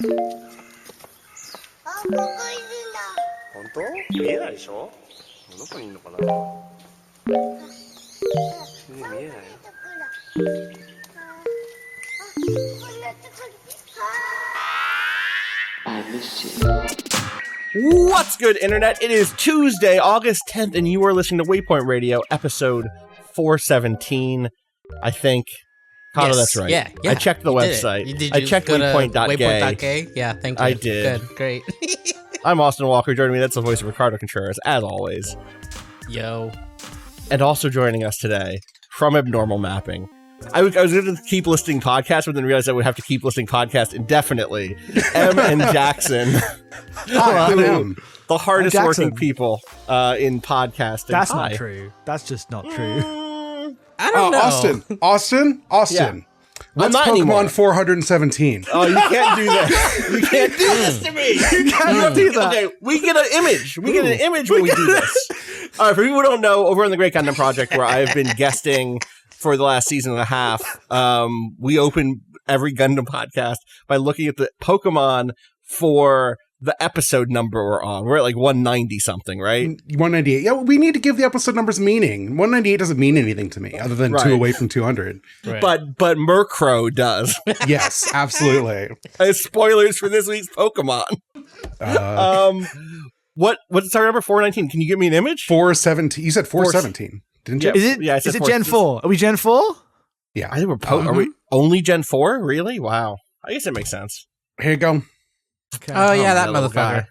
本当？見えないでしょ？どこにいるのかな？見えないよ。What's good, Internet? It is Tuesday, August 10th, and you are listening to Waypoint Radio, episode 417, I think. Cado, Yes, that's right. Yeah. I checked the website. I checked waypoint.gay. Waypoint.gay? Yeah, thank you. I did. Good, great. I'm Austin Walker. Joining me, that's the voice of Ricardo Contreras, as always. Yo. And also joining us today, from Abnormal Mapping. I was going to keep listing podcasts, but then realized I would have to keep listing podcasts indefinitely. And Jackson. The hardest working people in podcasting. That's not true. That's just not true. I don't know. Austin. Yeah. What's not Pokemon anymore. 417? Oh, you can't do that. You can't do this to me. You can't do that. Okay, we get an image. We get an image when we do this. All right, for people who don't know, over on the Great Gundam Project, where I've been guesting for the last season and a half, we open every Gundam podcast by looking at the Pokemon for the episode number we're on. We're at like 190 something, right? 198. Yeah, we need to give the episode numbers meaning. 198 doesn't mean anything to me other than two away from 200. Right. But Murkrow does. Yes, absolutely. Spoilers for this week's Pokemon. What's our number? 419. Can you give me an image? 417. You said 417, didn't you? Yeah. Is it Gen 4? Are we Gen 4? Yeah. I think we're Are we only Gen 4? Really? Wow. I guess it makes sense. Here you go. Okay. Oh, yeah, that little motherfucker. guy.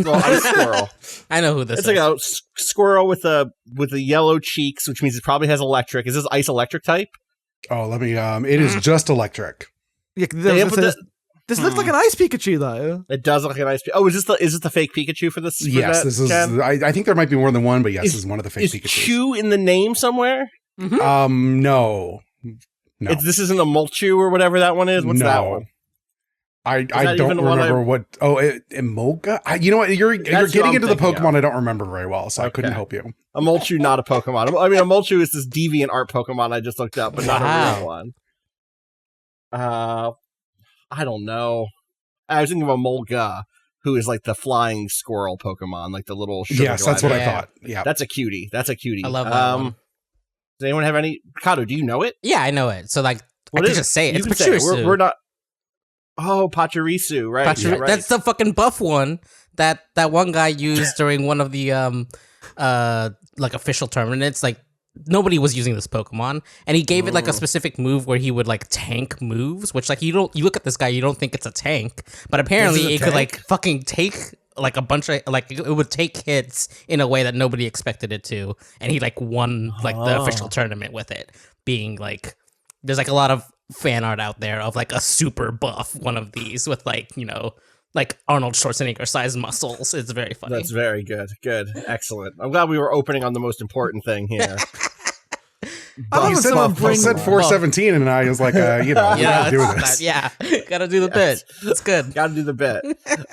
Well, I'm a squirrel. I know who this It's is. like a squirrel with the yellow cheeks, which means it probably has electric. Is this ice electric type? Oh, let me, it is just electric. Yeah, this looks like an ice Pikachu, though. It does look like an ice. Oh, is this the fake Pikachu for this? Yes, this is, I think there might be more than one, but yes, this is one of the fake Is Pikachus. Chew in the name somewhere? No. This isn't a Molchu or whatever that one is? What's that one? I don't remember what. Oh, Emolga? You know what? You're getting into the Pokemon I don't remember very well, so I couldn't help you. A Molchu, not a Pokemon. I mean, a Molchu is this deviant art Pokemon I just looked up, but not a real one. I don't know. I was thinking of a Molga, who is like the flying squirrel Pokemon, like the little sugar Yes, that's what glider. I thought. Yeah. That's a cutie. I love that one. Does anyone have any? Cado, do you know it? Yeah, I know it. So, like, What I is can just say it. You It's can say it. Pachirisu. We're not. Oh, Pachirisu, right? Yeah, right. That's the fucking buff one that one guy used during one of the like official tournaments. Like, nobody was using this Pokemon, and he gave it like a specific move where he would like tank moves, which like you look at this guy, you don't think it's a tank, but apparently it could like fucking take like a bunch of like it would take hits in a way that nobody expected it to, and he like won like the official tournament with it, being like there's like a lot of fan art out there of like a super buff one of these with like, you know, like Arnold Schwarzenegger sized muscles. It's very funny. That's very good. Good. Excellent. I'm glad we were opening on the most important thing here. You said 417, and I was like, you know, yeah, do this. Yeah, gotta do the bit. It's good. Gotta do the bit.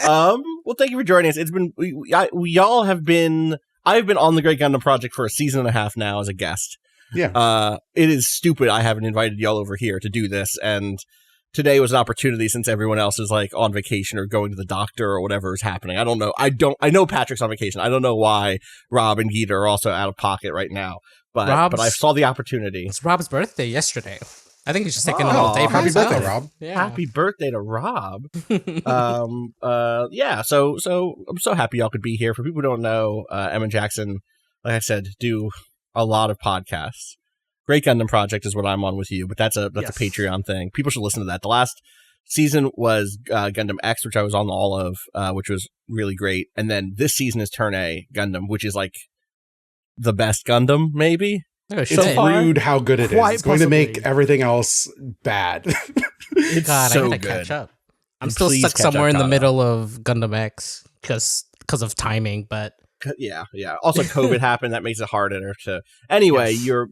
Well, thank you for joining us. It's been y'all have been. I've been on the Great Gundam Project for a season and a half now as a guest. Yeah. It is stupid I haven't invited y'all over here to do this, and today was an opportunity since everyone else is like on vacation or going to the doctor or whatever is happening. I don't know. I know Patrick's on vacation. I don't know why Rob and Geeta are also out of pocket right now. But I saw the opportunity. It's Rob's birthday yesterday. I think he's just taking a little day for happy himself. birthday, Rob. Yeah. Happy birthday to Rob. Yeah, so I'm so happy y'all could be here. For people who don't know, Em and Jackson, like I said, do a lot of podcasts. Great Gundam Project is what I'm on with you, but that's a Patreon thing. People should listen to that. The last season was Gundam X, which I was on all of, which was really great. And then this season is Turn A Gundam, which is like the best Gundam, maybe. Oh, It's rude how good it is. It's going to make everything else bad. It's God, so I gotta good. catch up. I'm And still please stuck catch up, somewhere in the Cado. middle of Gundam X because of timing, but Yeah. Also, COVID happened. That makes it harder to. Anyway, your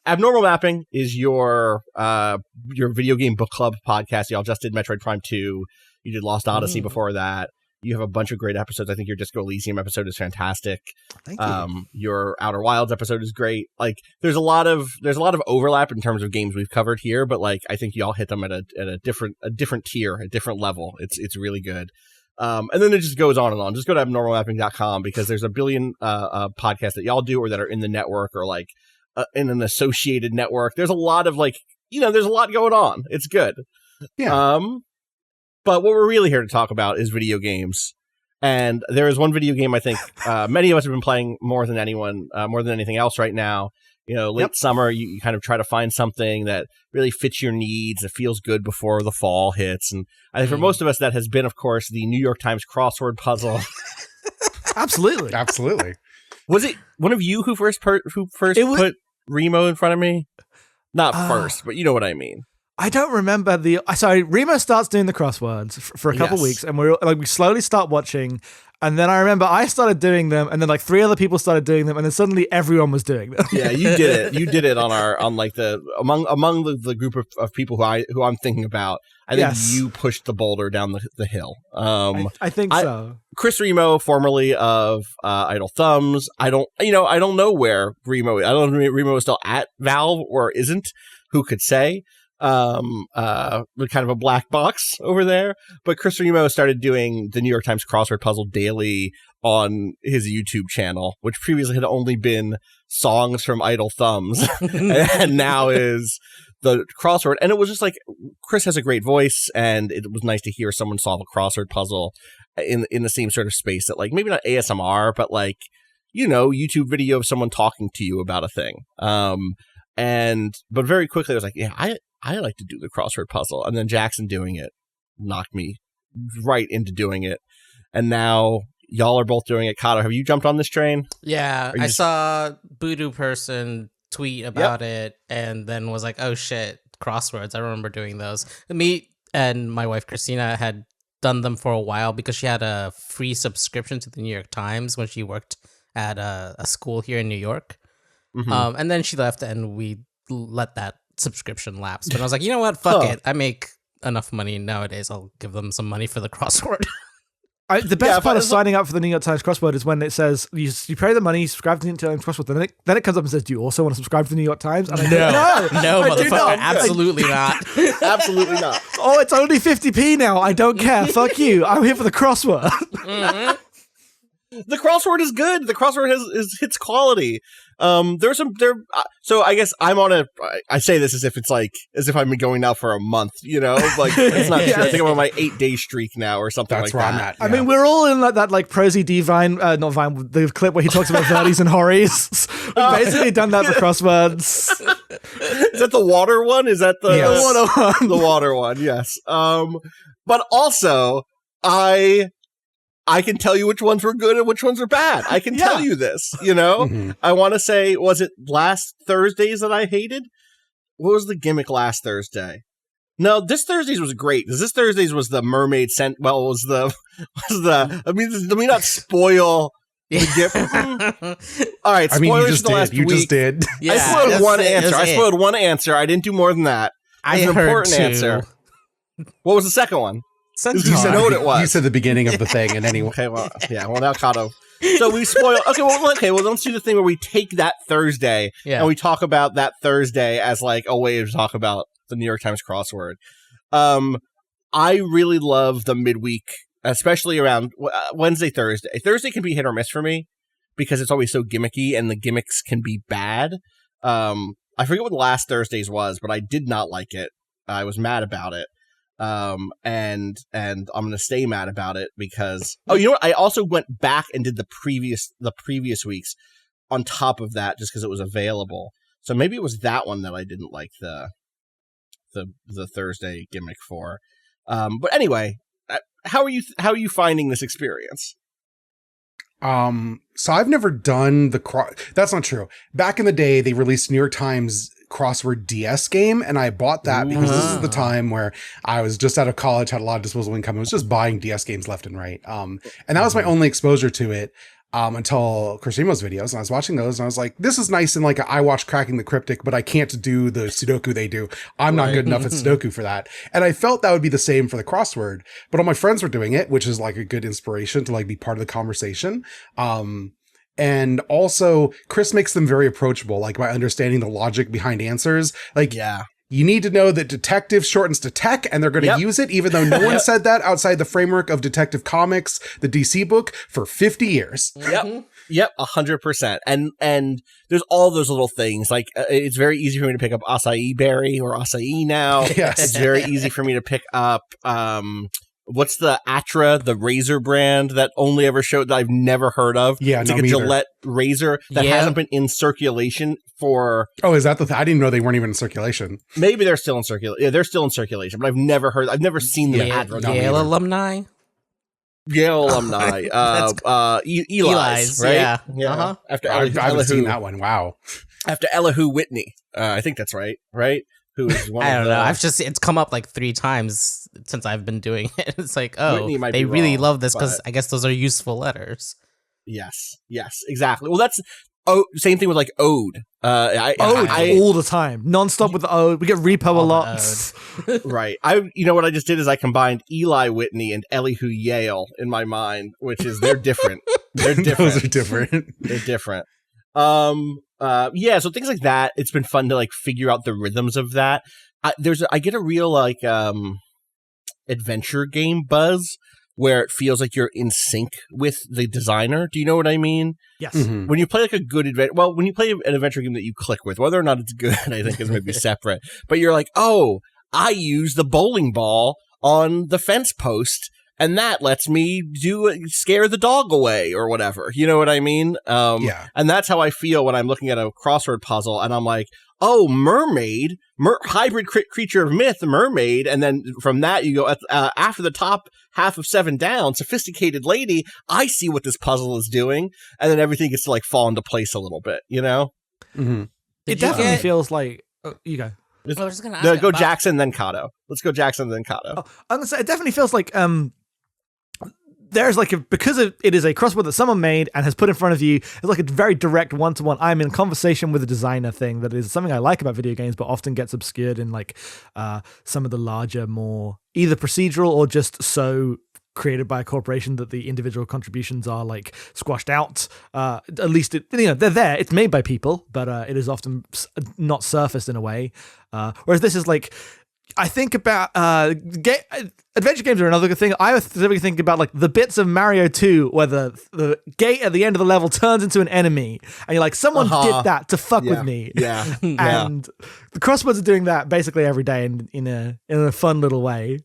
Abnormal Mapping is your video game book club podcast. Y'all just did Metroid Prime 2. You did Lost Odyssey before that. You have a bunch of great episodes. I think your Disco Elysium episode is fantastic. Thank you. Your Outer Wilds episode is great. Like, there's a lot of overlap in terms of games we've covered here, but like, I think y'all hit them at a different tier, a different level. It's really good. And then it just goes on and on. Just go to abnormalmapping.com because there's a billion podcasts that y'all do or that are in the network or like in an associated network. There's a lot of like, there's a lot going on. It's good. Yeah. But what we're really here to talk about is video games. And there is one video game I think many of us have been playing more than anything else right now. Late summer, you kind of try to find something that really fits your needs, that feels good before the fall hits. And I think for most of us, that has been, of course, the New York Times crossword puzzle. Absolutely. Absolutely. Was it one of you who first put Remo in front of me? Not first, but you know what I mean. I don't remember Remo starts doing the crosswords for a couple weeks, and we slowly start watching, and then I remember I started doing them, and then like 3 other people started doing them, and then suddenly everyone was doing them. Yeah, you did it. You did it among the group of people who I'm thinking about. I think you pushed the boulder down the hill. I think so. Chris Remo, formerly of Idle Thumbs. I don't know where Remo is. I don't know if Remo is still at Valve or isn't. Who could say? Kind of a black box over there. But Chris Remo started doing the New York Times crossword puzzle daily on his YouTube channel, which previously had only been songs from Idle Thumbs, and now is the crossword. And it was just like, Chris has a great voice, and it was nice to hear someone solve a crossword puzzle in the same sort of space that, like, maybe not ASMR, but like, YouTube video of someone talking to you about a thing. But very quickly I was like, yeah, I like to do the crossword puzzle. And then Jackson doing it knocked me right into doing it. And now y'all are both doing it. Cado, have you jumped on this train? Yeah, I saw Voodoo Person tweet about it and then was like, oh shit, crosswords. I remember doing those. Me and my wife Christina had done them for a while because she had a free subscription to the New York Times when she worked at a school here in New York. Mm-hmm. And then she left and we let that subscription lapse. But I was like, you know what? Fuck it. I make enough money nowadays. I'll give them some money for the crossword. The best part of signing up for the New York Times crossword is when it says you pay the money, you subscribe to the New York Times crossword, then it comes up and says, do you also want to subscribe to the New York Times? And no, motherfucker, absolutely not. Absolutely not. Oh, it's only 50p now. I don't care. Fuck you. I'm here for the crossword. Mm-hmm. The crossword is good. The crossword hits quality. So I guess I say this as if I'm going now for a month, like it's not true. I think I'm on my 8-day streak now or something. That's like where that. I'm at. Yeah. I mean, we're all in that like prosy divine, not Vine, the clip where he talks about verdes and horis. We've basically done that for crosswords. Is that the water one? Is that the water one? The water one, yes. But also I can tell you which ones were good and which ones are bad. I can tell you this, Mm-hmm. I want to say, was it last Thursdays that I hated? What was the gimmick last Thursday? No, this Thursday's was great. Because this Thursday's was the mermaid scent. Well, was the, I mean, let me not spoil the gift. All right. I mean, you just did. You just did. Yeah, I spoiled one answer. I spoiled one answer. I didn't do more than that. An important answer. What was the second one? You said what it was. You said the beginning of the thing, and anyway. Okay, well, yeah, well, now Cado. So we spoil. Okay, well, let's do the thing where we take that Thursday and we talk about that Thursday as like a way to talk about the New York Times crossword. I really love the midweek, especially around Wednesday, Thursday. Thursday can be hit or miss for me because it's always so gimmicky, and the gimmicks can be bad. I forget what last Thursday's was, but I did not like it. I was mad about it. And I'm going to stay mad about it because, you know what? I also went back and did the previous weeks on top of that just because it was available. So maybe it was that one that I didn't like the Thursday gimmick for. But anyway, how are you finding this experience? So I've never done that's not true. Back in the day, they released New York Times crossword DS game, and I bought that because this is the time where I was just out of college, had a lot of disposable income, and was just buying DS games left and right. And that was my only exposure to it. until Chris Remo's videos. And I was watching those and I was like, this is nice. And like, I watch Cracking the Cryptic, but I can't do the Sudoku they do. I'm not good enough at Sudoku for that. And I felt that would be the same for the crossword, but all my friends were doing it, which is like a good inspiration to like be part of the conversation. And also Chris makes them very approachable, like by understanding the logic behind answers. Like, you need to know that detective shortens to tech, and they're going to use it, even though no one said that outside the framework of Detective Comics, the DC book, for 50 years. Yep, 100%. And there's all those little things. Like, it's very easy for me to pick up acai berry or acai now. Yes. It's very easy for me to pick up, what's the Atra, the razor brand that only ever showed that I've never heard of? Yeah, it's like a Gillette razor that hasn't been in circulation for... Oh, is that the I didn't know they weren't even in circulation. Maybe they're still in circulation. Yeah, they're still in circulation, but I've never seen them at Yale alumni. Yale alumni. Eli's, right? Yeah. After I haven't seen that one. Wow. After Elihu Whitney. I think that's right? Who is one I don't know. It's come up like 3 times since I've been doing it. It's like, they really love this because I guess those are useful letters. Yes, exactly. Well, that's same thing with like Ode. Ode all the time, nonstop with the Ode. We get repo a lot. Right. What I just did is I combined Eli Whitney and Elihu Yale in my mind, which is they're different. They're different. Those are different. They're different. So things like that, it's been fun to like figure out the rhythms of that. I get a real like adventure game buzz where it feels like you're in sync with the designer. Do you know what I mean? Yes. Mm-hmm. When you play like a good when you play an adventure game that you click with, whether or not it's good, I think is maybe separate. But you're like, oh, I use the bowling ball on the fence post, and that lets me scare the dog away or whatever. You know what I mean? And that's how I feel when I'm looking at a crossword puzzle and I'm like, oh, mermaid, hybrid creature of myth, mermaid. And then from that, you go after the top half of 7 down, sophisticated lady. I see what this puzzle is doing. And then everything gets to like fall into place a little bit, you know? Mm-hmm. It definitely feels like, you go. I was just going to ask go Jackson, then Cado. Let's go Jackson, then Cado. I'm going to say, it definitely feels like, there's like because it is a crossword that someone made and has put in front of you. It's like a very direct one-to-one. I'm in conversation with a designer thing that is something I like about video games, but often gets obscured in like some of the larger, more either procedural or just so created by a corporation that the individual contributions are like squashed out. At least they're there. It's made by people, but it is often not surfaced in a way. Whereas this is like. I think about adventure games are another good thing. I specifically think about like the bits of Mario 2 where the gate at the end of the level turns into an enemy, and you're like, someone did that to fuck with me. Yeah, and the crosswords are doing that basically every day in a fun little way.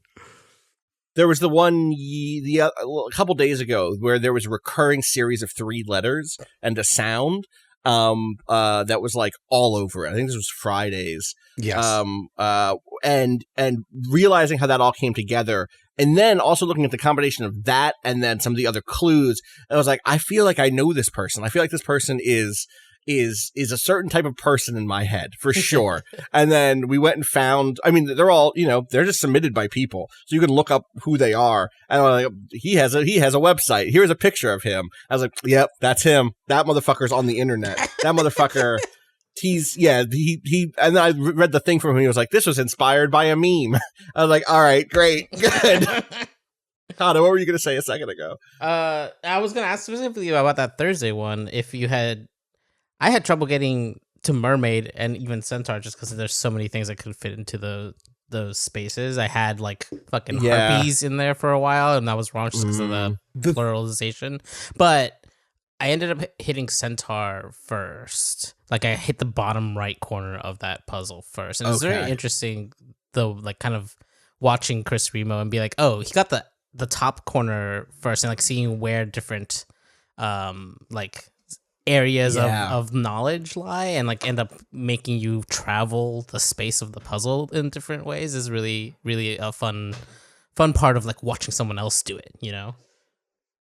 There was the one a couple days ago where there was a recurring series of 3 letters and a sound that was like all over it. I think this was Fridays. Yes. And realizing how that all came together, and then also looking at the combination of that and then some of the other clues, I was like, I feel like I know this person. I feel like this person is a certain type of person in my head for sure. And then we went and found, I mean, they're all, they're just submitted by people. So you can look up who they are. And I'm like, he has a website. Here's a picture of him. I was like, yep, that's him. That motherfucker's on the internet. That motherfucker, he, and then I read the thing from him. He was like, this was inspired by a meme. I was like, all right, great, good. Cado, what were you going to say a second ago? I was going to ask specifically about that Thursday one. I had trouble getting to mermaid and even centaur just because there's so many things that could fit into those spaces. I had like fucking harpies in there for a while, and that was wrong just because of the pluralization. But I ended up hitting centaur first. Like I hit the bottom right corner of that puzzle first, and it's very interesting though. Like kind of watching Chris Remo and be like, oh, he got the top corner first, and like seeing where different like areas of knowledge lie, and like end up making you travel the space of the puzzle in different ways is really, really a fun part of like watching someone else do it,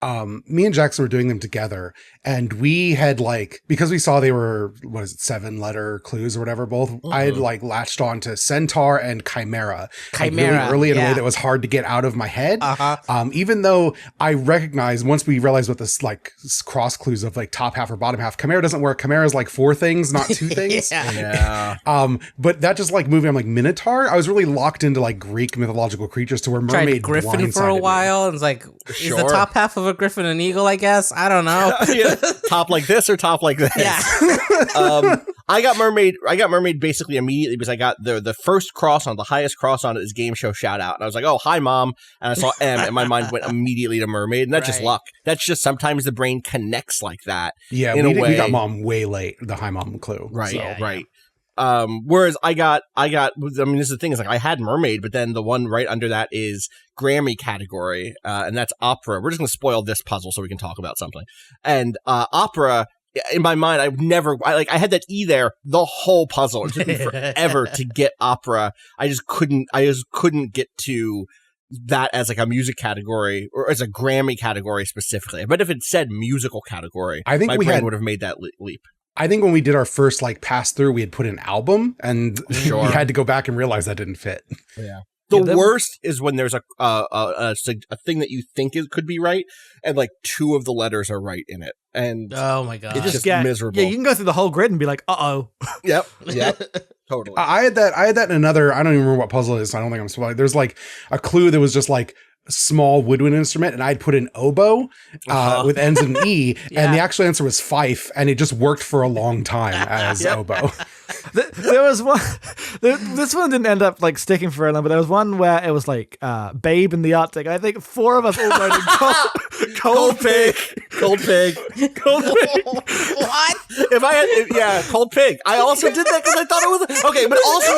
me and Jackson were doing them together, and we had like, because we saw they were, 7-letter clues or whatever, both, I had like latched on to Centaur and Chimera. Like really early in a way that was hard to get out of my head. Even though I recognized once we realized what this like cross clues of like top half or bottom half, Chimera doesn't work. Chimera is like 4 things, not 2 things. But that just like moving, I'm like Minotaur. I was really locked into like Greek mythological creatures to where mermaid Griffin for a while, and it's like, is the top half of a griffin an eagle? I guess I don't know. Top like this or top like this? Yeah. I got mermaid basically immediately because I got the first cross on, the highest cross on it is game show shout out, and I was like, oh hi mom, and I saw M, and my mind went immediately to mermaid, and that's just luck. That's just sometimes the brain connects like that. Yeah, we got mom way late, the hi mom clue. Right, right. Whereas I mean, this is the thing, is like I had mermaid, but then the one right under that is Grammy category, and that's opera. We're just gonna spoil this puzzle so we can talk about something. And opera, in my mind, I had that E there the whole puzzle. It took me forever to get opera. I just couldn't get to that as like a music category or as a Grammy category specifically. But if it said musical category, I think my brain would have made that leap. I think when we did our first like pass through, we had put an album, and we had to go back and realize that didn't fit. Yeah. The worst is when there's a thing that you think could be right, and like 2 of the letters are right in it, and oh my god, it's just miserable. Yeah, you can go through the whole grid and be like, Yep, totally. I had that in another. I don't even remember what puzzle it is. So I don't think I'm spoiling. There's like a clue that was just like small woodwind instrument, and I'd put an oboe with ends in E, and the actual answer was fife, and it just worked for a long time as oboe. There was one. This one didn't end up like sticking for a long, but there was one where it was like Babe in the Arctic. I think 4 of us all voted cold pig. Cold pig. What? If I had, cold pig. I also did that because I thought it was okay, but also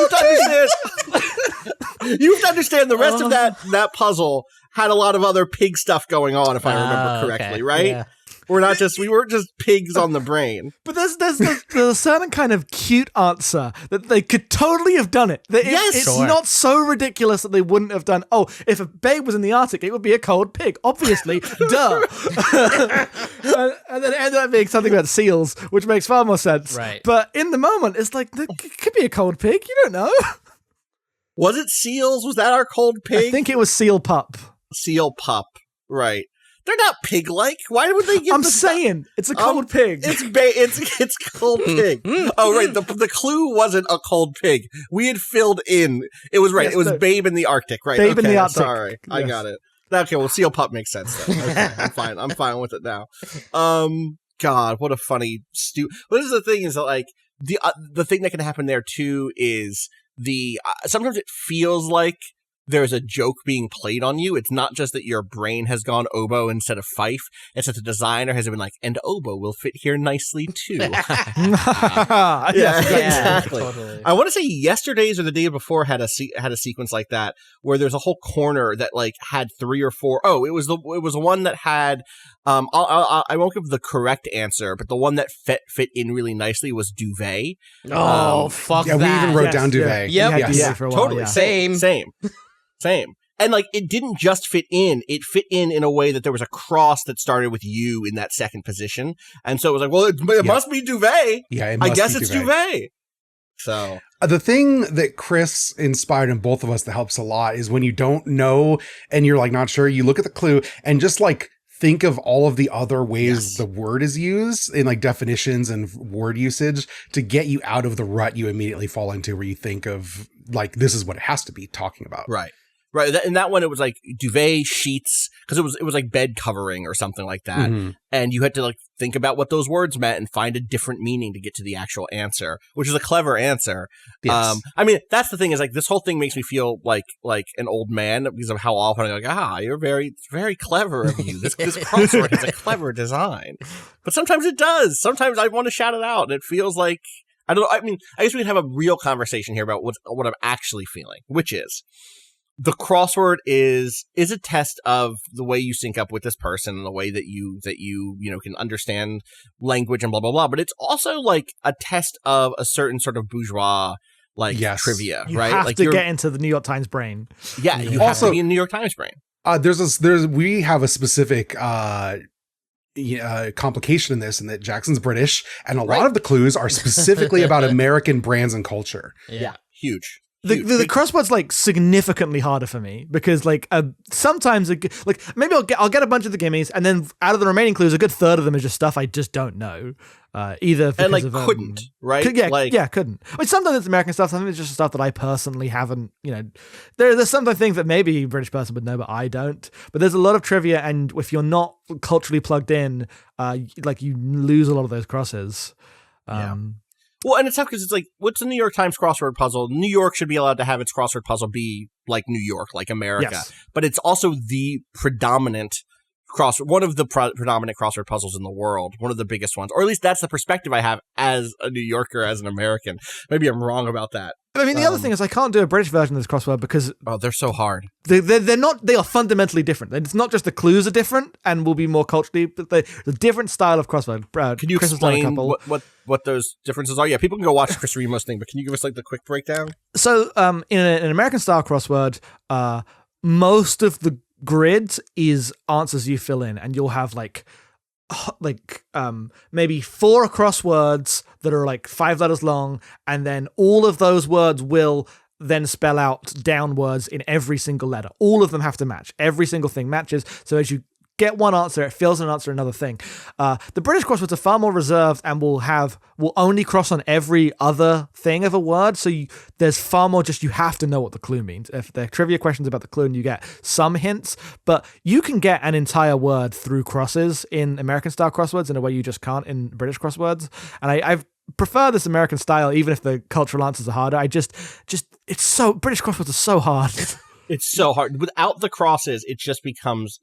you have to understand the rest of that puzzle had a lot of other pig stuff going on, if I remember correctly, right? Yeah. We weren't just pigs on the brain. But there's a certain kind of cute answer that they could totally have done it. It's not so ridiculous that they wouldn't have done, if a babe was in the Arctic, it would be a cold pig. Obviously, duh. and then it ended up being something about seals, which makes far more sense. Right. But in the moment, it's like, it could be a cold pig. You don't know. Was it seals? Was that our cold pig? I think it was seal pup. Seal pup. Right. They're not pig-like. Why would they give? I'm saying it's a cold pig. It's cold pig. Oh, right. The clue wasn't a cold pig. We had filled in. It was right. It was Babe in the Arctic. Right. Babe in the Arctic. Sorry, yes. I got it. Okay. Well, seal pup makes sense. Then. Okay, I'm fine. I'm fine with it now. God, what a funny What is the thing? Is that like the thing that can happen there too is sometimes it feels like there's a joke being played on you. It's not just that your brain has gone oboe instead of fife. It's that the designer has been like, and oboe will fit here nicely too. Exactly. Totally. I want to say yesterday's or the day before had a sequence like that where there's a whole corner that like had 3 or 4. Oh, it was the one that had. I won't give the correct answer, but the one that fit in really nicely was duvet. Fuck yeah, that. We even wrote down duvet. Yep. Yes. For a while, totally. Same. And like, it didn't just fit in, it fit in a way that there was a cross that started with U in that second position. And so it was like, well, it must be duvet. Yeah, I guess it's duvet. So the thing that Chris inspired in both of us that helps a lot is when you don't know and you're like not sure, you look at the clue and just like think of all of the other ways the word is used in like definitions and word usage to get you out of the rut you immediately fall into where you think of like, this is what it has to be talking about. Right. In that one, it was like duvet sheets, because it was like bed covering or something like that. Mm-hmm. And you had to like think about what those words meant and find a different meaning to get to the actual answer, which is a clever answer. Yes. I mean, that's the thing is like this whole thing makes me feel like an old man because of how often I'm like, you're very, very clever of you. This crossword has a clever design. But sometimes it does. Sometimes I want to shout it out and it feels like, I don't know. I mean, I guess we can have a real conversation here about what I'm actually feeling, which is the crossword is a test of the way you sync up with this person and the way that you can understand language and blah, blah, blah. But it's also like a test of a certain sort of bourgeois trivia, you right? have like to get into the New York Times brain. Yeah, you have to be in the New York Times brain. We have a specific complication in this, and that Jackson's British, and a lot of the clues are specifically about American brands and culture. Yeah, huge. The crossword's like significantly harder for me because like sometimes like maybe I'll get a bunch of the gimmies, and then out of the remaining clues, a good third of them is just stuff I just don't know. Either because and like of, couldn't, right? Couldn't. I mean, sometimes it's American stuff. Sometimes it's just stuff that I personally haven't. There's some things that maybe a British person would know, but I don't. But there's a lot of trivia, and if you're not culturally plugged in, like you lose a lot of those crosses. Well, and it's tough because it's like, what's the New York Times crossword puzzle? New York should be allowed to have its crossword puzzle be like New York, like America. Yes. But it's also the predominant one of the predominant crossword puzzles in the world, one of the biggest ones. Or at least that's the perspective I have as a New Yorker, as an American. Maybe I'm wrong about that. I mean, the other thing is I can't do a British version of this crossword because they're so hard. They're not. They are fundamentally different. It's not just the clues are different and will be more culturally, but the different style of crossword. Can you explain what those differences are? Yeah, people can go watch Chris Remo's thing, but can you give us like the quick breakdown? So, in an American style crossword, most of the grids is answers you fill in, and you'll have like maybe 4 crosswords that are like 5 letters long, and then all of those words will then spell out downwards in every single letter. All of them have to match. Every single thing matches. So as you get one answer, it fills an answer another thing. The British crosswords are far more reserved and will only cross on every other thing of a word. So there's far more just you have to know what the clue means. If there are trivia questions about the clue and you get some hints, but you can get an entire word through crosses in American style crosswords in a way you just can't in British crosswords. And I prefer this American style, even if the cultural answers are harder. British crosswords are so hard. It's so hard. Without the crosses, it just becomes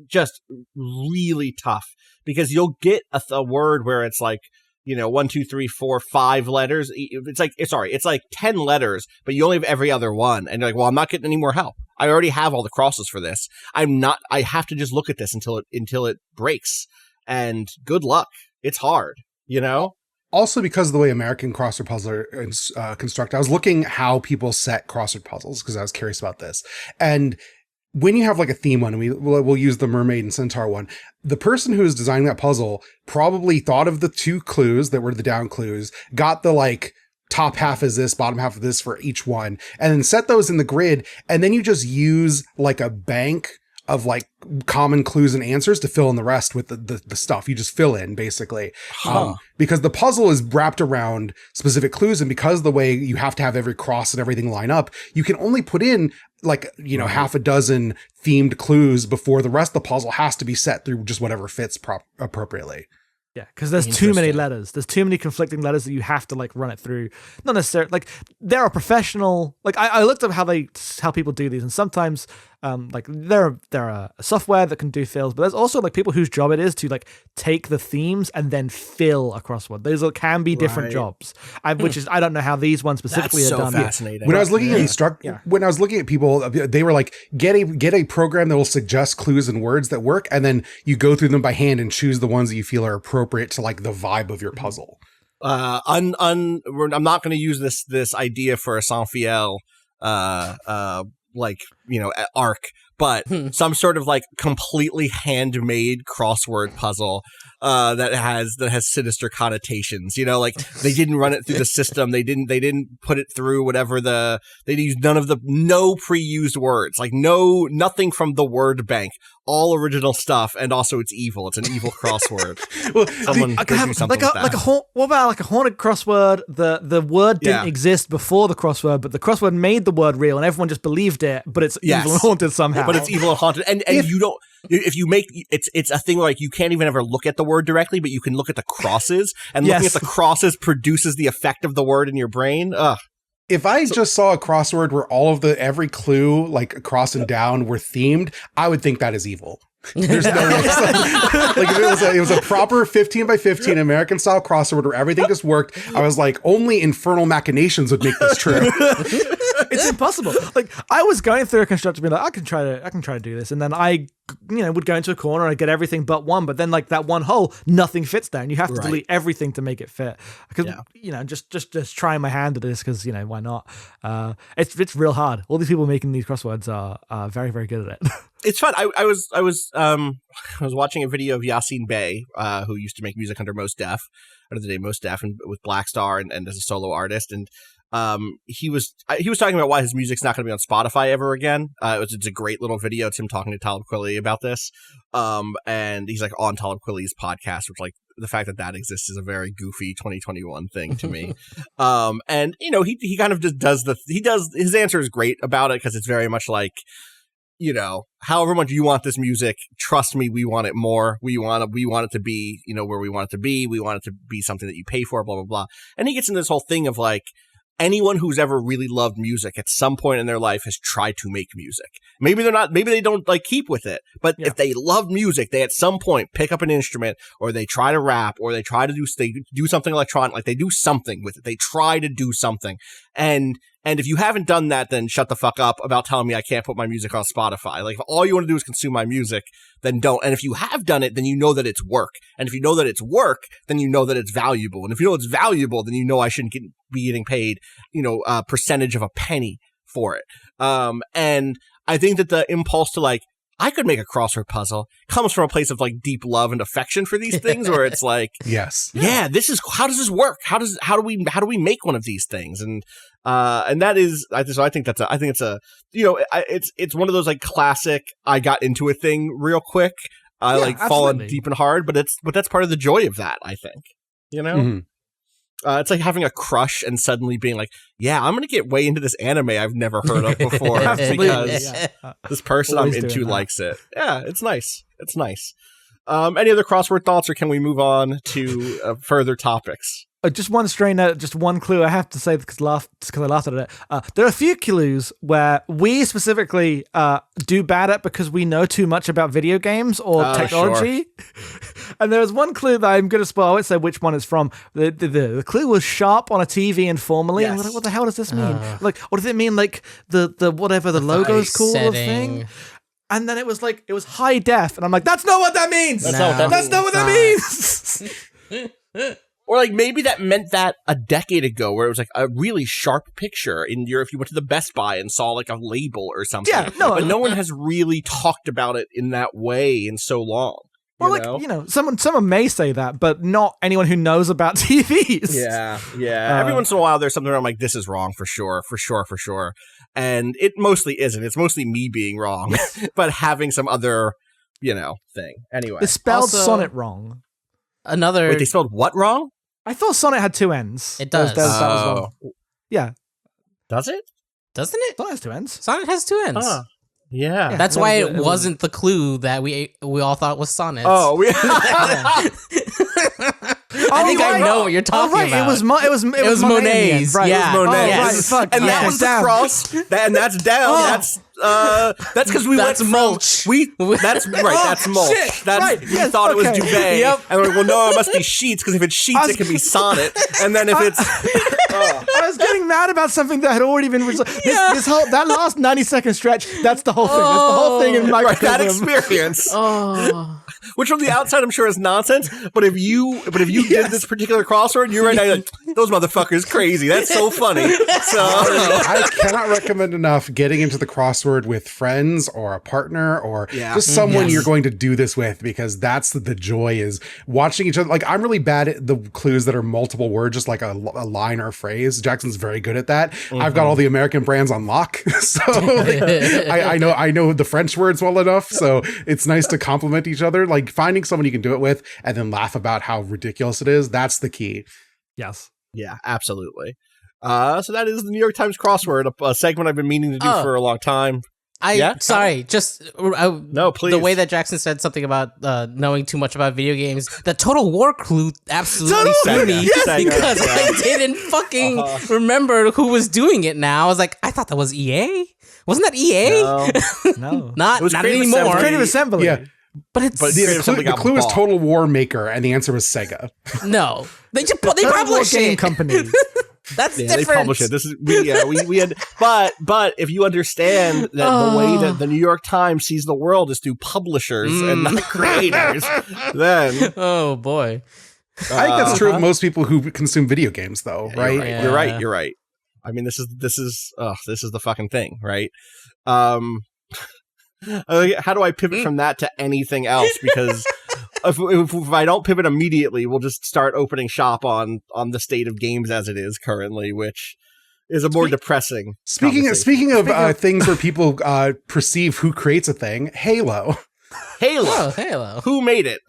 just really tough because you'll get a word where it's like, 1, 2, 3, 4, 5 letters. It's like 10 letters, but you only have every other one. And you're like, well, I'm not getting any more help. I already have all the crosses for this. I have to just look at this until it breaks. And good luck. It's hard, Also, because of the way American crossword puzzles are constructed, I was looking how people set crossword puzzles because I was curious about this. And when you have like a theme one, and we'll use the mermaid and centaur one, the person who is designing that puzzle probably thought of the 2 clues that were the down clues, got the like top half is this, bottom half of this for each one, and then set those in the grid. And then you just use like a bank of like common clues and answers to fill in the rest with the stuff. You just fill in basically. Because the puzzle is wrapped around specific clues, and because of the way you have to have every cross and everything line up, you can only put in like, half a dozen themed clues before the rest of the puzzle has to be set through just whatever fits appropriately. Yeah, because there's too many letters. There's too many conflicting letters that you have to like run it through. Not necessarily like there are professional. Like I looked up how people do these, and sometimes like there are software that can do fills, but there's also like people whose job it is to like take the themes and then fill a crossword. Those can be different jobs. Which is I don't know how these ones specifically That's are done. Fascinating. When I was looking at when I was looking at people, they were like, get a program that will suggest clues and words that work, and then you go through them by hand and choose the ones that you feel are appropriate to like the vibe of your puzzle. I'm not going to use this idea for a Sanfiel, arc, but some sort of like completely handmade crossword puzzle that has sinister connotations. Like they didn't run it through the system. They didn't put it through whatever they used no pre-used words, like nothing from the word bank. All original stuff, and also it's evil. It's an evil crossword. Well, Someone go do something with that. What about like a haunted crossword? The word didn't exist before the crossword, but the crossword made the word real, and everyone just believed it. But it's evil and haunted somehow. But it's evil and haunted, and you don't. If you make it's a thing where like you can't even ever look at the word directly, but you can look at the crosses, and looking at the crosses produces the effect of the word in your brain. Ugh. If I just saw a crossword where all of every clue, like across and down, were themed, I would think that is evil. There's no way. Like if it was a proper 15 by 15 American style crossword where everything just worked, I was like, only infernal machinations would make this true. It's impossible. Like I was going through a constructor being like, I can try to do this, and then I would go into a corner and I'd get everything but one, but then like that one hole, nothing fits there, and you have to delete everything to make it fit. Because just trying my hand at this because why not? It's real hard. All these people making these crosswords are very, very good at it. It's fun. I was watching a video of Yasin Bey, who used to make music under Mos Def, under the name Mos Def, and with Black Star and as a solo artist, and he was talking about why his music's not going to be on Spotify ever again. It's a great little video. It's him talking to Talib Kweli about this, and he's like on Talib Kweli's podcast, which like the fact that exists is a very goofy 2021 thing to me. And you know, he kind of just does his answer is great about it because it's very much like, you know, however much you want this music, trust me, we want it more. We want it to be, you know, where we want it to be. We want it to be something that you pay for, blah, blah, blah. And he gets into this whole thing of like, anyone who's ever really loved music at some point in their life has tried to make music. Maybe they don't like keep with it, but if they love music, they at some point pick up an instrument, or they try to rap, or they try to do something electronic, like they do something with it. They try to do something. And if you haven't done that, then shut the fuck up about telling me I can't put my music on Spotify. Like, if all you want to do is consume my music, then don't. And if you have done it, then you know that it's work. And if you know that it's work, then you know that it's valuable. And if you know it's valuable, then you know I shouldn't be getting paid, you know, a percentage of a penny for it. And I think that the impulse to like, I could make a crossword puzzle comes from a place of like deep love and affection for these things, where it's like, yeah, this is, how does this work? How do we make one of these things? And that is, so I think it's a, you know, it's one of those like classic, I got into a thing real quick. I like fallen deep and hard, but that's part of the joy of that, I think, you know? Mm-hmm. It's like having a crush and suddenly being like, yeah, I'm going to get way into this anime I've never heard of before because this person I'm into likes it. Yeah, it's nice. It's nice. Any other crossword thoughts, or can we move on to further topics? Just one stray note, just one clue I have to say because I laughed at it. There are a few clues where we specifically do bad at because we know too much about video games or technology. Sure. And there was one clue that I'm going to spoil. I won't say which one it's from. The clue was sharp on a TV informally. Yes. And I'm like, what the hell does this mean? Like, what does it mean? Like the whatever the logo's called or thing? And then it was like, it was high def. And I'm like, that's not what that means. That's not what that means. Or like maybe that meant that a decade ago, where it was like a really sharp picture in your, if you went to the Best Buy and saw like a label or something. Yeah, but no one has really talked about it in that way in so long. Well, someone may say that, but not anyone who knows about TVs. Yeah. Every once in a while, there's something where I'm like, this is wrong for sure. And it mostly isn't. It's mostly me being wrong, but having some other, you know, thing. Anyway. They spelled Sonnet wrong. Wait, they spelled what wrong? I thought Sonnet had two ends. It does. That was wrong. Yeah. Does it? Doesn't it? Sonnet has two ends. Sonnet has two ends. Yeah. That's why it wasn't the clue that we all thought was Sonnets. I think I know what you're talking about. It was Monets. Right. Yeah. It was Monets. Yes. Fuck. And that one's across. And that's down. That's because we went Milch. That's right. That's Mulch. Shit, right. We thought it was duvet. Yep. And we're like, well, no, it must be sheets, because if it's sheets, it can be sonnet. And then if it's... I was getting mad about something that had already been resolved. That last 90-second stretch, that's the whole thing. That's the whole thing in microcosm. That experience. Which from the outside I'm sure is nonsense, but if you did this particular crossword, you're right now like, those motherfuckers crazy. That's so funny. So I cannot recommend enough getting into the crossword with friends or a partner or just someone you're going to do this with, because that's the joy, is watching each other. Like, I'm really bad at the clues that are multiple words, just like a line or a phrase. Jackson's very good at that. I've got all the American brands on lock, so I know the French words well enough, so it's nice to compliment each other. Like, finding someone you can do it with and then laugh about how ridiculous it is, that's the key. Yes. Yeah, absolutely. So that is the New York Times Crossword, a segment I've been meaning to do for a long time. Sorry, just no, please. The way that Jackson said something about knowing too much about video games, the Total War clue absolutely threw me because I didn't fucking remember who was doing it. Now I was like, I thought that was EA. Wasn't that EA? No. not anymore. It was Creative Assembly. Yeah. But the clue is Total War Maker, and the answer was Sega. No, they publish game company. That's different. They publish it. This is we had, but if you understand that the way that the New York Times sees the world is through publishers and not creators, then oh boy, I think that's true of most people who consume video games, though, right? You're right. I mean, this is the fucking thing, right? How do I pivot from that to anything else? Because if I don't pivot immediately, we'll just start opening shop on the state of games as it is currently, which is a more depressing. Speaking of things where people perceive who creates a thing, Halo. Halo. Who made it?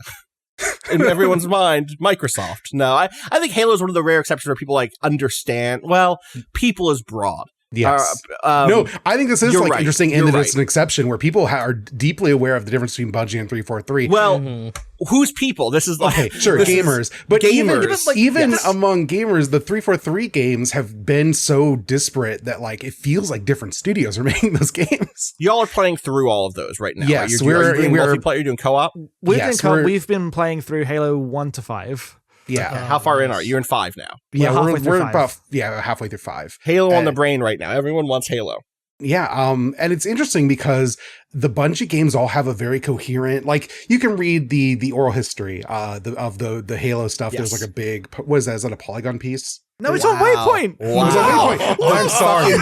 In everyone's mind, Microsoft. No, I think Halo is one of the rare exceptions where people like understand. Well, people is broad. Yes. No, I think this is like interesting in that it's an exception where people are deeply aware of the difference between Bungie and 343. Well, who's people? This is like, okay, sure, gamers. But gamers. Even among gamers, the 343 games have been so disparate that like it feels like different studios are making those games. Y'all are playing through all of those right now. Yes, right? You're doing multiplayer, you're doing co-op? We've been playing through Halo 1 to 5. Yeah. Okay. How far in are you? You're in 5 now. Yeah, we're about halfway through 5. Halo on the brain right now. Everyone wants Halo. Yeah, and it's interesting because the Bungie games all have a very coherent, like you can read the oral history of the Halo stuff. Yes. There's like a big, what is that? Is that a Polygon piece? No, it's on Waypoint. Wow. I'm sorry.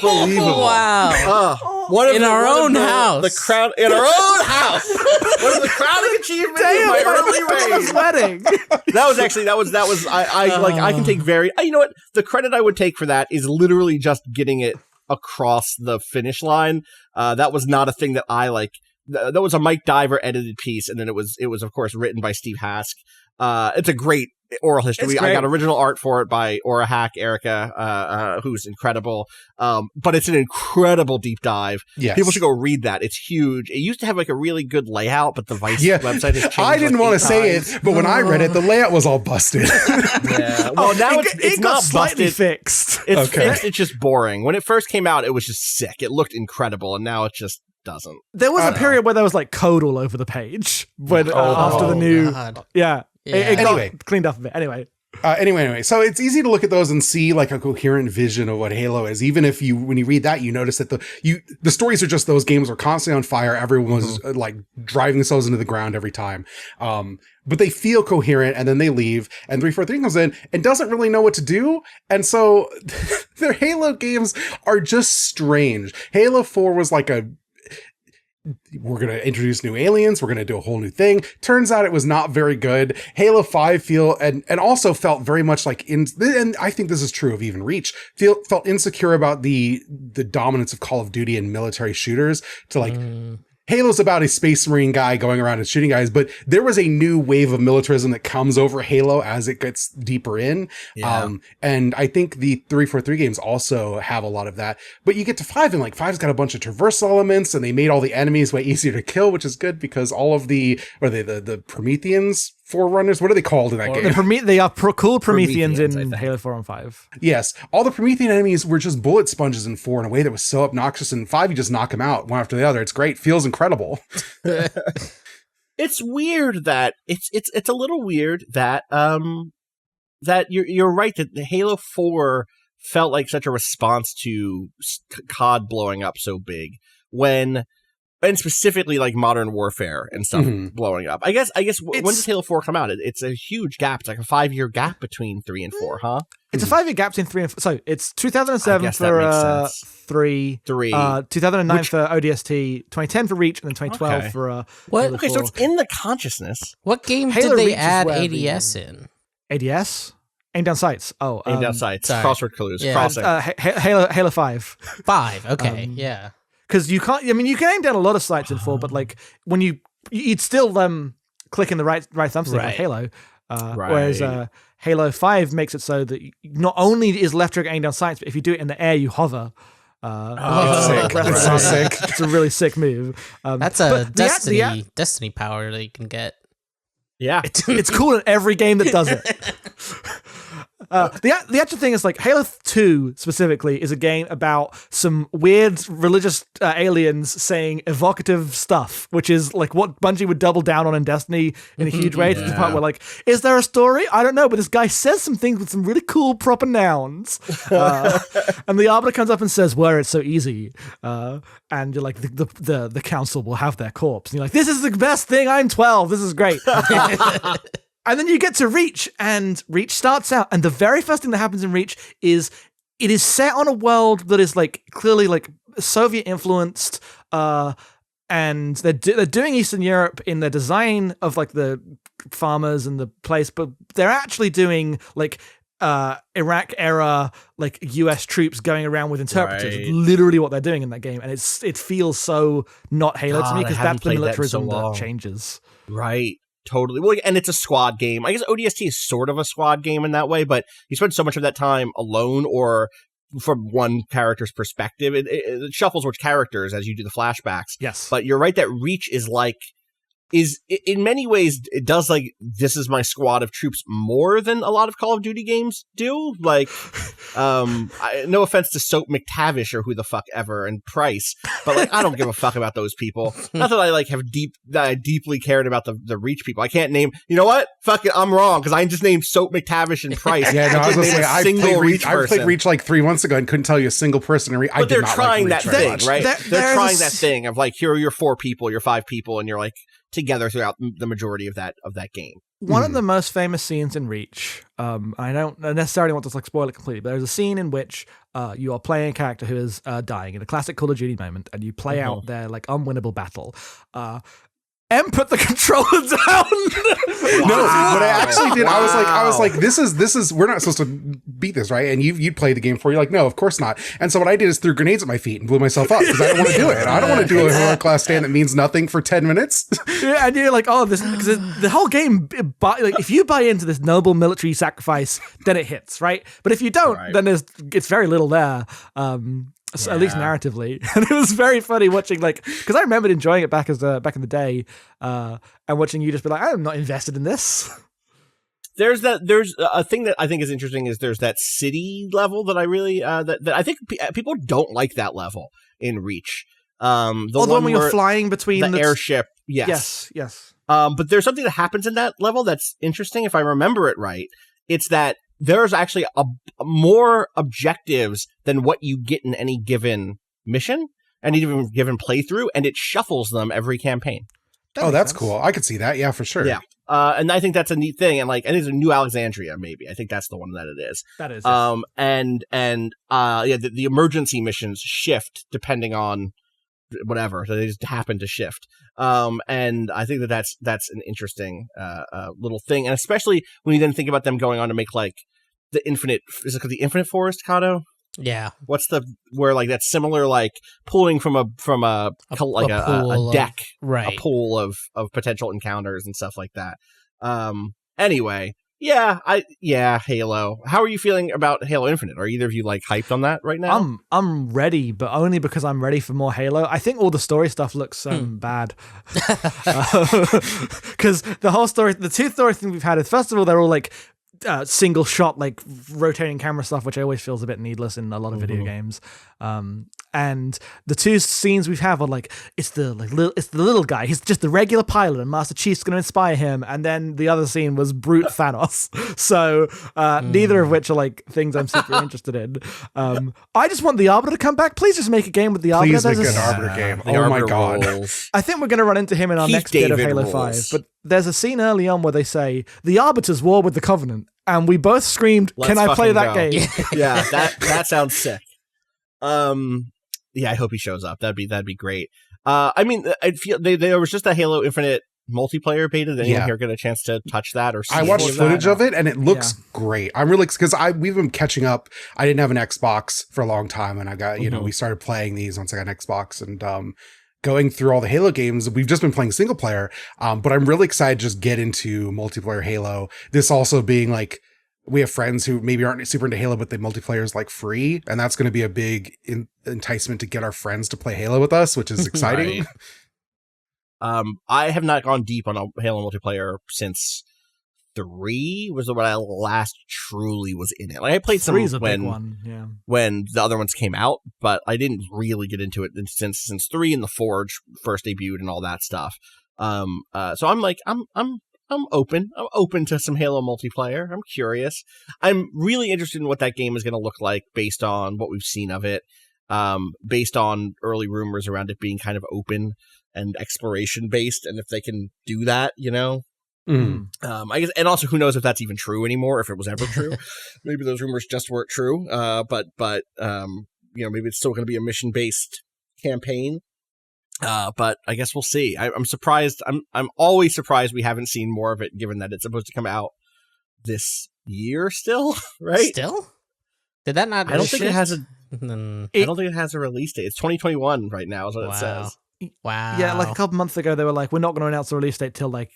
Unbelievable. Wow. In our own house. The crown in our own house. One of the crowning achievements of my early raid. Wedding. That was I can take you know what? The credit I would take for that is literally just getting it across the finish line. That was not a thing that I like. That was a Mike Diver edited piece, and then it was of course written by Steve Hask. It's a great oral history. I got original art for it by Aura Hack Erica, who's incredible. But it's an incredible deep dive. Yes. People should go read that. It's huge. It used to have like a really good layout, but the Vice website has changed. I didn't want to say it, but when I read it, the layout was all busted. Yeah. Well, now it's not slightly busted. Fixed. It's fixed. It's just boring. When it first came out, it was just sick. It looked incredible, and now it just doesn't. There was a period where there was like code all over the page when after the new it got cleaned up a bit. Anyway, so it's easy to look at those and see like a coherent vision of what Halo is. Even if when you read that, you notice that the stories are just those games are constantly on fire. Everyone was like driving themselves into the ground every time. But they feel coherent, and then they leave, and 343 comes in and doesn't really know what to do. And so their Halo games are just strange. Halo 4 was like we're going to introduce new aliens. We're going to do a whole new thing. Turns out it was not very good. Halo 5 and also felt very much like and I think this is true of even Reach, felt insecure about the dominance of Call of Duty and military shooters to like, Halo's about a space marine guy going around and shooting guys, but there was a new wave of militarism that comes over Halo as it gets deeper in. Yeah. And I think the 343 games also have a lot of that. But you get to 5 and like 5's got a bunch of traversal elements, and they made all the enemies way easier to kill, which is good because all of the Prometheans Forerunners, what are they called in that game? They are cool Prometheans in Halo 4 and 5. Yes. All the Promethean enemies were just bullet sponges in 4 in a way that was so obnoxious. In 5, you just knock them out one after the other. It's great. Feels incredible. It's weird that it's a little weird that that you're right that the Halo 4 felt like such a response to COD blowing up so big and specifically like Modern Warfare and stuff blowing up. I guess when does Halo 4 come out? It's a huge gap. It's like a 5-year gap between 3 and 4, huh? It's a 5-year gap between 3 and 4. So it's 2007 for 3, 2009 for ODST, 2010 for Reach, and then 2012 for what? Okay, so it's in the consciousness. What game Halo did they Reach add ADS in? ADS? Aim down sights. Oh, aim down sights. Sorry. Crossword clues. Yeah. Crossing. Halo 5. 5. Okay, yeah. Because you can't. I mean, you can aim down a lot of sights in 4, but like when you'd still click in the right thumbstick like Halo. Whereas Halo 5 makes it so that not only is left trigger aim down sights, but if you do it in the air, you hover. Sick. That's so sick. It's a really sick move. That's a Destiny power that you can get. Yeah, it's cool in every game that does it. The actual thing is like Halo 2 specifically is a game about some weird religious aliens saying evocative stuff, which is like what Bungie would double down on in Destiny in a huge way. To the part where like, is there a story? I don't know, but this guy says some things with some really cool proper nouns, and the Arbiter comes up and says, "Were it so easy," and you're like, the council will have their corpse, and you're like, this is the best thing. I'm 12. This is great. And then you get to Reach, and Reach starts out, and the very first thing that happens in Reach is it is set on a world that is like clearly like Soviet influenced, and they're doing Eastern Europe in their design of like the farmers and the place, but they're actually doing like Iraq era like US troops going around with interpreters. Right. It's literally what they're doing in that game, and it feels so not Halo to me, because that's the militarism that changes. Right. Totally. Well, and it's a squad game. I guess ODST is sort of a squad game in that way, but you spend so much of that time alone or from one character's perspective. It shuffles which characters as you do the flashbacks. Yes. But you're right that Reach is in many ways, it does like, this is my squad of troops more than a lot of Call of Duty games do. Like, no offense to Soap McTavish or who the fuck ever and Price, but like, I don't give a fuck about those people. Not that I like that I deeply cared about the Reach people. I can't name, you know what? Fuck it, I'm wrong, because I just named Soap McTavish and Price. Yeah, no, I was gonna say, I played Reach Reach like 3 months ago and couldn't tell you a single person. But they're trying that thing, right? They're trying that thing of like, here are your 4 people, your 5 people, and you're like, together throughout the majority of that game. One of the most famous scenes in Reach, I don't necessarily want to like spoil it completely, but there's a scene in which you are playing a character who is dying in a classic Call of Duty moment, and you play out their like unwinnable battle. M put the controller down. No, what I actually did, I was like, this is, we're not supposed to beat this, right? And you played the game before. You're like, no, of course not. And so what I did is threw grenades at my feet and blew myself up because I don't want to do it. I don't want to do a heroic class stand that means nothing for 10 minutes. Yeah, and you're like, oh, this, because the whole game, like, if you buy into this noble military sacrifice, then it hits, right? But if you don't, then it's very little there. So at least narratively. And it was very funny watching, like, because I remembered enjoying it back in the day, and watching you just be like, I'm not invested in this. There's a thing that I think is interesting is there's that city level that I really that I think people don't like that level in Reach. The one where you're flying between the airship. Yes. But there's something that happens in that level that's interesting. If I remember it right, it's that there's actually more objectives than what you get in any given mission, any given playthrough, and it shuffles them every campaign. That's cool. I could see that. Yeah, for sure. Yeah. And I think that's a neat thing. And like, I think it's a New Alexandria, maybe. I think that's the one that it is. That is. The emergency missions shift depending on whatever. So they just happen to shift. And I think that's an interesting little thing. And especially when you then think about them going on to make like the Infinite, is it called the Infinite Forest, Cado? Yeah. What's where like that's similar, like pulling from a deck, right? A pool of potential encounters and stuff like that. Anyway, Halo. How are you feeling about Halo Infinite? Are either of you like hyped on that right now? I'm ready, but only because I'm ready for more Halo. I think all the story stuff looks bad. Because the whole story, the 2 story thing we've had is, first of all, they're all like single shot, like rotating camera stuff, which I always feels a bit needless in a lot of video games. And the 2 scenes we have are like, it's the little guy. He's just the regular pilot, and Master Chief's going to inspire him. And then the other scene was brute Thanos. So neither of which are like things I'm super interested in. I just want the Arbiter to come back. Please just make a game with the Arbiter. Please make an Arbiter game. Oh my god! I think we're going to run into him in our next bit of Halo 5. But there's a scene early on where they say the Arbiter's war with the Covenant, and we both screamed, "Can I play that game?" Yeah, that sounds sick. I hope he shows up. That'd be great. I mean, I feel there was just a Halo Infinite multiplayer beta. Did anyone here get a chance to touch that or see? I watched footage of it and it looks great. I'm really, because we've been catching up. I didn't have an Xbox for a long time, and I got we started playing these once I got an Xbox, and going through all the Halo games. We've just been playing single player, but I'm really excited to just get into multiplayer Halo. This also being like, we have friends who maybe aren't super into Halo, but the multiplayer is like free, and that's going to be a big enticement to get our friends to play Halo with us, which is exciting. I have not gone deep on a Halo multiplayer since 3 was when I last truly was in it. Like I played some when the other ones came out, but I didn't really get into it since 3 and the Forge first debuted and all that stuff. So I'm like, I'm open. I'm open to some Halo multiplayer. I'm curious. I'm really interested in what that game is going to look like based on what we've seen of it, based on early rumors around it being kind of open and exploration based, and if they can do that, I guess, and also who knows if that's even true anymore, if it was ever true. Maybe those rumors just weren't true. But maybe it's still going to be a mission-based campaign. But I guess we'll see. I'm surprised. I'm always surprised we haven't seen more of it, given that it's supposed to come out this year still, right? Still? Did that not? I don't think it has a. I don't think it has a release date. It's 2021 right now, is what it says. Wow. Yeah, like a couple months ago, they were like, we're not going to announce the release date till like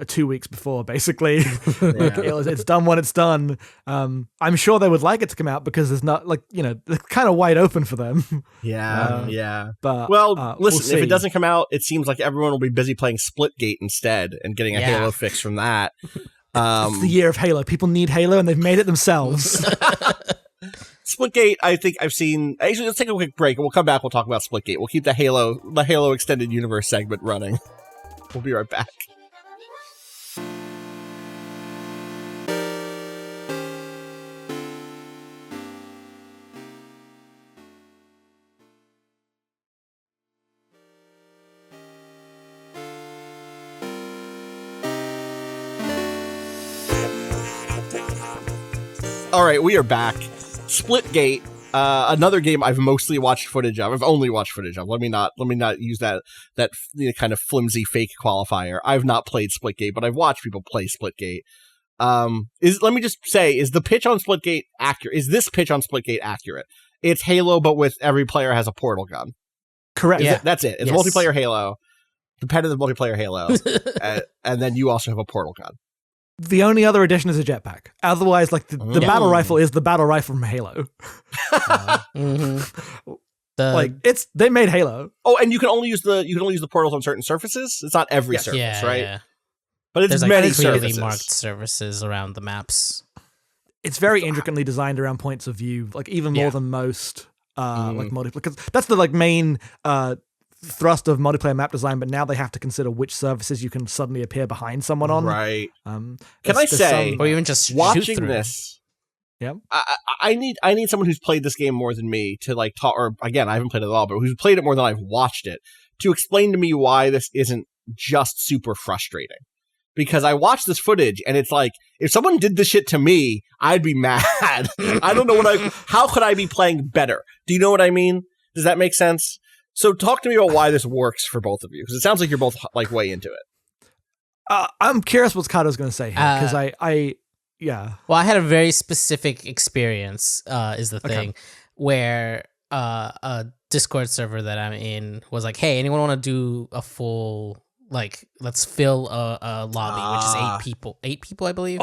2 weeks before, basically. It's done when it's done. I'm sure they would like it to come out because there's not, like, they're kind of wide open for them. Yeah. But well, listen, we'll if it doesn't come out, it seems like everyone will be busy playing Splitgate instead and getting a Halo fix from that. It's the year of Halo. People need Halo and they've made it themselves. Splitgate, I think I've seen. Actually, let's take a quick break and we'll come back. We'll talk about Splitgate. We'll keep the Halo extended universe segment running. We'll be right back. All right, we are back. Splitgate, another game I've mostly watched footage of. I've only watched footage of. Let me not use that kind of flimsy fake qualifier. I've not played Splitgate, but I've watched people play Splitgate. Let me just say, is the pitch on Splitgate accurate? Is this pitch on Splitgate accurate? It's Halo, but with every player has a portal gun. Correct. That's it. It's multiplayer Halo, competitive multiplayer Halo, and then you also have a portal gun. The only other addition is a jetpack. Otherwise, like the battle rifle is the battle rifle from Halo. They made Halo. Oh, and you can only use the portals on certain surfaces. It's not every surface, right? Yeah. But it's There's many clearly surfaces. marked surfaces around the maps. It's very intricately designed around points of view, like even more than most like multiplayer. Because that's the main thrust of multiplayer map design, but now they have to consider which surfaces you can suddenly appear behind someone on. Right. Can I say, or even just watching shoot through. this, yeah, I need someone who's played this game more than me to like talk, or again, I haven't played it at all, but who's played it more than I've watched it, to explain to me why this isn't just super frustrating. Because I watched this footage and it's like, if someone did this shit to me, I'd be mad. I don't know how could I be playing better? Do you know what I mean? Does that make sense? So talk to me about why this works for both of you, because it sounds like you're both like way into it. I'm curious what Cado's going to say here, because Well, I had a very specific experience, is the thing, where a Discord server that I'm in was like, hey, anyone want to do a full, like, let's fill a lobby, which is 8 people, I believe,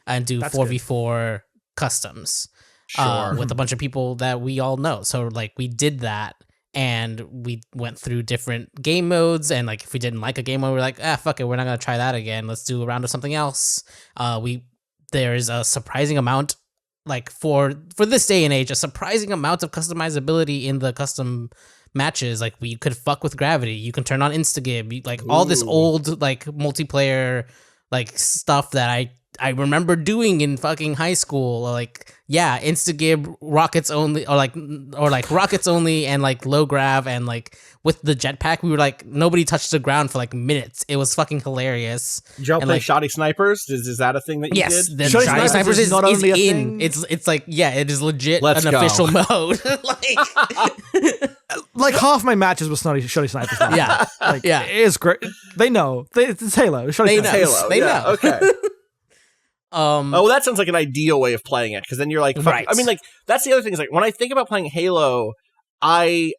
and do 4v4 customs with a bunch of people that we all know. So, like, we did that. And we went through different game modes, and like if we didn't like a game mode, we're like, fuck it, we're not gonna try that again. Let's do a round of something else. There is a surprising amount, like for this day and age, a surprising amount of customizability in the custom matches. Like we could fuck with gravity. You can turn on Instagib, like all this old like multiplayer like stuff that I remember doing in fucking high school, like Instagib, rockets only, or rockets only, and like low grav, and like with the jetpack, we were like nobody touched the ground for like minutes. It was fucking hilarious. Did y'all play Shoddy Snipers? Is that a thing that you did? Yes, the Shoddy Snipers is not only a thing. It's like it is legit official mode. like half my matches were Shoddy Snipers. It is great. They know it's Halo. They know. Okay. That sounds like an ideal way of playing it, because then you're like, right. I mean, like, that's the other thing is like, when I think about playing Halo, I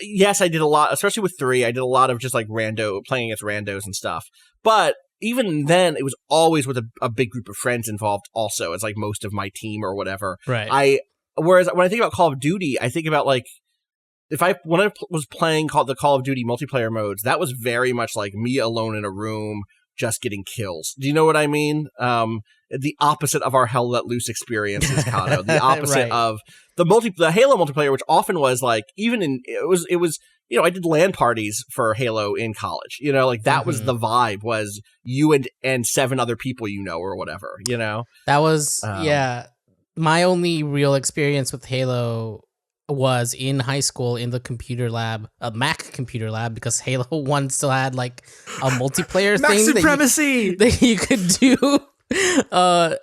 did a lot, especially with 3, I did a lot of just like playing against randos and stuff. But even then, it was always with a big group of friends involved also, as like most of my team or whatever. Right. Whereas when I think about Call of Duty, I think about like, when I was playing the Call of Duty multiplayer modes, that was very much like me alone in a room, just getting kills. Do you know what I mean? The opposite of our Hell Let Loose experience is Cado. The opposite of the Halo multiplayer, which often was like, even it was I did LAN parties for Halo in college. Like that was the vibe, was you and 7 other people or whatever. That was my only real experience with Halo was in high school in the computer lab, a Mac computer lab, because Halo 1 still had like a multiplayer Mac thing supremacy that you could do.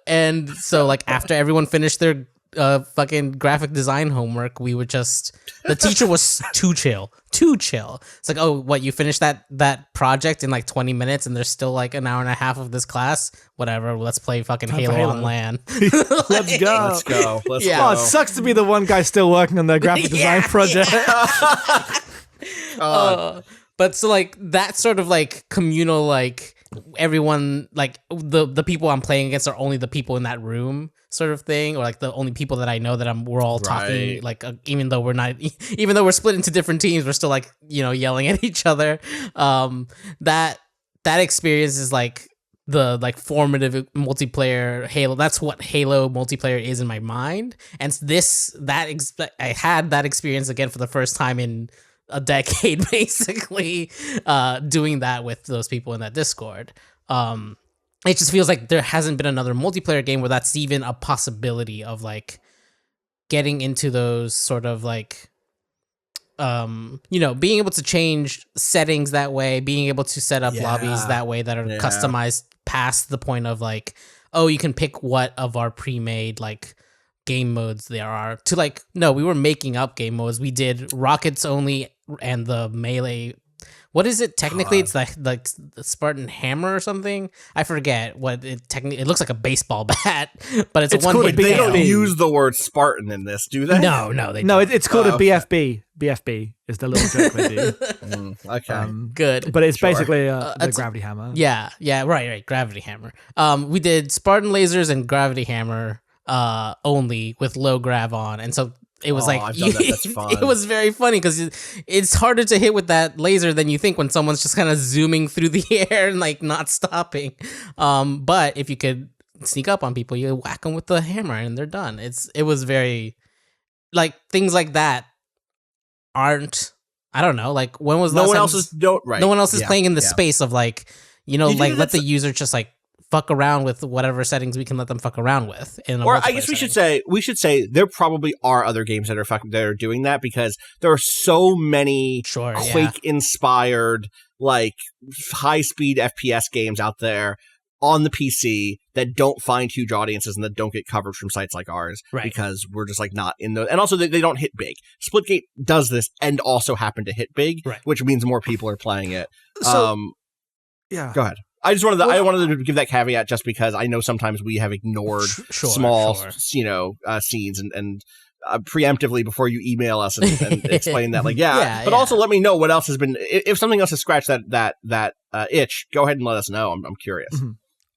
And so like after everyone finished their fucking graphic design homework, we would just, the teacher was too chill. It's like, oh, what, you finished that project in like 20 minutes and there's still like an hour and a half of this class? Whatever, let's play fucking Halo on LAN. Let's go. Let's go. Oh, it sucks to be the one guy still working on their graphic design project. But so like that sort of like communal, like everyone, like the people I'm playing against are only the people in that room sort of thing, or like the only people that I know that we're all talking, like even though we're split into different teams, we're still like, you know, yelling at each other. That experience is like the like formative multiplayer Halo. That's what Halo multiplayer is in my mind. And I had that experience again for the first time in a decade, basically, doing that with those people in that Discord. It just feels like there hasn't been another multiplayer game where that's even a possibility of like getting into those sort of like, you know, being able to change settings that way, being able to set up lobbies that way that are customized past the point of like, oh, you can pick what of our pre-made like game modes there are, to like, no, we were making up game modes. We did rockets only and the melee. What is it technically? It's like the Spartan hammer or something. I forget what it technically. It looks like a baseball bat, but it's a one. Cool. They don't use the word Spartan in this, do they? No, they don't. It's called a BFB. BFB is the little joke they do. Okay, good. But it's basically the gravity hammer. Yeah, right. Gravity hammer. We did Spartan lasers and gravity hammer only with low grav on, and so it was like I've done that. That's fun. It was very funny because it's harder to hit with that laser than you think when someone's just kind of zooming through the air and like not stopping. But if you could sneak up on people, you whack them with the hammer and they're done. It was very like things like that aren't. I don't know. Like when was no one else is right? No one else is playing in the space of like, you know, like let the user just like fuck around with whatever settings we can let them fuck around with. Or I guess we should say there probably are other games that are doing that, because there are so many Quake inspired like high speed FPS games out there on the PC that don't find huge audiences and that don't get coverage from sites like ours, because we're just like not in those. And also they don't hit big. Splitgate does this and also happen to hit big, which means more people are playing it. So, go ahead. I wanted to give that caveat just because I know sometimes we have ignored small, scenes and preemptively before you email us and explain that, like, but also let me know what else has been, if something else has scratched that itch, go ahead and let us know. I'm curious. Mm-hmm.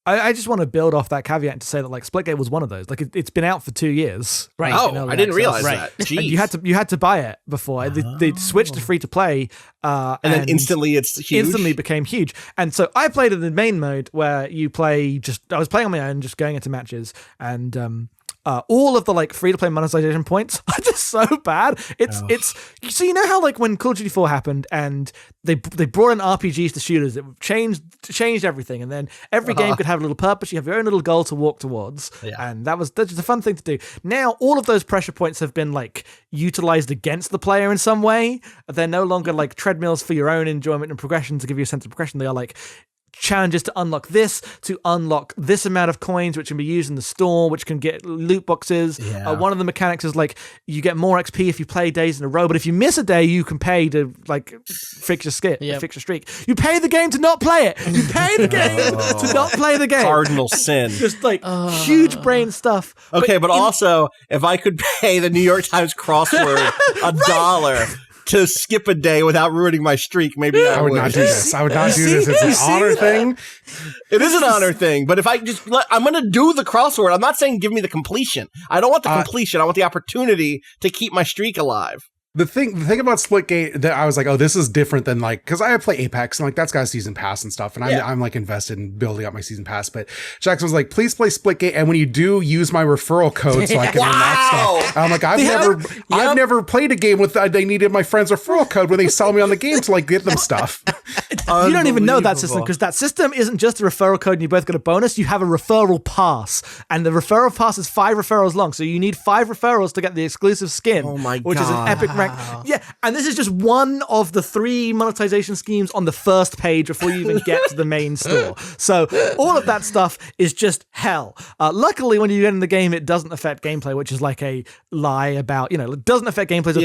I just want to build off that caveat to say that like Splitgate was one of those. Like it's been out for 2 years. Right. Oh, I didn't realize that. And you had to buy it before. They switched to free to play, and then instantly it's huge. Instantly became huge. And so I played in the main mode where you play I was playing on my own, just going into matches, and all of the like free to play monetization points are just so bad. It's so you know how like when Call of Duty 4 happened and they brought in RPGs to shooters, it changed everything, and then every game could have a little purpose. You have your own little goal to walk towards, and that's just a fun thing to do. Now all of those pressure points have been like utilized against the player in some way. They're no longer like treadmills for your own enjoyment and progression to give you a sense of progression. They are like challenges to unlock this amount of coins, which can be used in the store, which can get loot boxes. One of the mechanics is like you get more XP if you play days in a row, but if you miss a day, you can pay to like fix your streak. You pay the game to not play it. You pay the game to not play the game. Cardinal sin. Just like huge brain stuff. Okay, but also if I could pay the New York Times Crossword $1 to skip a day without ruining my streak, maybe I would not do this. I would not do this. It's an honor thing. It is an honor thing, but if I just I'm going to do the crossword. I'm not saying give me the completion. I don't want the completion. I want the opportunity to keep my streak alive. The thing about Splitgate that I was like, oh, this is different than like, because I play Apex and like that's got a season pass and stuff, and I'm like invested in building up my season pass. But Jackson was like, please play Splitgate, and when you do, use my referral code so I can unlock stuff. I'm like, I've never played a game with they needed my friend's referral code when they sell me on the game to like get them stuff. You don't even know that system because that system isn't just a referral code and you both get a bonus. You have a referral pass, and the referral pass is 5 referrals long. So you need 5 referrals to get the exclusive skin, which is an epic rank. Yeah, and this is just one of the 3 monetization schemes on the first page before you even get to the main store. So all of that stuff is just hell. Luckily, when you get in the game, it doesn't affect gameplay, which is like a lie about, it doesn't affect gameplay.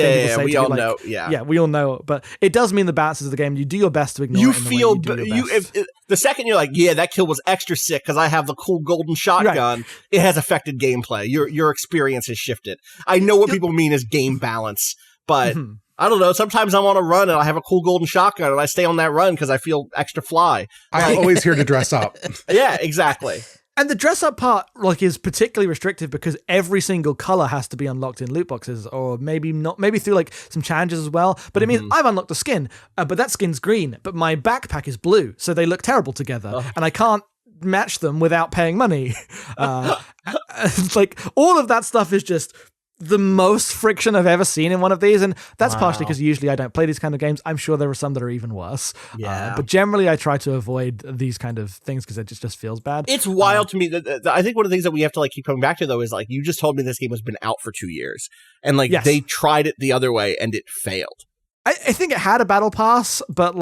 We all know. Yeah, we all know. But it does mean the balances of the game. You do your best to ignore you it. Feel if the second you're like, yeah, that kill was extra sick because I have the cool golden shotgun, it has affected gameplay. Your experience has shifted. I know what people mean as game balance, but I don't know. Sometimes I'm on a run and I have a cool golden shotgun and I stay on that run because I feel extra fly. I'm always here to dress up. Yeah, exactly. And the dress up part is particularly restrictive because every single color has to be unlocked in loot boxes, or maybe not, maybe through some challenges as well. But it means I've unlocked a skin, but that skin's green, but my backpack is blue, so they look terrible together, and I can't match them without paying money. All of that stuff is just the most friction I've ever seen in one of these, and that's partially because usually I don't play these kind of games. I'm sure there are some that are even worse. Yeah, but generally I try to avoid these kind of things because it just feels bad. It's wild to me that I think one of the things that we have to keep coming back to though is you just told me this game has been out for 2 years, and they tried it the other way and it failed. I think it had a battle pass, but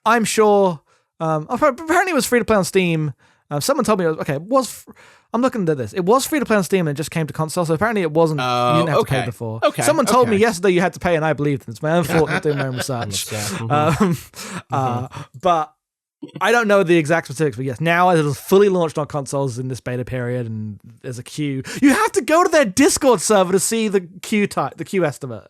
I'm sure apparently it was free to play on Steam. Someone told me I'm looking at this. It was free to play on Steam and it just came to console, so apparently it wasn't. You didn't have to pay before. Okay. Someone told me yesterday you had to pay, and I believed them. It's my own fault not doing my own research. But I don't know the exact specifics. But yes, now it is fully launched on consoles in this beta period, and there's a queue. You have to go to their Discord server to see the queue estimate.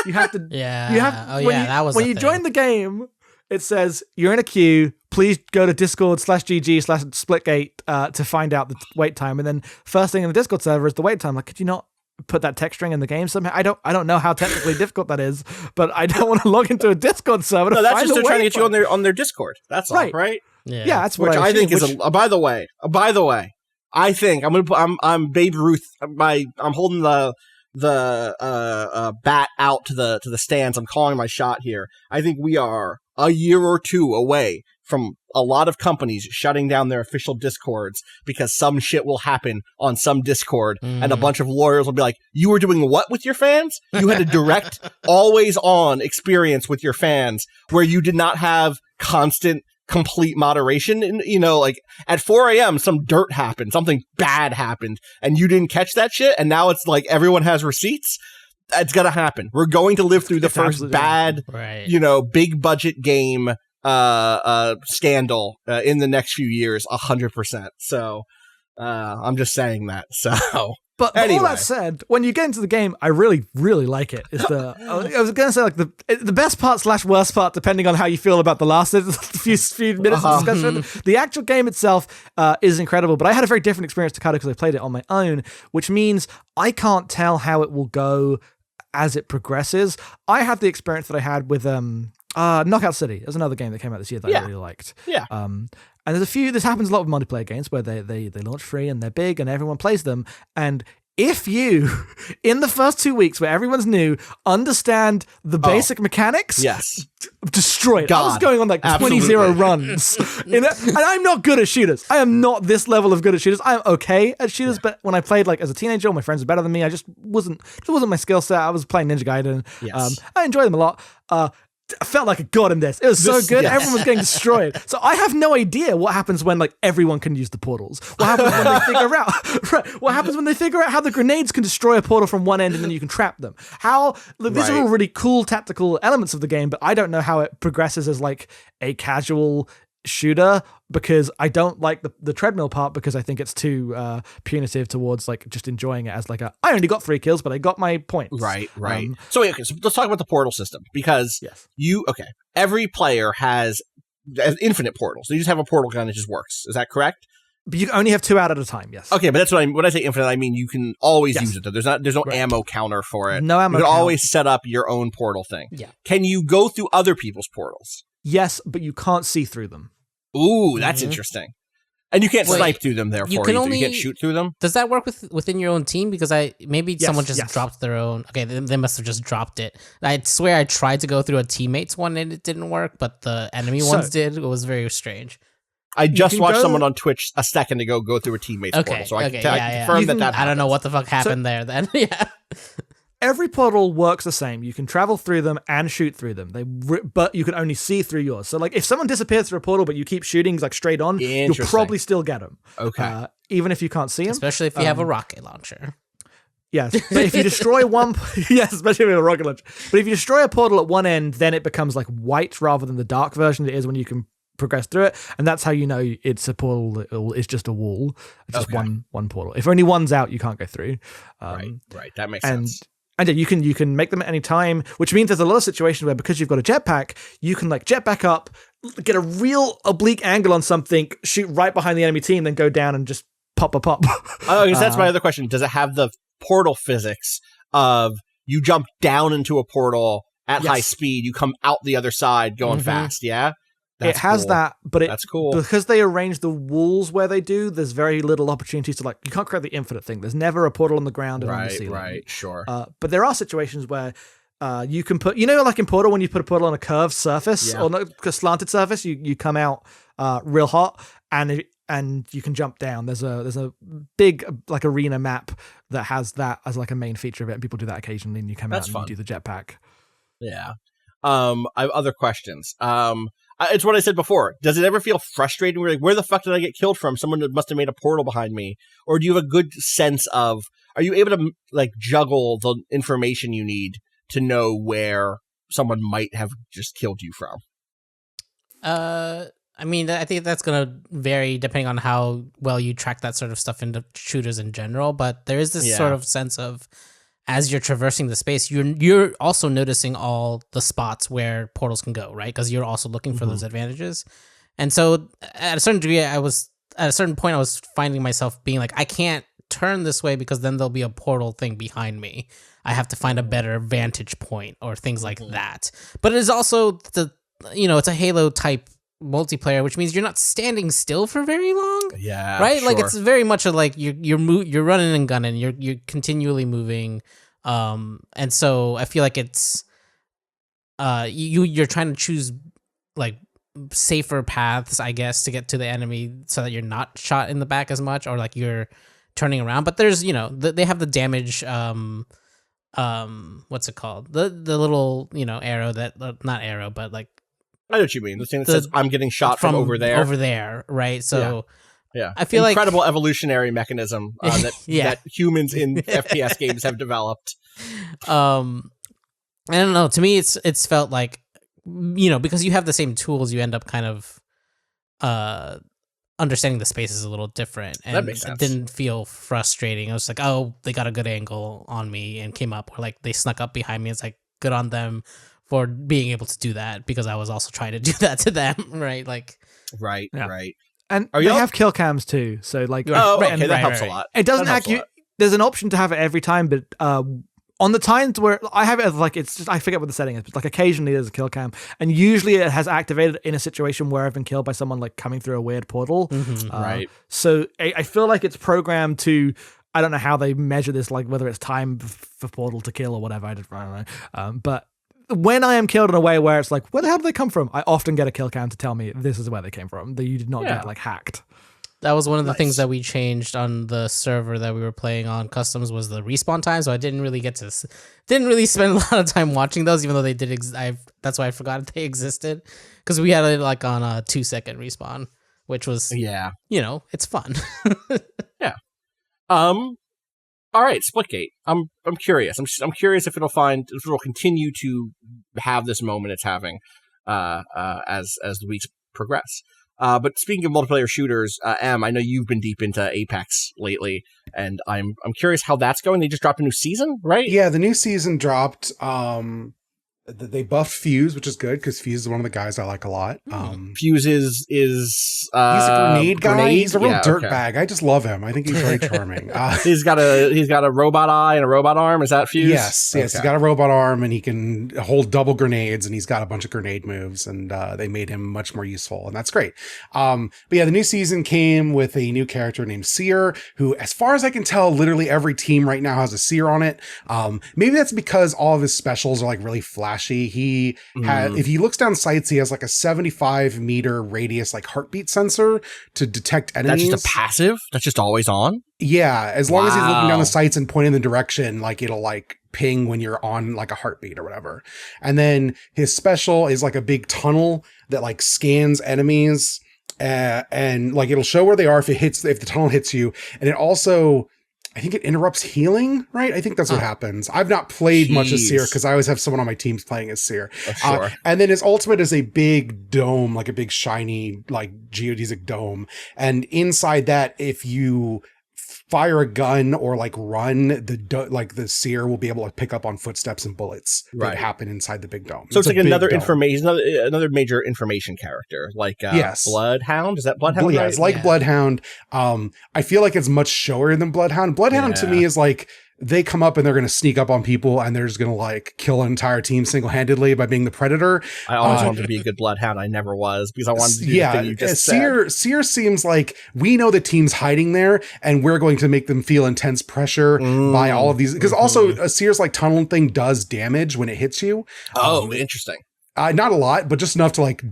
You have to. That was when you join the game. It says, you're in a queue, please go to discord.gg/Splitgate to find out the wait time. And then first thing in the Discord server is the wait time. Could you not put that text string in the game somehow? I don't know how technically difficult that is, but I don't want to log into a Discord server to find that's just they're trying to get you on their Discord. That's all, right? Yeah, that's what I think is by the way, I think I'm Babe Ruth. I'm holding the bat out to the stands. I'm calling my shot here. I think we are a year or 2 away from a lot of companies shutting down their official Discords because some shit will happen on some Discord and a bunch of lawyers will be like, you were doing what with your fans? You had a direct, always on experience with your fans where you did not have constant, complete moderation. And, at 4 a.m., some dirt happened, something bad happened, and you didn't catch that shit. And now it's everyone has receipts. It's gonna happen. We're going to live through the first bad, big budget game scandal in the next few years, 100%. So I'm just saying that. So, but anyway. All that said, when you get into the game, I really, really like it. Is I was gonna say the best part / worst part, depending on how you feel about the last few minutes of discussion. The actual game itself is incredible, but I had a very different experience to Cado because I played it on my own, which means I can't tell how it will go as it progresses. I had the experience that I had with Knockout City. There's another game that came out this year that I really liked. Yeah. And this happens a lot with multiplayer games where they launch free and they're big and everyone plays them. And if you, in the first 2 weeks where everyone's new, understand the basic mechanics, destroy it. I was going on 20-0 runs. And I'm not good at shooters. I am not this level of good at shooters. I am okay at shooters, but when I played as a teenager, my friends were better than me. It wasn't my skill set. I was playing Ninja Gaiden. Yes. I enjoyed them a lot. I felt like a god in this. It was so good. Yes. Everyone was getting destroyed. So I have no idea what happens when everyone can use the portals. What happens when they figure out what happens when they figure out how the grenades can destroy a portal from one end and then you can trap them. These are all really cool tactical elements of the game, but I don't know how it progresses as a casual shooter because I don't like the treadmill part because I think it's too punitive towards just enjoying it as I only got 3 kills but I got my points. Right. So let's talk about the portal system because every player has infinite portals. So you just have a portal gun, it just works. Is that correct? But you only have 2 out at a time, yes. Okay, but that's what when I say infinite, I mean you can always use it though. There's no ammo counter for it. No ammo. You can always set up your own portal thing. Yeah. Can you go through other people's portals? Yes, but you can't see through them. Ooh, that's interesting. And you can't snipe through them, therefore. You can only you can't shoot through them. Does that work within your own team? Because someone just dropped their own. Okay, they must have just dropped it. I swear I tried to go through a teammate's one and it didn't work, but the enemy ones did. It was very strange. I just watched someone on Twitch a second ago go through a teammate's portal, so I can confirm that happens. I don't know what the fuck happened there then. Yeah. Every portal works the same. You can travel through them and shoot through them. But you can only see through yours. So, like, if someone disappears through a portal, but you keep shooting like straight on, you'll probably still get them. Okay. Even if you can't see them, especially if you have a rocket launcher. Yes, but if you destroy one, yes, especially with a rocket launcher. But if you destroy a portal at one end, then it becomes like white rather than the dark version it is when you can progress through it, and that's how you know it's a portal. It's just a wall. It's just one portal. If only one's out, you can't go through. Right. That makes sense. And yeah, you can make them at any time, which means there's a lot of situations where because you've got a jetpack, you can like jetpack up, get a real oblique angle on something, shoot right behind the enemy team, then go down and just pop. Oh, because that's my other question. Does it have the portal physics of you jump down into a portal at high speed, you come out the other side going fast? Yeah. It has that, but that's cool. Because they arrange the walls where they do, there's very little opportunities to, like, you can't create the infinite thing. There's never a portal on the ground and on the ceiling. Right, sure. But there are situations where you can put, like in Portal, when you put a portal on a curved surface or a slanted surface, you come out real hot and you can jump down. There's a big like arena map that has that as like a main feature of it, and people do that occasionally, and you come out and you do the jetpack. Yeah. I have other questions. It's what I said before. Does it ever feel frustrating? We're like, where the fuck did I get killed from? Someone must have made a portal behind me. Or do you have a good sense of, are you able to like juggle the information you need to know where someone might have just killed you from? I mean, I think that's going to vary depending on how well you track that sort of stuff into shooters in general. But there is this sort of sense of, as you're traversing the space, you're also noticing all the spots where portals can go, right? Because you're also looking for those advantages. And so at a certain degree, at a certain point, I was finding myself being like, I can't turn this way because then there'll be a portal thing behind me. I have to find a better vantage point or things like that. But it is also it's a Halo type multiplayer, which means you're not standing still for very long. Yeah, right. Sure. Like it's very much a like you're running and gunning. You're continually moving. And so I feel like it's you're trying to choose like safer paths, I guess, to get to the enemy so that you're not shot in the back as much, or like you're turning around. But there's they have the damage what's it called, the little arrow that not arrow but like, I know what you mean. The thing that says I'm getting shot from over there, right? So yeah. I feel incredible evolutionary mechanism that humans in FPS games have developed. I don't know. To me, it's felt like because you have the same tools, you end up kind of understanding the spaces a little different, and that makes sense. It didn't feel frustrating. I was like, oh, they got a good angle on me and came up, or like they snuck up behind me. It's like good on them for being able to do that, because I was also trying to do that to them, right? Like, right. And they have kill cams too, so like, that helps a lot. It doesn't there's an option to have it every time, but on the times where I have it, like it's just, I forget what the setting is, but like occasionally there's a kill cam, and usually it has activated in a situation where I've been killed by someone like coming through a weird portal. Right. So I feel like it's programmed to. I don't know how they measure this, like whether it's time for portal to kill or whatever. I don't know. But when I am killed in a way where it's like, where the hell did they come from? I often get a kill cam to tell me this is where they came from. That you did not get like hacked. That was one of the things that we changed on the server that we were playing on customs, was the respawn time. So I didn't really spend a lot of time watching those, even though they did. That's why I forgot they existed, because we had it like on a 2-second respawn, which was it's fun. Yeah. All right, Splitgate. I'm curious. I'm curious if it'll continue to have this moment it's having as the weeks progress. But speaking of multiplayer shooters, Em, I know you've been deep into Apex lately, and I'm curious how that's going. They just dropped a new season, right? Yeah, the new season dropped. They buffed Fuse, which is good because Fuse is one of the guys I like a lot. Fuse is he's a grenade guy. Grenade? He's a real Yeah, dirtbag. I just love him. I think he's very charming. he's got a robot eye and a robot arm. Is that Fuse? Yes. Okay. He's got a robot arm and he can hold double grenades, and he's got a bunch of grenade moves, and they made him much more useful, and that's great. But yeah, the new season came with a new character named Seer, who, as far as I can tell, literally every team right now has a Seer on it. Maybe that's because all of his specials are like really flashy. He had, if he looks down sights, he has like a 75-meter radius like heartbeat sensor to detect enemies. That's just a passive? That's just always on? Yeah, as long as he's looking down the sights and pointing the direction, like it'll like ping when you're on like a heartbeat or whatever. And then his special is like a big tunnel that like scans enemies, and like it'll show where they are if the tunnel hits you. And it also, I think it interrupts healing, right? I think that's what happens. I've not played much as Seer because I always have someone on my teams playing as Seer. Sure. And then his ultimate is a big dome, like a big shiny, like geodesic dome. And inside that, if you fire a gun or like run, the Seer will be able to pick up on footsteps and bullets that happen inside the big dome. So it's like another information, another major information character, like Bloodhound. Is that Bloodhound? Yeah, it's like Bloodhound. I feel like it's much showier than Bloodhound. Bloodhound to me is like, they come up and they're going to sneak up on people and they're just going to like kill an entire team single-handedly by being the predator. I always wanted to be a good Bloodhound. I never was because I wanted to do the thing you just said. Seer seems like we know the team's hiding there and we're going to make them feel intense pressure by all of these. Because also a Seer's like tunnel thing does damage when it hits you. Oh, interesting. Not a lot, but just enough to like,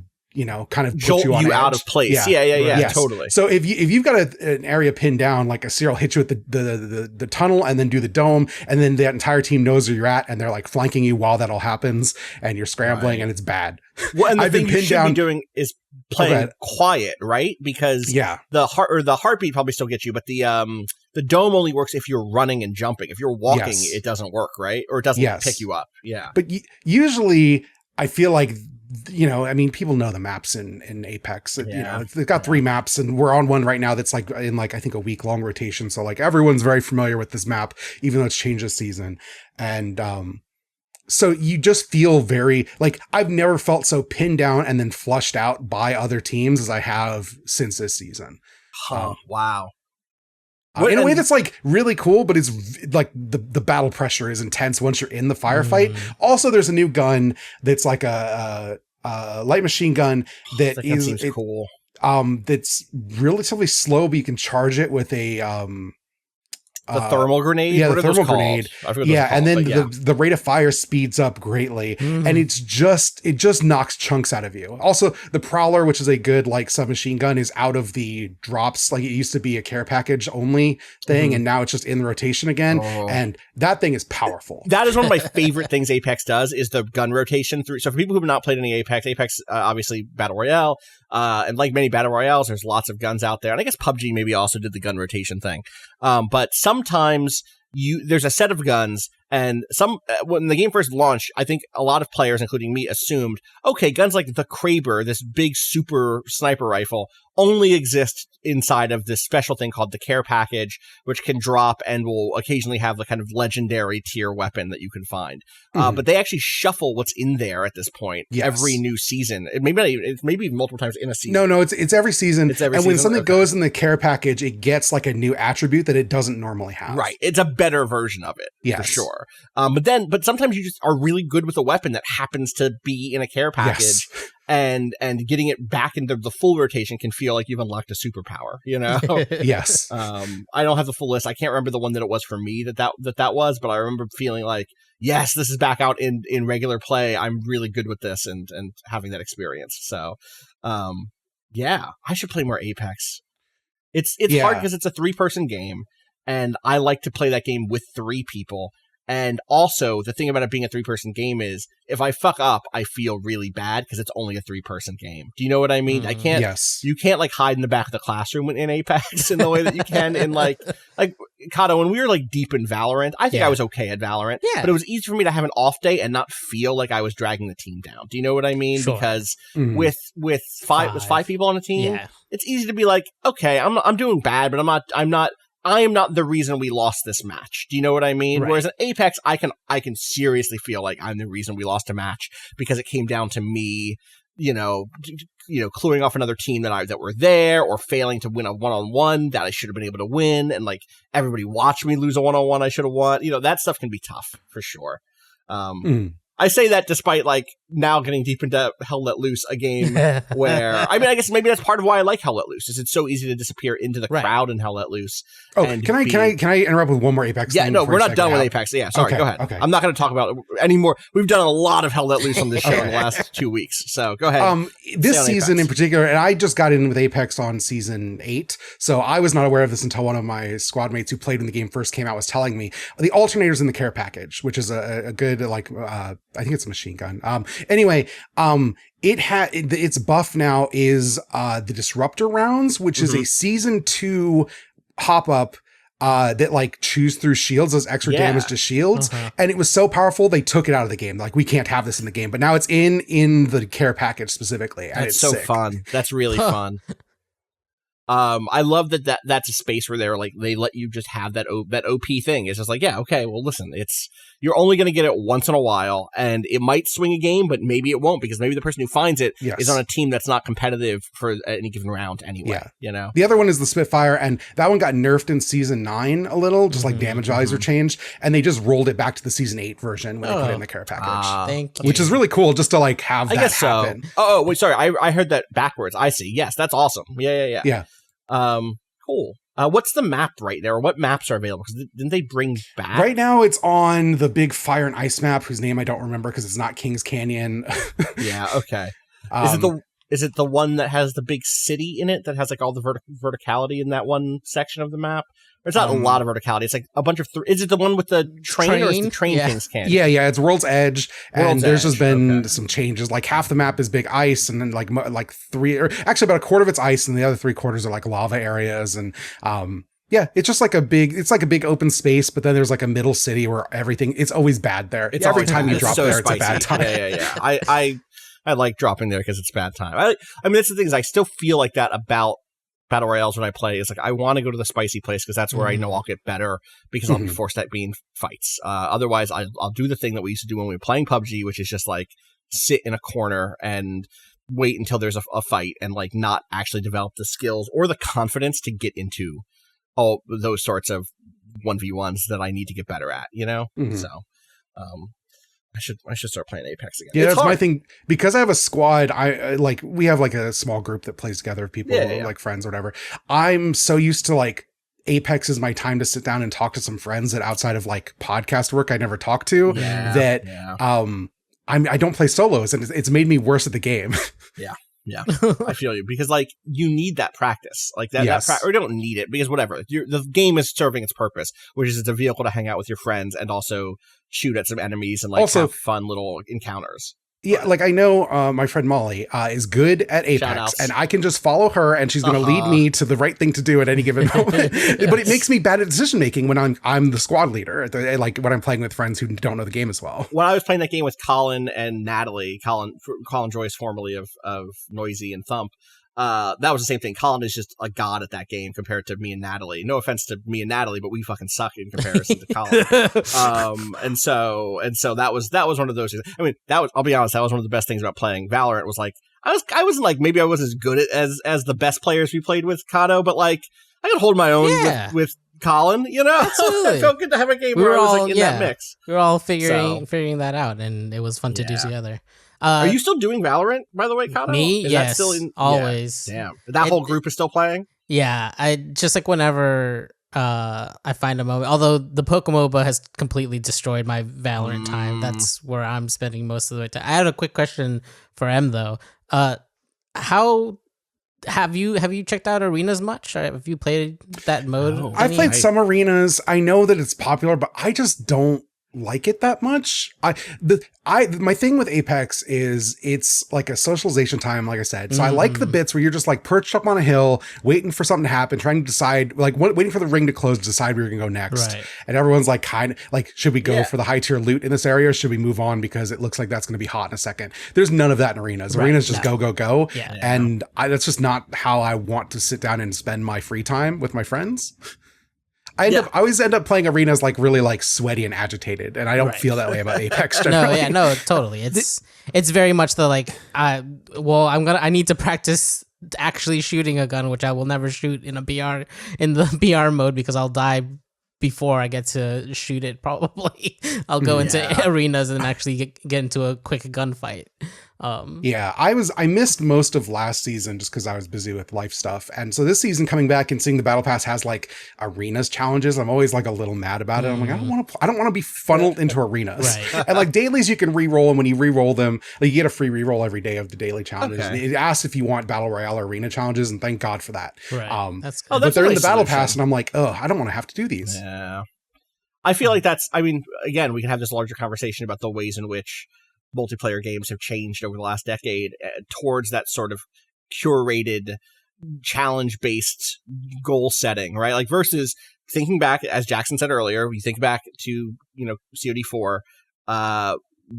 kind of jolt put you out of place. Yeah, yes. Totally. So if you've got an area pinned down, like a Seer will hit you with the tunnel and then do the dome, and then that entire team knows where you're at, and they're like flanking you while that all happens, and you're scrambling, and it's bad. Well, and the thing you should be doing is playing quiet, right? Because the heartbeat probably still gets you, but the dome only works if you're running and jumping. If you're walking, it doesn't work, right? Or it doesn't pick you up. Yeah. But usually, I feel like, people know the maps in Apex. They've got 3 maps, and we're on one right now that's like in like I think a week-long rotation. So like everyone's very familiar with this map, even though it's changed this season. And so you just feel very like I've never felt so pinned down and then flushed out by other teams as I have since this season. Wow. In a way that's like really cool, but it's like the battle pressure is intense once you're in the firefight. Also, there's a new gun that's like a light machine gun that seems cool. That's relatively slow, but you can charge it with a the thermal grenade. Yeah, the thermal grenade. Yeah, and then the rate of fire speeds up greatly, and it just knocks chunks out of you. Also, the Prowler, which is a good like submachine gun, is out of the drops. Like it used to be a care package only thing, and now it's just in the rotation again. And that thing is powerful. That is one of my favorite things Apex does is the gun rotation through. So for people who have not played any Apex, obviously Battle Royale, and like many Battle Royales, there's lots of guns out there. And I guess PUBG maybe also did the gun rotation thing. But sometimes there's a set of guns, and when the game first launched, I think a lot of players, including me, assumed, okay, guns like the Kraber, this big super sniper rifle, only exist inside of this special thing called the care package, which can drop and will occasionally have the kind of legendary tier weapon that you can find. But they actually shuffle what's in there at this point every new season. Maybe even multiple times in a season. No, it's every season. And when something goes in the care package, it gets like a new attribute that it doesn't normally have. Right. It's a better version of it, for sure. But sometimes you just are really good with a weapon that happens to be in a care package. And getting it back into the full rotation can feel like you've unlocked a superpower, Yes. I don't have the full list. I can't remember the one that it was for me that was, but I remember feeling like, yes, this is back out in regular play. I'm really good with this and having that experience. So, I should play more Apex. It's hard because it's a 3-person game, and I like to play that game with 3 people. And also, the thing about it being a 3-person game is, if I fuck up, I feel really bad because it's only a 3-person game. Do you know what I mean? I can't. Yes. You can't like hide in the back of the classroom in Apex in the way that you can in like Cado. When we were like deep in Valorant, I think I was okay at Valorant. Yeah. But it was easy for me to have an off day and not feel like I was dragging the team down. Do you know what I mean? Sure. With 5 people on a team, it's easy to be like, okay, I'm doing bad, but I'm not. I am not the reason we lost this match. Do you know what I mean? Right. Whereas in Apex, I can seriously feel like I'm the reason we lost a match because it came down to me, cluing off another team that were there, or failing to win a one-on-one that I should have been able to win, and like everybody watched me lose a one-on-one I should have won. That stuff can be tough for sure. I say that despite like now getting deep into Hell Let Loose, a game where I guess maybe that's part of why I like Hell Let Loose, is it's so easy to disappear into the crowd in Hell Let Loose. Oh, can I interrupt with one more Apex? Yeah, thing no, we're not done with Apex. Yeah, sorry, go ahead. Okay. I'm not going to talk about it anymore. We've done a lot of Hell Let Loose on this show in the last 2 weeks, so go ahead. This season in particular, and I just got in with Apex on season 8, so I was not aware of this until one of my squad mates who played when the game first came out was telling me. The alternators in the care package, which is a good I think it's a machine gun. Anyway, its buff now is the disruptor rounds, which is a season 2 hop up that like chews through shields, does extra damage to shields. And it was so powerful they took it out of the game. Like, we can't have this in the game, but now it's in the care package specifically. And it's so sick. Fun. That's really fun. I love that's a space where they let you just have that OP thing. It's just like, yeah, okay, well, listen, you're only going to get it once in a while, and it might swing a game, but maybe it won't, because maybe the person who finds it is on a team that's not competitive for any given round anyway. Yeah. The other one is the Spitfire, and that one got nerfed in season 9 a little, just like damage values were changed, and they just rolled it back to the season 8 version when they put it in the care package. Thank you. Which is really cool, just to like have that happen. So. Oh, wait, sorry, I heard that backwards. I see. Yes, that's awesome. Yeah. Cool. What's the map right there? Or what maps are available? Because didn't they bring back? Right now, it's on the big Fire and Ice map, whose name I don't remember because it's not Kings Canyon. Yeah. Okay. Is it the one that has the big city in it that has like all the verticality in that one section of the map? There's not a lot of verticality. It's like a bunch of. Is it the one with the train? Or is the train Kings Canyon? Yeah. It's World's Edge, and there's just been some changes. Like half the map is big ice, and then like 3, or actually about a quarter of it's ice, and the other 3/4 are like lava areas, and it's just like a big open space, but then there's like a middle city where it's always bad there. It's every time you drop there, it's a bad time. Yeah. I like dropping there because it's bad time. I mean, that's the thing, is I still feel like that about Battle Royales when I play. It's like, I want to go to the spicy place because that's where I know I'll get better, because I'll be forced at being fights. Otherwise, I'll do the thing that we used to do when we were playing PUBG, which is just like sit in a corner and wait until there's a fight, and like not actually develop the skills or the confidence to get into all those sorts of 1v1s that I need to get better at, So, I should start playing Apex again. Yeah, that's my thing. Because I have a squad, we have like a small group that plays together of people, like friends or whatever. I'm so used to like Apex is my time to sit down and talk to some friends that outside of like podcast work I never talk to. I don't play solos, and it's made me worse at the game. Yeah, I feel you, because like you need that practice, like that or you don't need it, because whatever, the game is serving its purpose, which is it's a vehicle to hang out with your friends and also shoot at some enemies and like also have fun little encounters. Yeah, like I know my friend Molly is good at Apex, and I can just follow her, and she's going to lead me to the right thing to do at any given moment. But it makes me bad at decision making when I'm the squad leader, like when I'm playing with friends who don't know the game as well. When I was playing that game with Colin and Natalie, Colin Joyce, formerly of Noisy and Thump, that was the same thing. Colin is just a god at that game compared to me and Natalie. No offense to me and Natalie, but we fucking suck in comparison to Colin. And so that was one of those things. I mean, I'll be honest, that was one of the best things about playing Valorant, was like, I wasn't like, maybe I wasn't as good as the best players we played with Cado, but like, I could hold my own with Colin, Absolutely. It felt good to have a game where I was like in that mix. We were all figuring that out, and it was fun to do together. Are you still doing Valorant, by the way, Cado? Me? Is yes, that still in, always. Yeah. Damn. That whole group is still playing? Yeah, I just like whenever I find a moment, although the Pokemoba has completely destroyed my Valorant time. That's where I'm spending most of the time. I had a quick question for M, though. How have you checked out arenas much? Have you played that mode? I've played some arenas. I know that it's popular, but I just don't like it that much. My thing with Apex is it's like a socialization time, like I said. So I like the bits where you're just like perched up on a hill, waiting for something to happen, trying to decide, like waiting for the ring to close to decide where you're gonna go next. Right. And everyone's like, kind of like, should we go for the high tier loot in this area, or should we move on because it looks like that's gonna be hot in a second? There's none of that in arenas. Arenas just go. Yeah. And that's just not how I want to sit down and spend my free time with my friends. I always end up playing arenas like really like sweaty and agitated, and I don't feel that way about Apex generally. No, totally. It's very much the like, I need to practice actually shooting a gun, which I will never shoot in the BR mode because I'll die before I get to shoot it. Probably I'll go into arenas and actually get into a quick gunfight. I missed most of last season just because I was busy with life stuff, and so this season coming back and seeing the battle pass has like arenas challenges, I'm always like a little mad about it. I'm like, I don't want to be funneled into arenas. Right. And like dailies, you can re-roll, and when you re-roll them, like, you get a free re-roll every day of the daily challenges. Okay. And it asks if you want battle royale or arena challenges, and thank God for that. Right. But they're in the battle pass, and I'm like, I don't want to have to do these. Yeah, I feel like again, we can have this larger conversation about the ways in which multiplayer games have changed over the last decade towards that sort of curated, challenge-based goal setting, right? Like versus thinking back, as Jackson said earlier, you think back to, COD4,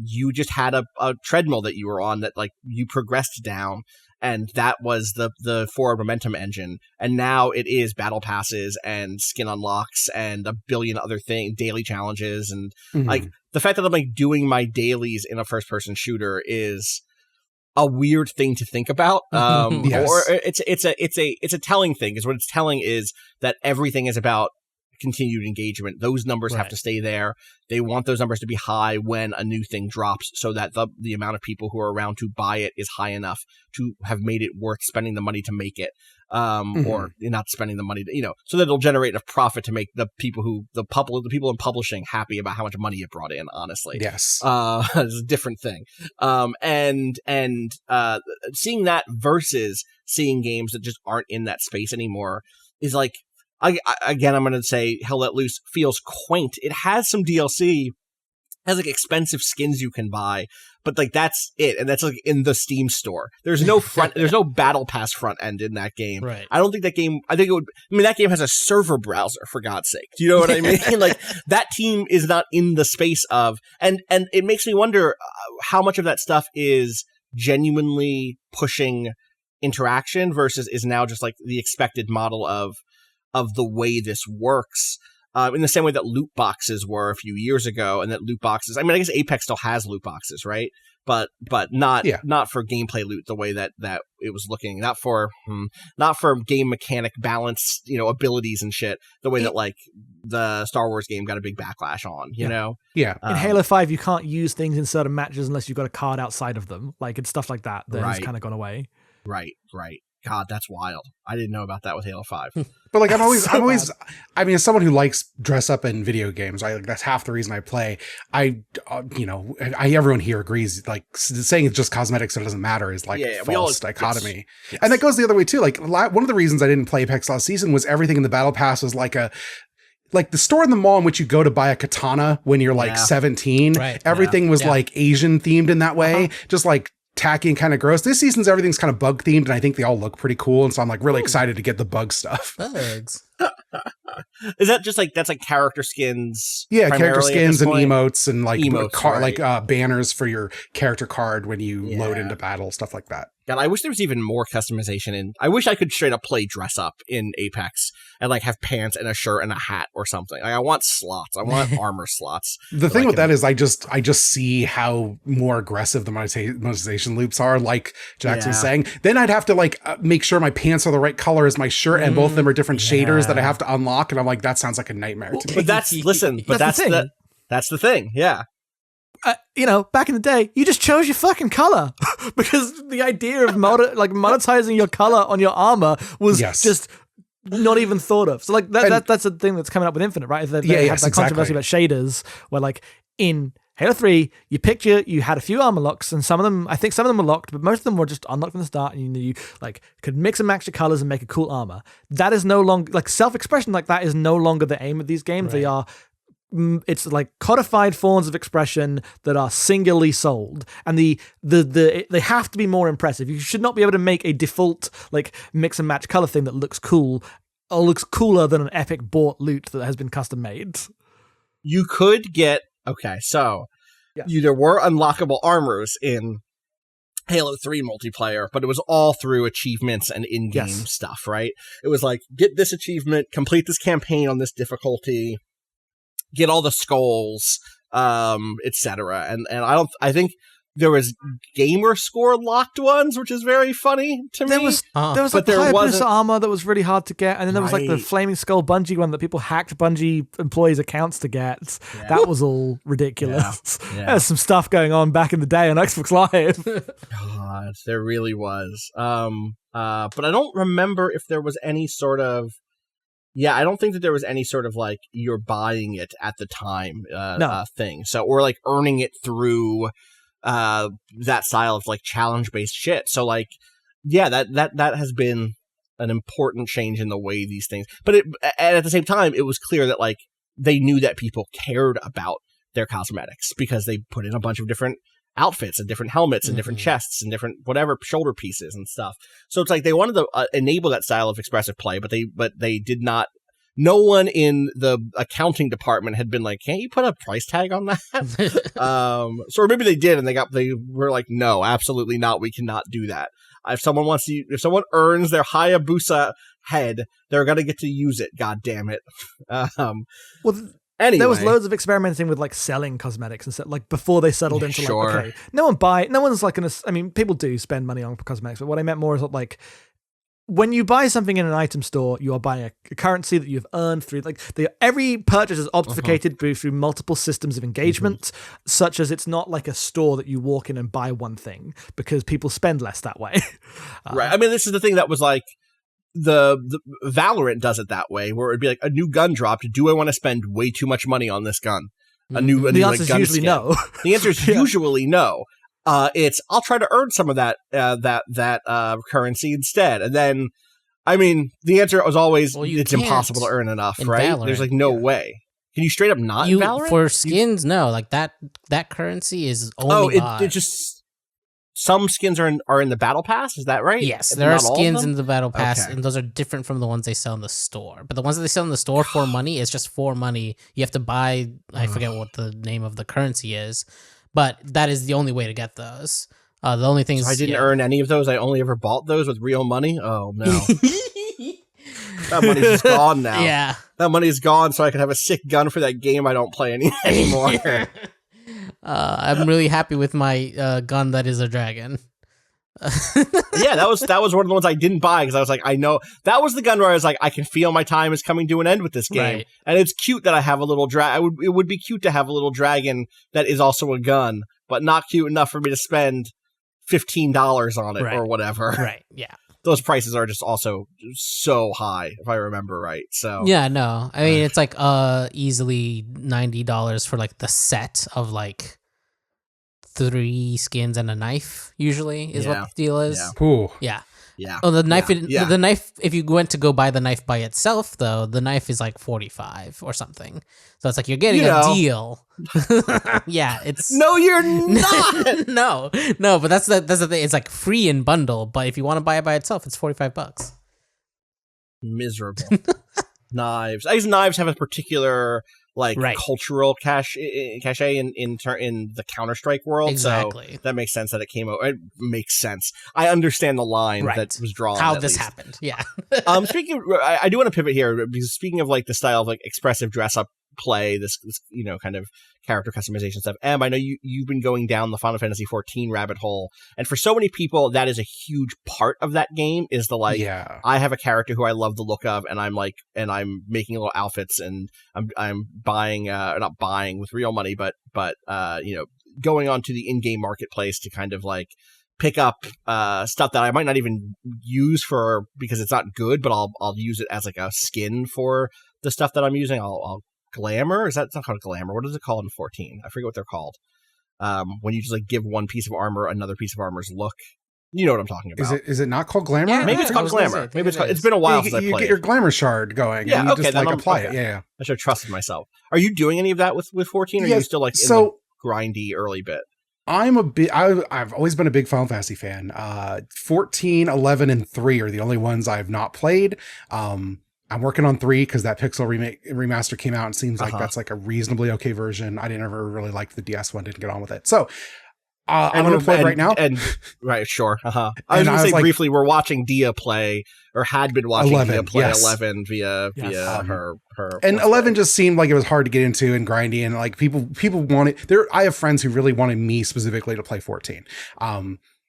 you just had a treadmill that you were on that like you progressed down, and that was the forward momentum engine. And now it is battle passes and skin unlocks and a billion other things, daily challenges, and like the fact that I'm like doing my dailies in a first person shooter is a weird thing to think about. Yes. Or it's a telling thing, because what it's telling is that everything is about continued engagement. Those numbers have to stay there. They want those numbers to be high when a new thing drops, so that the amount of people who are around to buy it is high enough to have made it worth spending the money to make it, or not spending the money to, so that it'll generate enough profit to make the people in publishing happy about how much money it brought in. Honestly, yes, it's a different thing. And seeing that versus seeing games that just aren't in that space anymore is like, I'm going to say Hell Let Loose feels quaint. It has some DLC, has like expensive skins you can buy, but like that's it, and that's like in the Steam store. There's no there's no battle pass front end in that game. Right. I don't think that game. That game has a server browser, for God's sake. Do you know what I mean? Like that team is not in the space of, and it makes me wonder how much of that stuff is genuinely pushing interaction versus is now just like the expected model of the way this works, in the same way that loot boxes were a few years ago, and that loot boxes, I guess Apex still has loot boxes, right? But not for gameplay loot the way that it was looking, not for game mechanic balance, abilities and shit, the way that like the Star Wars game got a big backlash on, you know? Yeah. In Halo 5, you can't use things in certain matches unless you've got a card outside of them. Like, it's stuff like that has kind of gone away. Right. God, that's wild. I didn't know about that with Halo 5. But like I'm always as someone who likes dress up in video games, that's half the reason I play. Everyone here agrees, like saying it's just cosmetics so it doesn't matter is like false dichotomy. Yes. And that goes the other way too. Like one of the reasons I didn't play Apex last season was everything in the battle pass was like the store in the mall in which you go to buy a katana when you're like 17. Right. Everything was like Asian themed in that way. Just like tacky and kind of gross. This season's everything's kind of bug themed, and I think they all look pretty cool, and so I'm like really excited to get the bug stuff. Bugs. Is that just like, that's like character skins? Yeah, character skins and emotes and like emotes, banners for your character card when you load into battle, stuff like that. God, I wish there was even more customization in. I wish I could straight up play dress up in Apex and like have pants and a shirt and a hat or something. Like, I want slots. I want armor slots. The thing with that is I just see how more aggressive the monetization loops are, like Jackson was saying. Then I'd have to make sure my pants are the right color as my shirt, and both of them are different shaders that I have to unlock, and I'm like, that sounds like a nightmare to me. But that's the thing. Yeah. Back in the day, you just chose your fucking color because the idea of monetizing your color on your armor was just not even thought of. So that's a thing that's coming up with Infinite, right? They have that controversy about shaders, where like in Halo 3, you had a few armor locks, and I think some of them were locked, but most of them were just unlocked from the start, and you like could mix and match your colors and make a cool armor. That is no longer like self-expression like that is no longer the aim of these games. Right. It's like codified forms of expression that are singularly sold, and they have to be more impressive. You should not be able to make a default like mix and match color thing that looks cool or looks cooler than an epic bought loot that has been custom made. You could get there were unlockable armors in Halo 3 multiplayer, but it was all through achievements and in-game stuff, right? It was like, get this achievement, complete this campaign on this difficulty, get all the skulls, etc. And I think there was gamer score locked ones, which is very funny to me. There was like the Hayabusa armor that was really hard to get, and then there was like the Flaming Skull Bungie one that people hacked Bungie employees' accounts to get. Yeah. That was all ridiculous. Yeah. There's some stuff going on back in the day on Xbox Live. God, there really was. But I don't remember if there was any sort of. Yeah, I don't think that there was any sort of like you're buying it at the time thing. So or like earning it through that style of like challenge based shit. So like, yeah, that has been an important change in the way these things. But at the same time, it was clear that like they knew that people cared about their cosmetics because they put in a bunch of different outfits and different helmets and different chests and different whatever shoulder pieces and stuff. So it's like they wanted to enable that style of expressive play, but they did not. No one in the accounting department had been like, "Can't you put a price tag on that?" So maybe they did, and they were like, "No, absolutely not. We cannot do that. If someone earns their Hayabusa head, they're gonna get to use it. God damn it." Anyway. There was loads of experimenting with like selling cosmetics and stuff, like before they settled into like, okay, no one's like gonna. I mean, people do spend money on cosmetics, but what I meant more is like, when you buy something in an item store, you are buying a currency that you've earned through like every purchase is obfuscated through multiple systems of engagement, such as it's not like a store that you walk in and buy one thing because people spend less that way. Right. I mean, this is the thing that was like. The Valorant does it that way, where it'd be like a new gun dropped. Do I want to spend way too much money on this gun? The answer is like, usually no. The answer is usually no. It's I'll try to earn some of that currency instead, and then I mean the answer was always it's impossible to earn enough, right? Valorant, there's like no way. Can you straight up not in Valorant? For skins? No, like that currency is only. It just. Some skins are in the battle pass, is that right? Yes, there are skins in the battle pass, and those are different from the ones they sell in the store. But the ones that they sell in the store for money, it's just for money. You have to buy, I forget what the name of the currency is, but that is the only way to get those. The only thing is... I didn't earn any of those. I only ever bought those with real money? Oh, no. That money's just gone now. Yeah. That money's gone so I can have a sick gun for that game I don't play anymore. I'm really happy with my gun that is a dragon. Yeah, that was one of the ones I didn't buy because I was like, I know that was the gun where I was like, I can feel my time is coming to an end with this game, right. And it's cute that I have a little dragon. It would be cute to have a little dragon that is also a gun, but not cute enough for me to spend $15 on it or whatever. Right? Yeah. Those prices are just also so high, if I remember right. So yeah, no, I mean it's like easily $90 for like the set of like 3 skins and a knife. Usually is what the deal is. Yeah. Cool. Yeah. Yeah. Oh, the knife. The knife. If you went to go buy the knife by itself, though, the knife is like 45 or something. So it's like you're getting a deal. Yeah, it's no, you're not. no. But that's the thing. It's like free in bundle, but if you want to buy it by itself, it's $45. Miserable. Knives. I guess knives have a particular cultural cachet in the Counter-Strike world. Exactly. So that makes sense that it came out. It makes sense. I understand the line that was drawn. How this happened. Yeah. Speaking of, I do want to pivot here because speaking of like the style of like expressive dress up play, this kind of character customization stuff. Em, I know you've been going down the Final Fantasy XIV rabbit hole, and for so many people, that is a huge part of that game. Is the I have a character who I love the look of, and I'm making little outfits, and I'm buying, not buying with real money, but going onto the in-game marketplace to kind of like pick up stuff that I might not even use because it's not good, but I'll use it as like a skin for the stuff that I'm using. I'll glamour? Is that it's not called glamour? What is it called in 14? I forget what they're called. When you just like give one piece of armor another piece of armer's look. You know what I'm talking about. Is it not called glamour? Yeah, maybe it's called glamour. It's been a while since I played. You get your glamour shard going. Yeah, and you okay. just Then apply it. Yeah. I should have trusted myself. Are you doing any of that with 14? Or are you still like in the grindy early bit? I've always been a big Final Fantasy fan. 14, 11, and 3 are the only ones I've not played. I'm working on 3 because that Pixel remaster came out and seems like that's like a reasonably okay version. I didn't ever really like the DS one, didn't get on with it. So I'm unemployed right now. And right, sure. I was going to say briefly, we're watching Dia play, or had been watching 11, Dia play yes. 11 via her. And 11 just seemed like it was hard to get into and grindy, and like people wanted. I have friends who really wanted me specifically to play 14.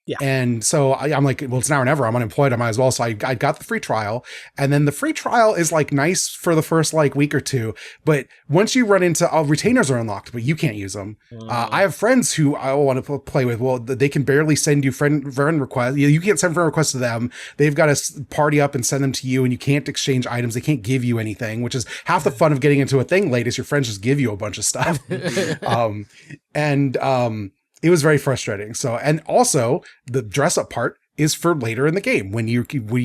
Yeah. And so I'm like, well, it's now or never. I'm unemployed. I might as well. So I got the free trial, and then the free trial is like nice for the first like week or two. But once you run into retainers are unlocked, but you can't use them. I have friends who I want to play with. Well, they can barely send you friend requests. You can't send friend requests to them. They've got to party up and send them to you, and you can't exchange items. They can't give you anything, which is half the fun of getting into a thing late is your friends just give you a bunch of stuff. It was very frustrating. So, and also the dress up part is for later in the game when you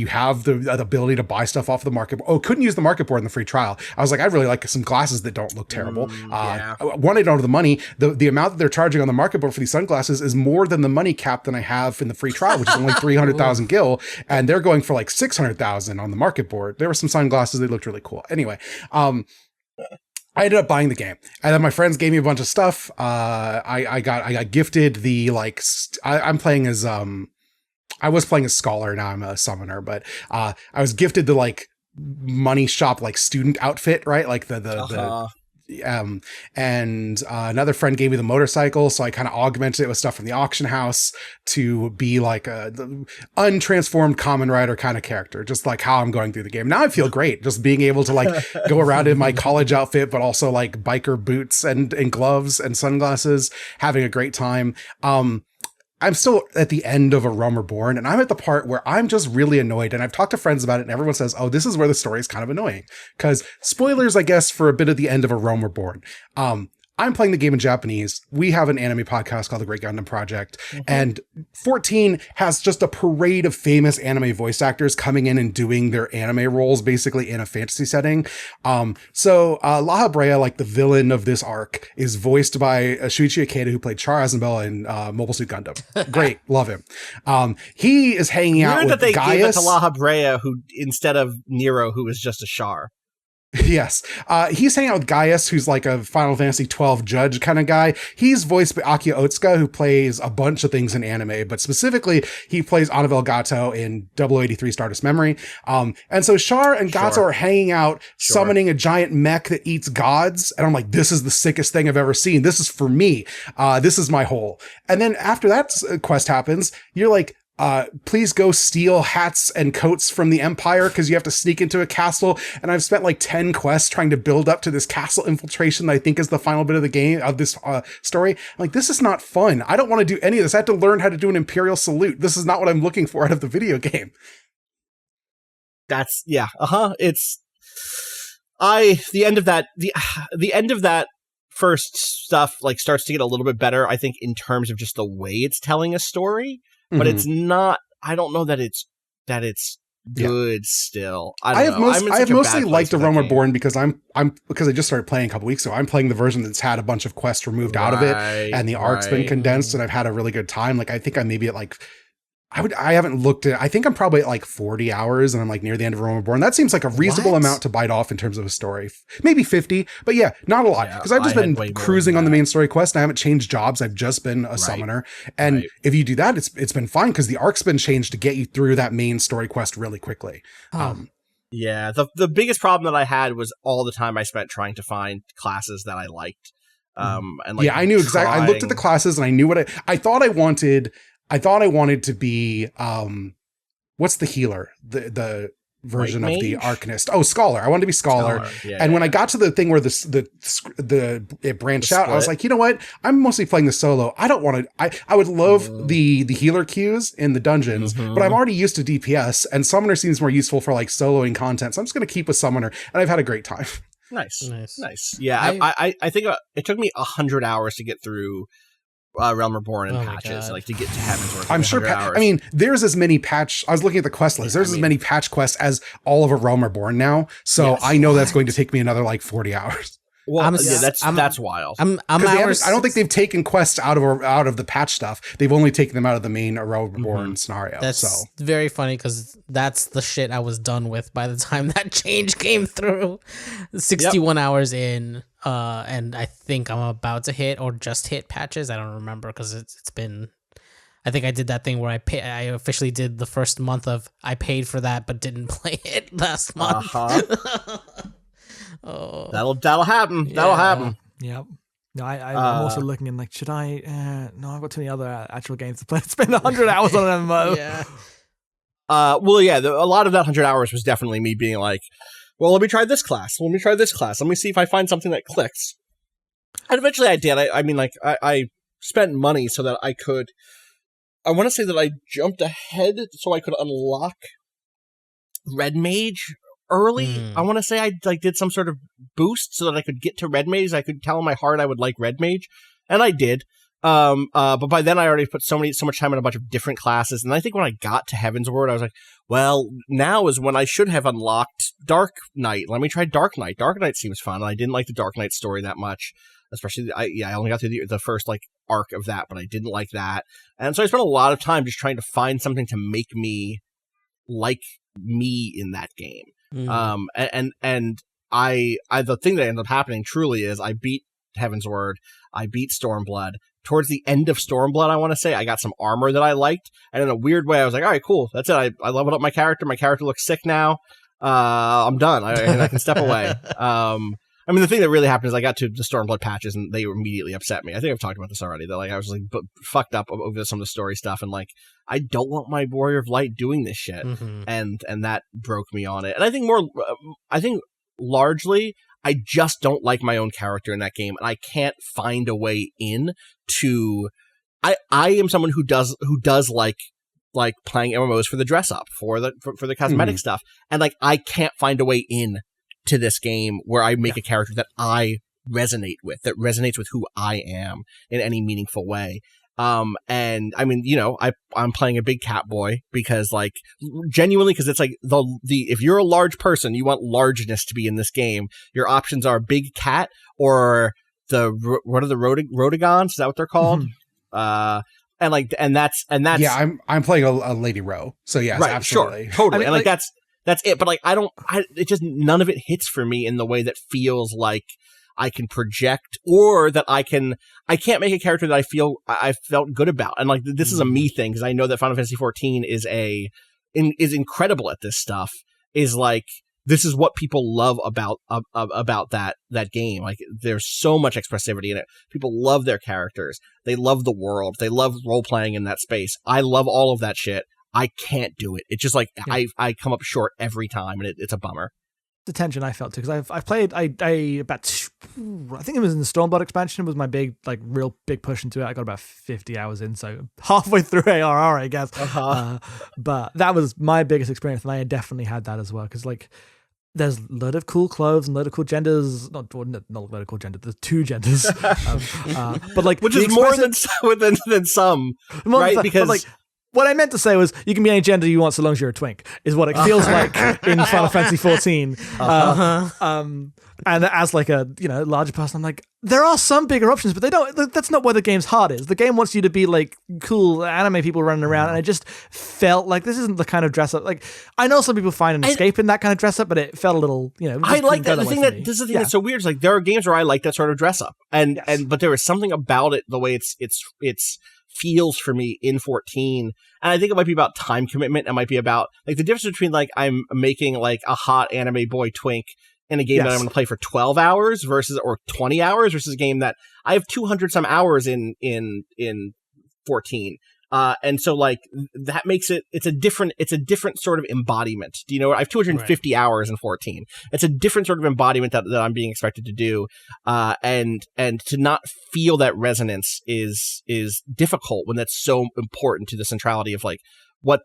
have the ability to buy stuff off the market. Oh, couldn't use the market board in the free trial. I was like, I'd really like some glasses that don't look terrible. I wanted to know the money. The amount that they're charging on the market board for these sunglasses is more than the money cap than I have in the free trial, which is only 300,000 gil. And they're going for like 600,000 on the market board. There were some sunglasses. They looked really cool. Anyway, I ended up buying the game, and then my friends gave me a bunch of stuff. I got gifted the I'm playing as I was playing as Scholar, now I'm a Summoner, but I was gifted the like money shop like student outfit, right? Like another friend gave me the motorcycle, so I kind of augmented it with stuff from the auction house to be like the untransformed Kamen Rider kind of character, just like how I'm going through the game. Now I feel great just being able to like go around in my college outfit, but also like biker boots and gloves and sunglasses, having a great time. I'm still at the end of A Realm Reborn, and I'm at the part where I'm just really annoyed. And I've talked to friends about it, and everyone says, oh, this is where the story is kind of annoying. Because spoilers, I guess, for a bit of the end of A Realm Reborn. I'm playing the game in Japanese. We have an anime podcast called The Great Gundam Project. And 14 has just a parade of famous anime voice actors coming in and doing their anime roles, basically in a fantasy setting. So La Brea, like the villain of this arc, is voiced by Shuichi Ikeda, who played Char Azenbella in Mobile Suit Gundam. Great. Love him. He is hanging out with that they Gaius. gave it to La Brea, who instead of Nero, who was just a Char. Yes. He's hanging out with Gaius, who's like a Final Fantasy XII judge kind of guy. He's voiced by Akio Otsuka, who plays a bunch of things in anime, but specifically he plays Anavel Gato in 083 Stardust Memory. And so Char and Gato are hanging out, summoning a giant mech that eats gods. And I'm like, this is the sickest thing I've ever seen. This is for me. This is my hole. And then after that quest happens, you're like, please go steal hats and coats from the Empire because you have to sneak into a castle. And I've spent like 10 quests trying to build up to this castle infiltration that I think is the final bit of the game, of this story. I'm like, this is not fun. I don't want to do any of this. I had to learn how to do an Imperial salute. This is not what I'm looking for out of the video game. It's the end of that, the end of that first stuff like starts to get a little bit better, I think, in terms of just the way it's telling a story. But it's not. I don't know that it's good still. I have mostly liked A Realm Reborn because because I just started playing a couple weeks ago. I'm playing the version that's had a bunch of quests removed out of it, and the arc's been condensed, and I've had a really good time. Like I think I'm maybe at like I haven't looked at. I think I'm probably at like 40 hours, and I'm like near the end of A Realm Reborn. That seems like a reasonable amount to bite off in terms of a story. Maybe 50, but yeah, not a lot because I've just been cruising on the main story quest. And I haven't changed jobs. I've just been a summoner, and if you do that, it's been fine because the arc's been changed to get you through that main story quest really quickly. Yeah, the biggest problem that I had was all the time I spent trying to find classes that I liked. And like, I knew exactly. I looked at the classes and I knew what I thought I wanted. I thought I wanted to be, what's the healer? The version of the Arcanist. Oh, Scholar. I wanted to be Scholar. And when I got to the thing where it branched out, I was like, you know what? I'm mostly playing the solo. I don't want to, I would love the healer queues in the dungeons, but I'm already used to DPS, and Summoner seems more useful for like soloing content. So I'm just going to keep with Summoner, and I've had a great time. Nice. Yeah, I think it took me 100 hours to get through Realm Reborn and patches, like to get to Heaven's Worth. I'm sure. I mean, there's as many patch. I was looking at the quest list. There's as many patch quests as all of A Realm Reborn now. So I know that's going to take me another like 40 hours. Well, that's wild. I don't think they've taken quests out of the patch stuff. They've only taken them out of the main A Realm Reborn scenario. That's very funny because that's the shit I was done with by the time that change came through. 61 hours in. and I think I'm about to hit or just hit patches. I don't remember because it's been. I think I did that thing where I officially did the first month of I paid for that but didn't play it last month. Oh. That'll happen. Yeah. That'll happen. Yep. No, I'm also looking and like, should I? No, I've got too many other actual games to play. Spend 100 hours on an MMO. Yeah. Well, yeah. A lot of that 100 hours was definitely me being like, well, let me try this class. Let me try this class. Let me see if I find something that clicks. And eventually, I did. I mean, like, I spent money so that I could. I want to say that I jumped ahead so I could unlock Red Mage early. I want to say I did some sort of boost so that I could get to Red Mage. I could tell in my heart I would like Red Mage, and I did. But by then I already put so much time in a bunch of different classes, and I think when I got to Heaven's Word, I was like, well, now is when I should have unlocked Dark Knight. Let me try Dark Knight. Dark Knight seems fun, and I didn't like the Dark Knight story that much. Especially, I only got through the first like arc of that, but I didn't like that, and so I spent a lot of time just trying to find something to make me like me in that game. And I the thing that ended up happening truly is I beat Heaven's Word, I beat Stormblood. Towards the end of Stormblood, I want to say I got some armor that I liked, and in a weird way, I was like, all right, cool, that's it. I leveled up my character. My character looks sick now. I'm done. I can step away. I mean, the thing that really happened is I got to the Stormblood patches and they immediately upset me. I think I've talked about this already. That like I was like fucked up over some of the story stuff, and like I don't want my Warrior of Light doing this shit, and that broke me on it. And I think largely I just don't like my own character in that game, and I can't find a way in to. I am someone who does like playing MMOs for the dress up, for the cosmetic stuff, and like I can't find a way in to this game where I make a character that I resonate with, that resonates with who I am in any meaningful way. And I mean, you know, I'm playing a big cat boy because like genuinely, because it's like the if you're a large person, you want largeness to be in this game. Your options are big cat or what are the Rodigons? Is that what they're called? And that's yeah. I'm playing a Lady Row, so yes, right, absolutely, sure, totally, I mean, and like that's it. But like it just none of it hits for me in the way that feels like I can project, or that I can't make a character that I felt good about. And like this is a me thing, because I know that Final Fantasy XIV is incredible at this stuff. Is like this is what people love about that game. Like there's so much expressivity in it. People love their characters. They love the world. They love role playing in that space. I love all of that shit. I can't do it. It's just like I come up short every time, and it's a bummer. The tension I felt too, because I played I think it was in the Stormblood expansion was my real big push into it. I got about 50 hours in, so halfway through ARR, I guess. But that was my biggest experience, and I definitely had that as well, because like there's a load of cool clothes and a load of cool genders. Not a load of cool genders. There's two genders, but like which is more than some, right? Because like. What I meant to say was, you can be any gender you want so long as you're a twink, is what it feels like in Final Fantasy XIV. And as like a larger person, I'm like, there are some bigger options, but they don't. That's not where the game's heart is. The game wants you to be like cool anime people running around, and I just felt like this isn't the kind of dress up. Like I know some people find an escape in that kind of dress up, but it felt a little, I like that. This is the thing that's so weird. Is like there are games where I like that sort of dress up, but there is something about it, the way it's feels for me in 14, and I think it might be about time commitment. It might be about like the difference between like I'm making like a hot anime boy twink in a game that I'm going to play for 12 hours or 20 hours versus a game that I have 200 some hours in 14. And so like that makes it's a different sort of embodiment. Do you know what? I have 250 hours in 14. It's a different sort of embodiment that I'm being expected to do. And to not feel that resonance is difficult when that's so important to the centrality of like what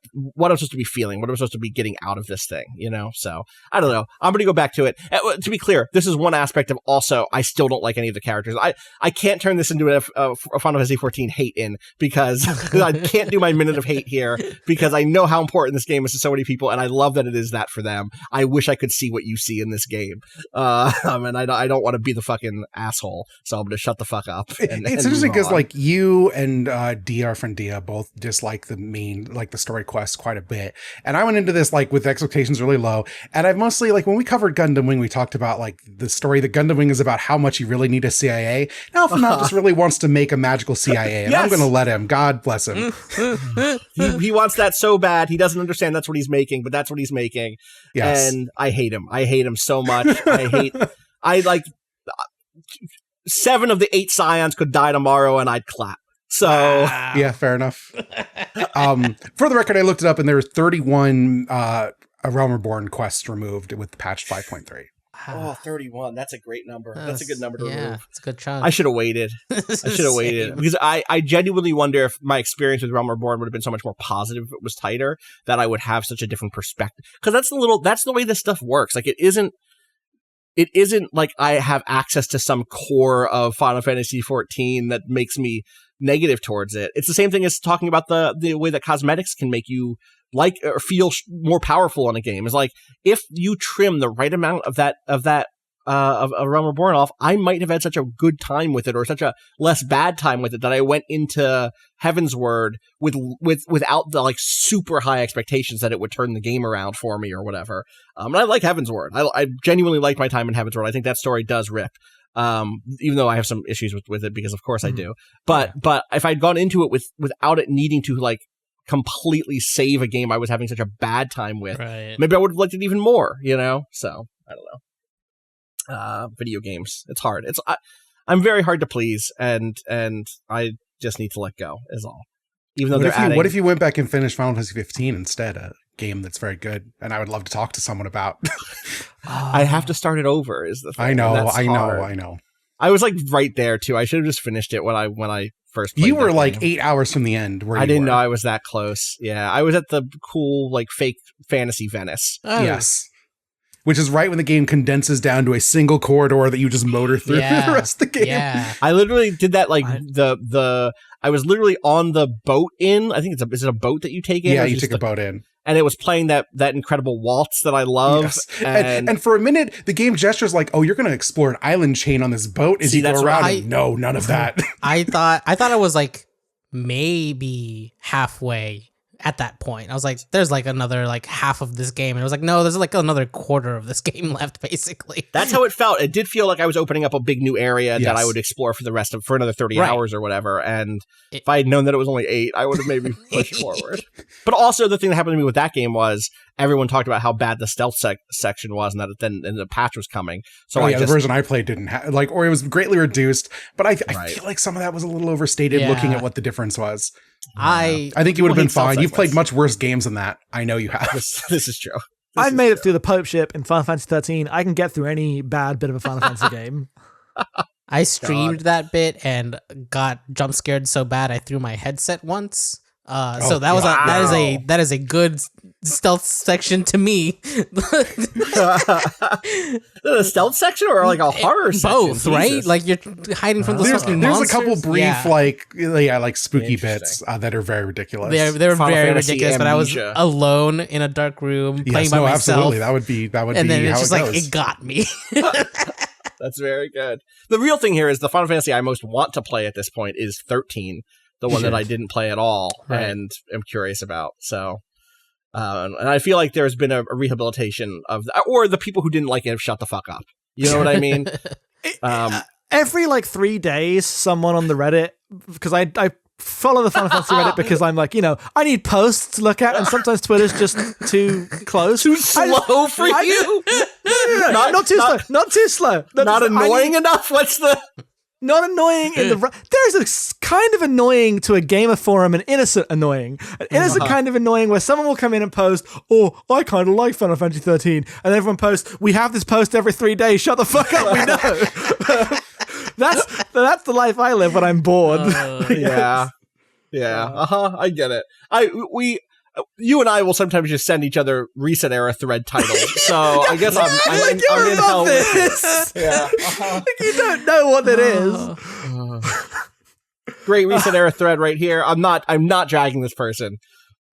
I'm supposed to be feeling, what I'm supposed to be getting out of this thing, So I don't know. I'm going to go back to it. To be clear, this is one aspect of also I still don't like any of the characters. I can't turn this into a Final Fantasy XIV hate in because I can't do my minute of hate here because I know how important this game is to so many people, and I love that it is that for them. I wish I could see what you see in this game, and I don't want to be the fucking asshole, so I'm going to shut the fuck up. It's interesting because like you and Dia, our friend Dia, both dislike the main, like the story quests quite a bit. And I went into this like with expectations really low. And I've mostly like when we covered Gundam Wing, we talked about like the story that Gundam Wing is about how much you really need a CIA. Now Alpha just really wants to make a magical CIA, and I'm going to let him. God bless him. he wants that so bad. He doesn't understand that's what he's making, but that's what he's making. Yes. And I hate him. I hate him so much. I like 7 of the 8 Scions could die tomorrow and I'd clap. So yeah, fair enough. For the record, I looked it up and there were 31 A Realm Reborn quests removed with patch 5.3. Oh, 31. That's a great number. That's a good number to remove. It's a good chunk. I should have waited. Because I genuinely wonder if my experience with Realm Reborn would have been so much more positive if it was tighter, that I would have such a different perspective. Because that's the way this stuff works. Like it isn't like I have access to some core of Final Fantasy XIV that makes me negative towards it. It's the same thing as talking about the way that cosmetics can make you like or feel more powerful in a game. Is like if you trim the right amount of a Realm Reborn off, I might have had such a good time with it, or such a less bad time with it, that I went into Heaven's Word without the like super high expectations that it would turn the game around for me or whatever. And I like Heaven's Word. I genuinely liked my time in Heaven's Word. I think that story does rip. Even though I have some issues with it, because of course I do. But if I'd gone into it without it needing to like completely save a game I was having such a bad time with, maybe I would have liked it even more, you know? So I don't know. Video games, it's hard. I'm very hard to please, and I just need to let go is all. Even though what if you went back and finished Final Fantasy 15 instead, a game that's very good, and I would love to talk to someone about. I have to start it over is the thing. I know. I was like right there too. I should have just finished it when I first played. You were like 8 hours from the end. I didn't know I was that close. Yeah, I was at the cool like fake fantasy Venice. Oh. Yes. Which is right when the game condenses down to a single corridor that you just motor through the rest of the game. Yeah. I literally did that like I was literally on the boat in. I think is it a boat that you take in? Yeah, you take a boat in. And it was playing that incredible waltz that I love. Yes. And for a minute, the game gestures like, oh, you're going to explore an island chain on this boat as you go around. No, none of that. I thought it was like maybe halfway at that point. I was like, there's like another like half of this game. And I was like, no, there's like another quarter of this game left, basically. That's how it felt. It did feel like I was opening up a big new area that I would explore for another 30 hours or whatever. And if I had known that it was only 8, I would have maybe pushed forward. But also the thing that happened to me with that game was everyone talked about how bad the stealth section was, and that then the patch was coming. So the version I played didn't have or it was greatly reduced. But I feel like some of that was a little overstated looking at what the difference was. I think you would have been fine. You've played much worse games than that. I know you have. This is true. I've made it through the Pope ship in Final Fantasy 13. I can get through any bad bit of a Final Fantasy game. I streamed that bit and got jump scared so bad I threw my headset once. So that was that is a good stealth section to me. The stealth section or like a horror section? Both, right? Like you're hiding from the fucking monsters. There's a couple brief like spooky bits that are very ridiculous. They're very ridiculous. But I was alone in a dark room playing by myself. Absolutely. That would and be then it's how just it like goes. it got me. That's very good. The real thing here is the Final Fantasy I most want to play at this point is 13. The one that I didn't play at all and am curious about. So, and I feel like there's been a rehabilitation of or the people who didn't like it have shut the fuck up. You know what I mean? Every like 3 days, someone on the Reddit, because I follow the Final Fantasy Reddit because I'm like, I need posts to look at, and sometimes Twitter's just too close. Too slow for you? No, not too slow. Not too slow. Not annoying enough? What's the... Not annoying in the... There's a kind of annoying to a gamer forum, an innocent annoying. An innocent kind of annoying where someone will come in and post, oh, I kind of like Final Fantasy 13. And everyone posts, we have this post every 3 days. Shut the fuck up, we know. That's the life I live when I'm bored. Yeah. I get it. You and I will sometimes just send each other recent era thread titles. So I guess I'm in hell with this. Yeah. You don't know what it is. Great recent era thread right here. I'm not dragging this person.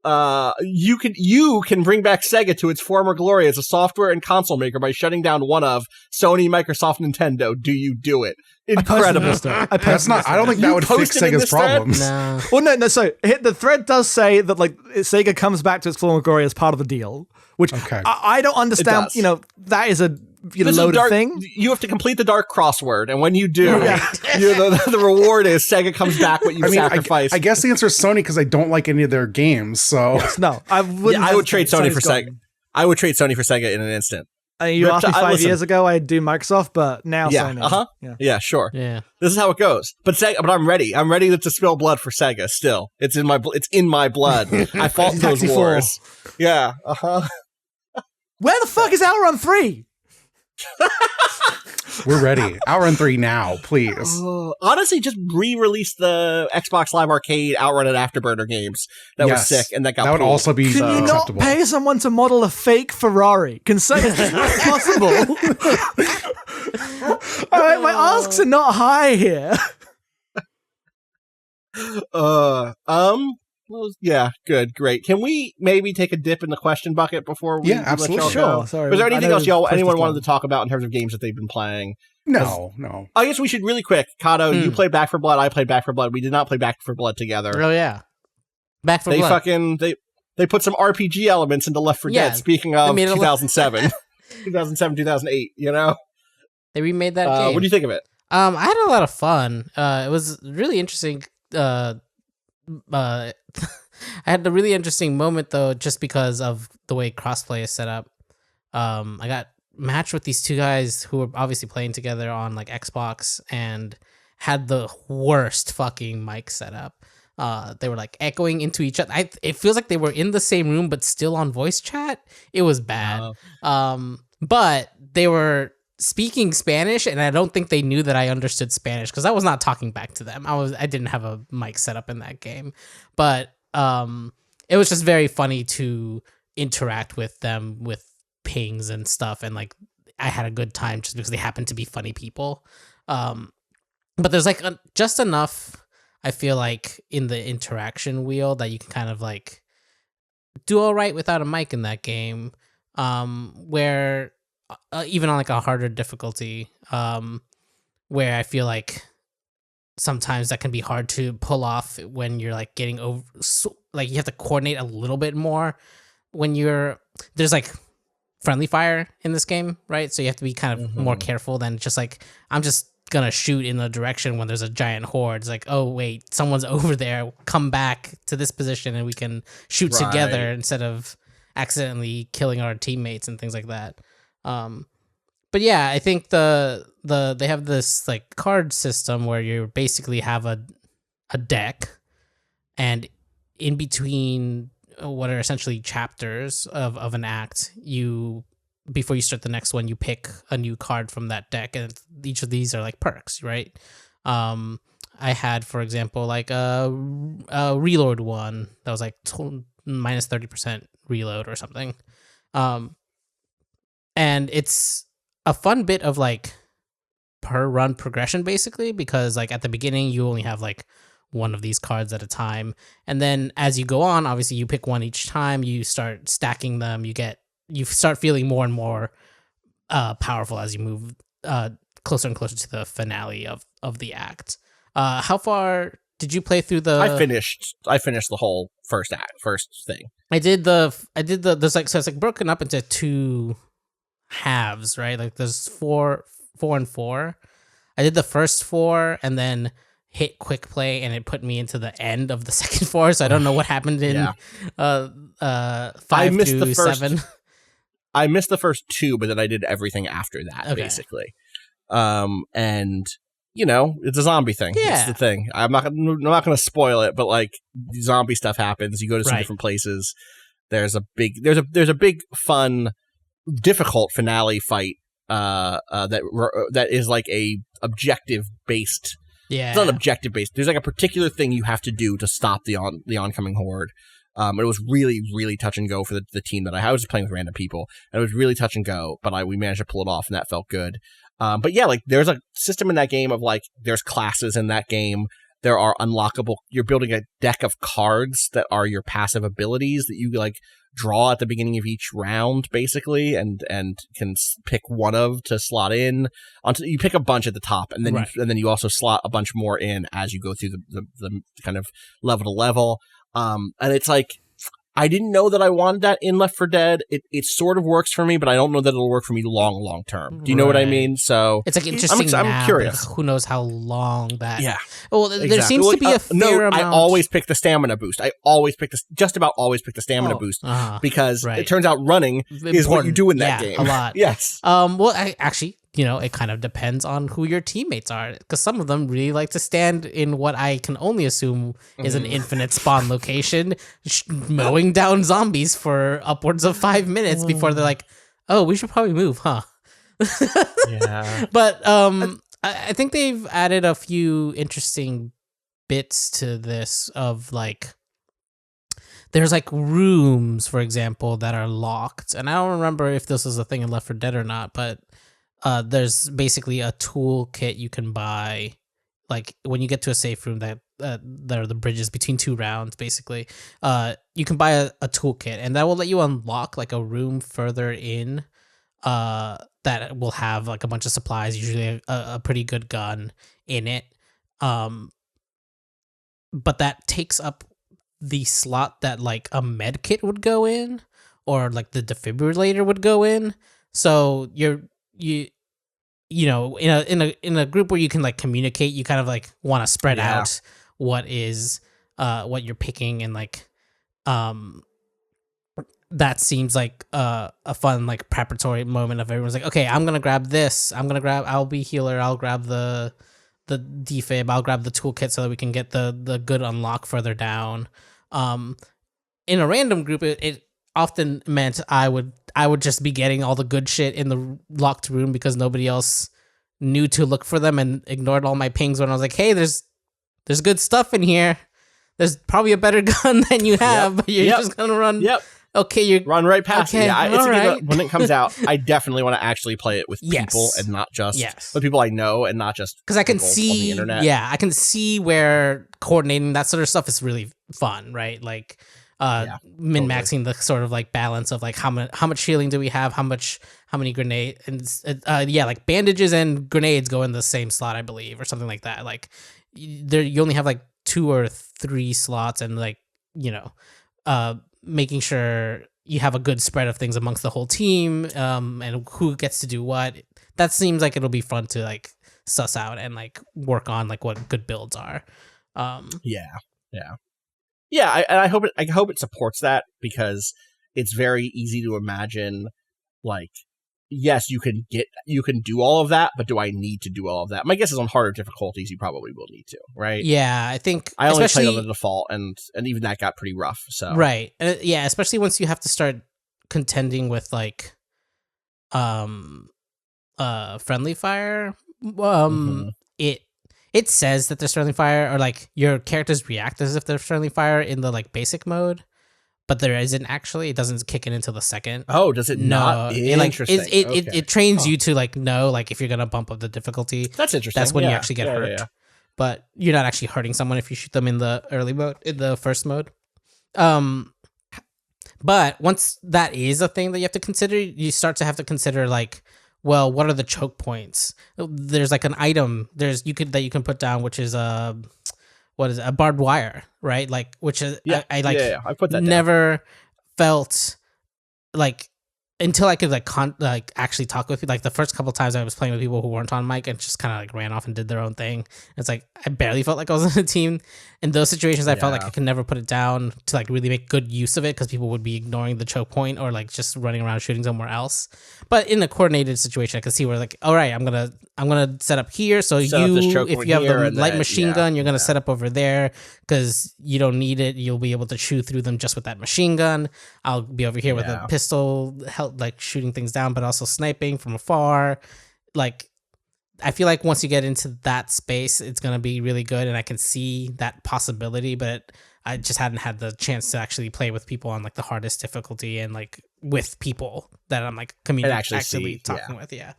you can bring back Sega to its former glory as a software and console maker by shutting down one of Sony, Microsoft, Nintendo. Do you do it? Incredible. That's not. I don't think that would fix Sega's problems. No. Well, no. So the thread does say that like Sega comes back to its former glory as part of the deal, which I don't understand. You know, that is a loaded thing. You have to complete the dark crossword, and when you do, the reward is Sega comes back what you sacrificed. I guess the answer is Sony because I don't like any of their games. So no, I would trade Sony for Sega. I would trade Sony for Sega in an instant. You asked me 5 years ago, I'd do Microsoft, but now Sony. Yeah, sure. Yeah. This is how it goes. But I'm ready. I'm ready to spill blood for Sega. Still, it's in my blood. I fought those wars. Yeah. Where the fuck is Outrun 3? We're ready. Outrun 3 now, please. Honestly, just re-release the Xbox Live Arcade Outrun and Afterburner games. That was sick, and that got that would pulled. also be Can you not pay someone to model a fake Ferrari? Can say it's not possible. All right, my asks are not high here. Well, yeah, good, great. Can we maybe take a dip in the question bucket before we absolutely. let y'all go? Sorry. Was there anything else anyone wanted to talk about in terms of games that they've been playing? No. I guess we should really quick. Cado, you played Back 4 Blood. I played Back 4 Blood. We did not play Back 4 Blood together. Oh yeah, Back 4 Blood. They put some RPG elements into Left 4 Dead. Speaking of 2007, 2008, you know, they remade that game. What do you think of it? I had a lot of fun. It was really interesting. I had a really interesting moment though, just because of the way crossplay is set up. I got matched with these two guys who were obviously playing together on like Xbox and had the worst fucking mic setup. They were like echoing into each other. It feels like they were in the same room but still on voice chat. It was bad. But they were speaking Spanish, and I don't think they knew that I understood Spanish because I was not talking back to them. I didn't have a mic set up in that game, but it was just very funny to interact with them with pings and stuff, and like I had a good time just because they happened to be funny people. But there's like just enough, I feel like, in the interaction wheel that you can kind of like do all right without a mic in that game, where even on like a harder difficulty, where I feel like sometimes that can be hard to pull off when you're like getting over, like you have to coordinate a little bit more when there's like friendly fire in this game, right? So you have to be kind of more careful than just like, I'm just gonna shoot in the direction when there's a giant horde. It's like, oh wait, someone's over there, come back to this position and we can shoot together instead of accidentally killing our teammates and things like that. But yeah, I think they have this like card system where you basically have a deck, and in between what are essentially chapters of an act, before you start the next one, you pick a new card from that deck, and each of these are like perks, right? I had, for example, like a reload one that was like minus 30% reload or something. And it's a fun bit of like per run progression, basically, because like at the beginning you only have like one of these cards at a time, and then as you go on, obviously you pick one each time, you start stacking them, you start feeling more and more powerful as you move closer and closer to the finale of the act. How far did you play through the? I finished the whole first thing. I did there's like, so it's like broken up into two halves, right? Like there's four and four. I did the first four and then hit quick play, and it put me into the end of the second four. So I don't know what happened in 5 to 7. I missed the first two, but then I did everything after that, basically. And you know, it's a zombie thing. Yeah. It's the thing. I'm not going to spoil it, but like zombie stuff happens. You go to some different places. There's a big fun, difficult finale fight that is like a objective based. Yeah, it's not objective based. There's like a particular thing you have to do to stop the oncoming horde. It was really, really touch and go for the team that I was just playing with random people, and it was really touch and go. But we managed to pull it off, and that felt good. But yeah, like there's a system in that game of like there's classes in that game. there are unlockable. You're building a deck of cards that are your passive abilities that you like draw at the beginning of each round, basically, and can pick one of to slot in. You pick a bunch at the top, and then you also slot a bunch more in as you go through the kind of level to level. And it's like, I didn't know that I wanted that in Left 4 Dead. It sort of works for me, but I don't know that it'll work for me long term. Do you know what I mean? So it's like interesting. I'm curious. Who knows how long that? Yeah. Well, there seems to be a fair amount. I always pick the stamina boost. I always pick just about always pick the stamina boost because it turns out running is what you do in that game a lot. Yes. Well, actually, it kind of depends on who your teammates are, because some of them really like to stand in what I can only assume is an infinite spawn location, mowing down zombies for upwards of 5 minutes before they're like, oh, we should probably move, huh? Yeah. But I think they've added a few interesting bits to this of like, there's like rooms, for example, that are locked. And I don't remember if this is a thing in Left 4 Dead or not, but there's basically a toolkit you can buy, like when you get to a safe room that there are the bridges between 2 rounds, basically. You can buy a toolkit, and that will let you unlock like a room further in that will have like a bunch of supplies, usually a pretty good gun in it. But that takes up the slot that like a med kit would go in, or like the defibrillator would go in. So in a group where you can like communicate, you kind of like want to spread out what you're picking, and like that seems like a fun like preparatory moment of everyone's like, okay, I'm gonna grab this, I'll be healer, I'll grab the defib, I'll grab the toolkit so that we can get the good unlock further down. In a random group, it often meant I would just be getting all the good shit in the locked room because nobody else knew to look for them, and ignored all my pings when I was like, hey, there's good stuff in here. There's probably a better gun than you have, but you're just gonna run. Yep. Okay, you run right past it. Yeah, it's right. When it comes out, I definitely want to actually play it with people and not just with people I know, and not just because I can see on the internet. Yeah, I can see where coordinating that sort of stuff is really fun, right? Like min-maxing the sort of like balance of like how much healing do we have, how many grenades, and like bandages and grenades go in the same slot, I believe, or something like that. Like you only have like 2 or 3 slots, and like making sure you have a good spread of things amongst the whole team, and who gets to do what. That seems like it'll be fun to like suss out and like work on like what good builds are. I hope it supports that, because it's very easy to imagine like, yes, you can do all of that, but do I need to do all of that? My guess is on harder difficulties, you probably will need to, right? Yeah, I think I only played on the default, and even that got pretty rough. So right, especially once you have to start contending with like, friendly fire. It says that there's friendly fire, or like your characters react as if there's friendly fire in the like basic mode, but there isn't actually. It doesn't kick in until the second. Oh, does it not? Interesting. It trains you to like know like if you're gonna bump up the difficulty. That's interesting. That's when you actually get hurt. Yeah. But you're not actually hurting someone if you shoot them in the early mode, in the first mode. But once that is a thing that you have to consider, you start to have to consider like, well, what are the choke points? There's like an item that you can put down, which is a barbed wire, right? Like, which is I put that never felt like, until I could like actually talk with people. Like the first couple times I was playing with people who weren't on mic and just kind of like ran off and did their own thing. It's like I barely felt like I was in a team. In those situations, I felt like I could never put it down to like really make good use of it, because people would be ignoring the choke point or like just running around shooting somewhere else. But in a coordinated situation, I could see where like, all right, I'm gonna set up here. So if you have the light machine gun, you're gonna set up over there because you don't need it. You'll be able to shoot through them just with that machine gun. I'll be over here with a pistol, like shooting things down, but also sniping from afar. Like, I feel like once you get into that space, it's going to be really good, and I can see that possibility, but I just hadn't had the chance to actually play with people on like the hardest difficulty and like with people that I'm like actively talking with. Yeah.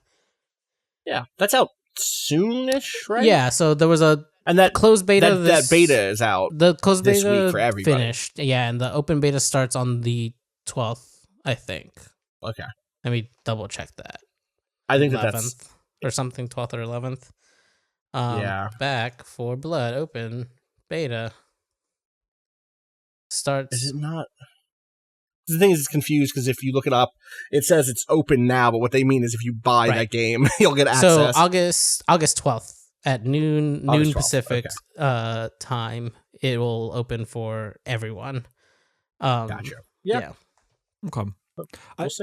That's out soonish, right? Yeah, so there was a And that closed beta, that beta is out. The closed this beta week for everybody. finished, and the open beta starts on the 12th, I think. Okay, Let me double check that. I think that's or something, 12th or 11th. Back for Blood open beta starts. Is it not? The thing is, it's confused because if you look it up, it says it's open now, but what they mean is if you buy that game, you'll get access. So August 12th at noon 12th, Pacific time, it will open for everyone. Gotcha. Yeah. Okay.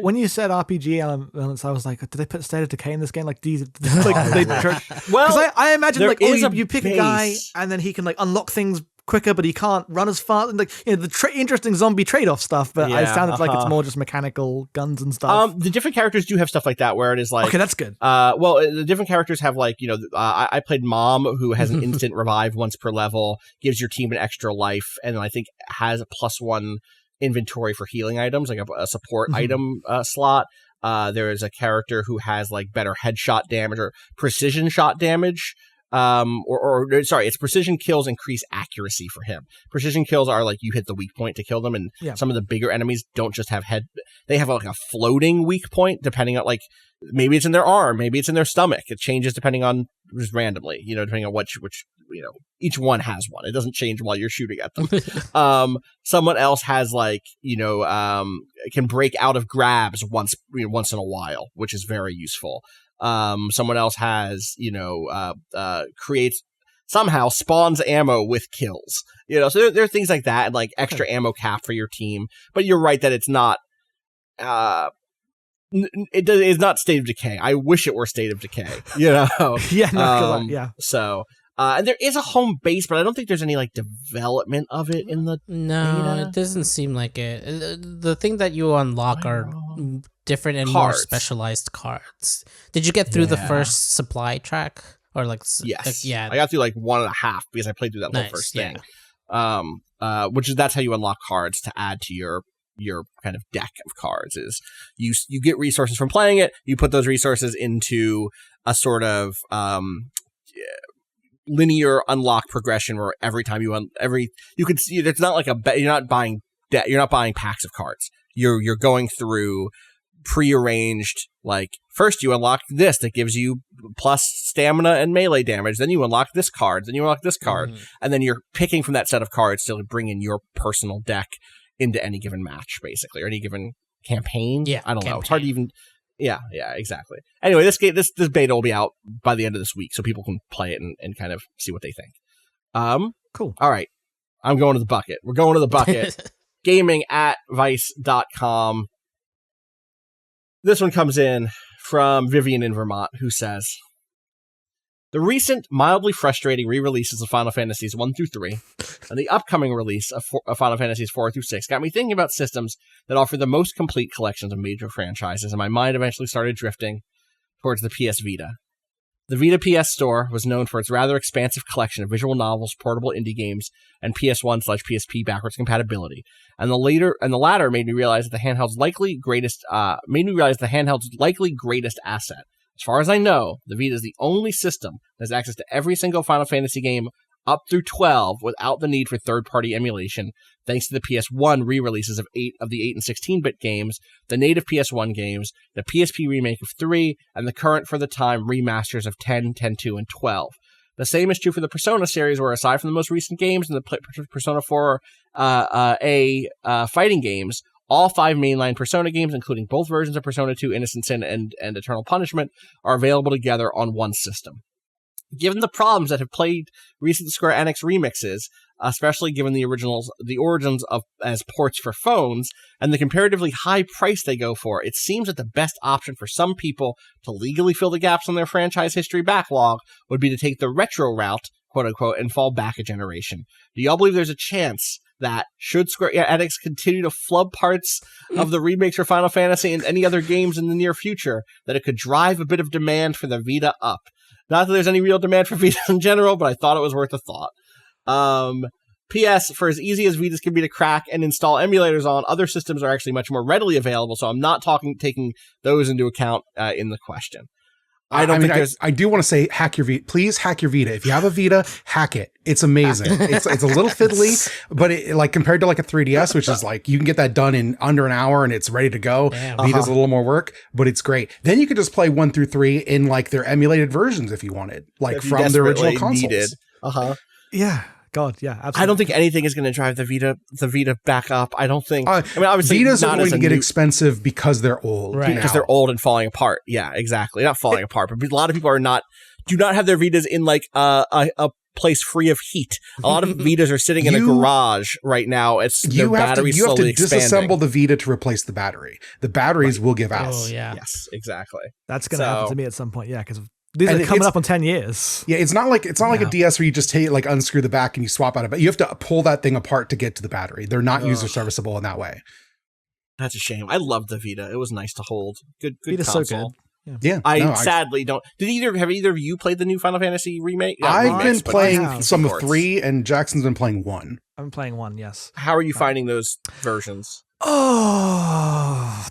When you said RPG elements, I was like, did they put State of Decay in this game? Like, well, I imagine like, you pick a guy and then he can like unlock things quicker, but he can't run as fast. And like, the interesting zombie trade-off stuff. But it sounded like it's more just mechanical guns and stuff. The different characters do have stuff like that, where it is like, okay, that's good. Well, the different characters have like, I played Mom, who has an instant revive once per level, gives your team an extra life, and I think has a +1 inventory for healing items, like a support item slot. There is a character who has like better headshot damage or precision shot damage. It's precision kills increase accuracy for him. Precision kills are like you hit the weak point to kill them, and some of the bigger enemies don't just have they have like a floating weak point depending on like maybe it's in their arm, maybe it's in their stomach. It changes depending on just randomly, depending on which each one has one. It doesn't change while you're shooting at them. Someone else has like can break out of grabs once in a while, which is very useful. Someone else has, creates somehow spawns ammo with kills, so there are things like that and like extra ammo cap for your team. But you're right that it's not, it's not State of Decay. I wish it were State of Decay, So, and there is a home base, but I don't think there's any like development of it in the beta. It doesn't seem like it. The thing that you unlock are different and more specialized cards. Did you get through the first supply track or like? Yes. I got through like 1.5 because I played through that whole first thing. That's how you unlock cards to add to your kind of deck of cards. Is you get resources from playing it. You put those resources into a sort of linear unlock progression where every time you can see it's not like you're not buying packs of cards. You're going through prearranged, like first you unlock this that gives you plus stamina and melee damage, then you unlock this card, and then you're picking from that set of cards to bring in your personal deck into any given match, basically, or any given campaign. I don't know. It's hard to even. Yeah, exactly. Anyway, this beta will be out by the end of this week, so people can play it and kind of see what they think. Cool. All right. I'm going to the bucket. We're going to the bucket. Gaming@vice.com. This one comes in from Vivian in Vermont, who says, the recent mildly frustrating re-releases of Final Fantasies 1 through 3 and the upcoming release of Final Fantasies 4 through 6 got me thinking about systems that offer the most complete collections of major franchises, and my mind eventually started drifting towards the PS Vita. The Vita PS Store was known for its rather expansive collection of visual novels, portable indie games, and PS1/PSP backwards compatibility. And the latter made me realize that the handheld's likely greatest asset. As far as I know, the Vita is the only system that has access to every single Final Fantasy game up through 12 without the need for third-party emulation, thanks to the PS1 re-releases of 8 of the 8 and 16-bit games, the native PS1 games, the PSP remake of 3, and the current for the time remasters of 10, 10.2, and 12. The same is true for the Persona series, where aside from the most recent games and the Persona 4 fighting games, all 5 mainline Persona games, including both versions of Persona 2, Innocent Sin, and Eternal Punishment, are available together on one system. Given the problems that have plagued recent Square Enix remixes, especially given the origins of as ports for phones, and the comparatively high price they go for, it seems that the best option for some people to legally fill the gaps on their franchise history backlog would be to take the retro route, quote unquote, and fall back a generation. Do y'all believe there's a chance that should Square Enix continue to flub parts of the remakes for Final Fantasy and any other games in the near future, that it could drive a bit of demand for the Vita up? Not that there's any real demand for Vitas in general, but I thought it was worth a thought. P.S. For as easy as Vitas can be to crack and install emulators on, other systems are actually much more readily available, so I'm not taking those into account in the question. I don't think there's. I do want to say hack your Vita. Please hack your Vita. If you have a Vita, hack it. It's amazing. It's a little fiddly, but like compared to like a 3DS, which is like you can get that done in under an hour and it's ready to go. Damn. Vita's a little more work, but it's great. Then you could just play 1 through 3 in like their emulated versions if you wanted, like from the original consoles. Yeah. God, yeah, absolutely. I don't think anything is going to drive the Vita back up. I don't think. I mean, obviously, Vitas are going to get expensive because they're old, right? Because they're old and falling apart. Yeah, exactly. Not falling apart, but a lot of people do not have their Vitas in like a place free of heat. A lot of Vitas are sitting in a garage right now. Their batteries slowly expanding. Disassemble the Vita to replace the battery. The batteries will give out. Oh yeah, yes, exactly. That's going to happen to me at some point. Yeah, because these are coming up on 10 years. Yeah, it's not like a DS where you just unscrew the back and you swap out of it. You have to pull that thing apart to get to the battery. They're not user serviceable in that way. That's a shame. I loved the Vita. It was nice to hold. Good Vita's console. so good. Yeah. I sadly don't. Have either of you played the new Final Fantasy remake? I've been playing some of 3, and Jackson's been playing 1. I've been playing 1, yes. How are you finding those versions? Oh,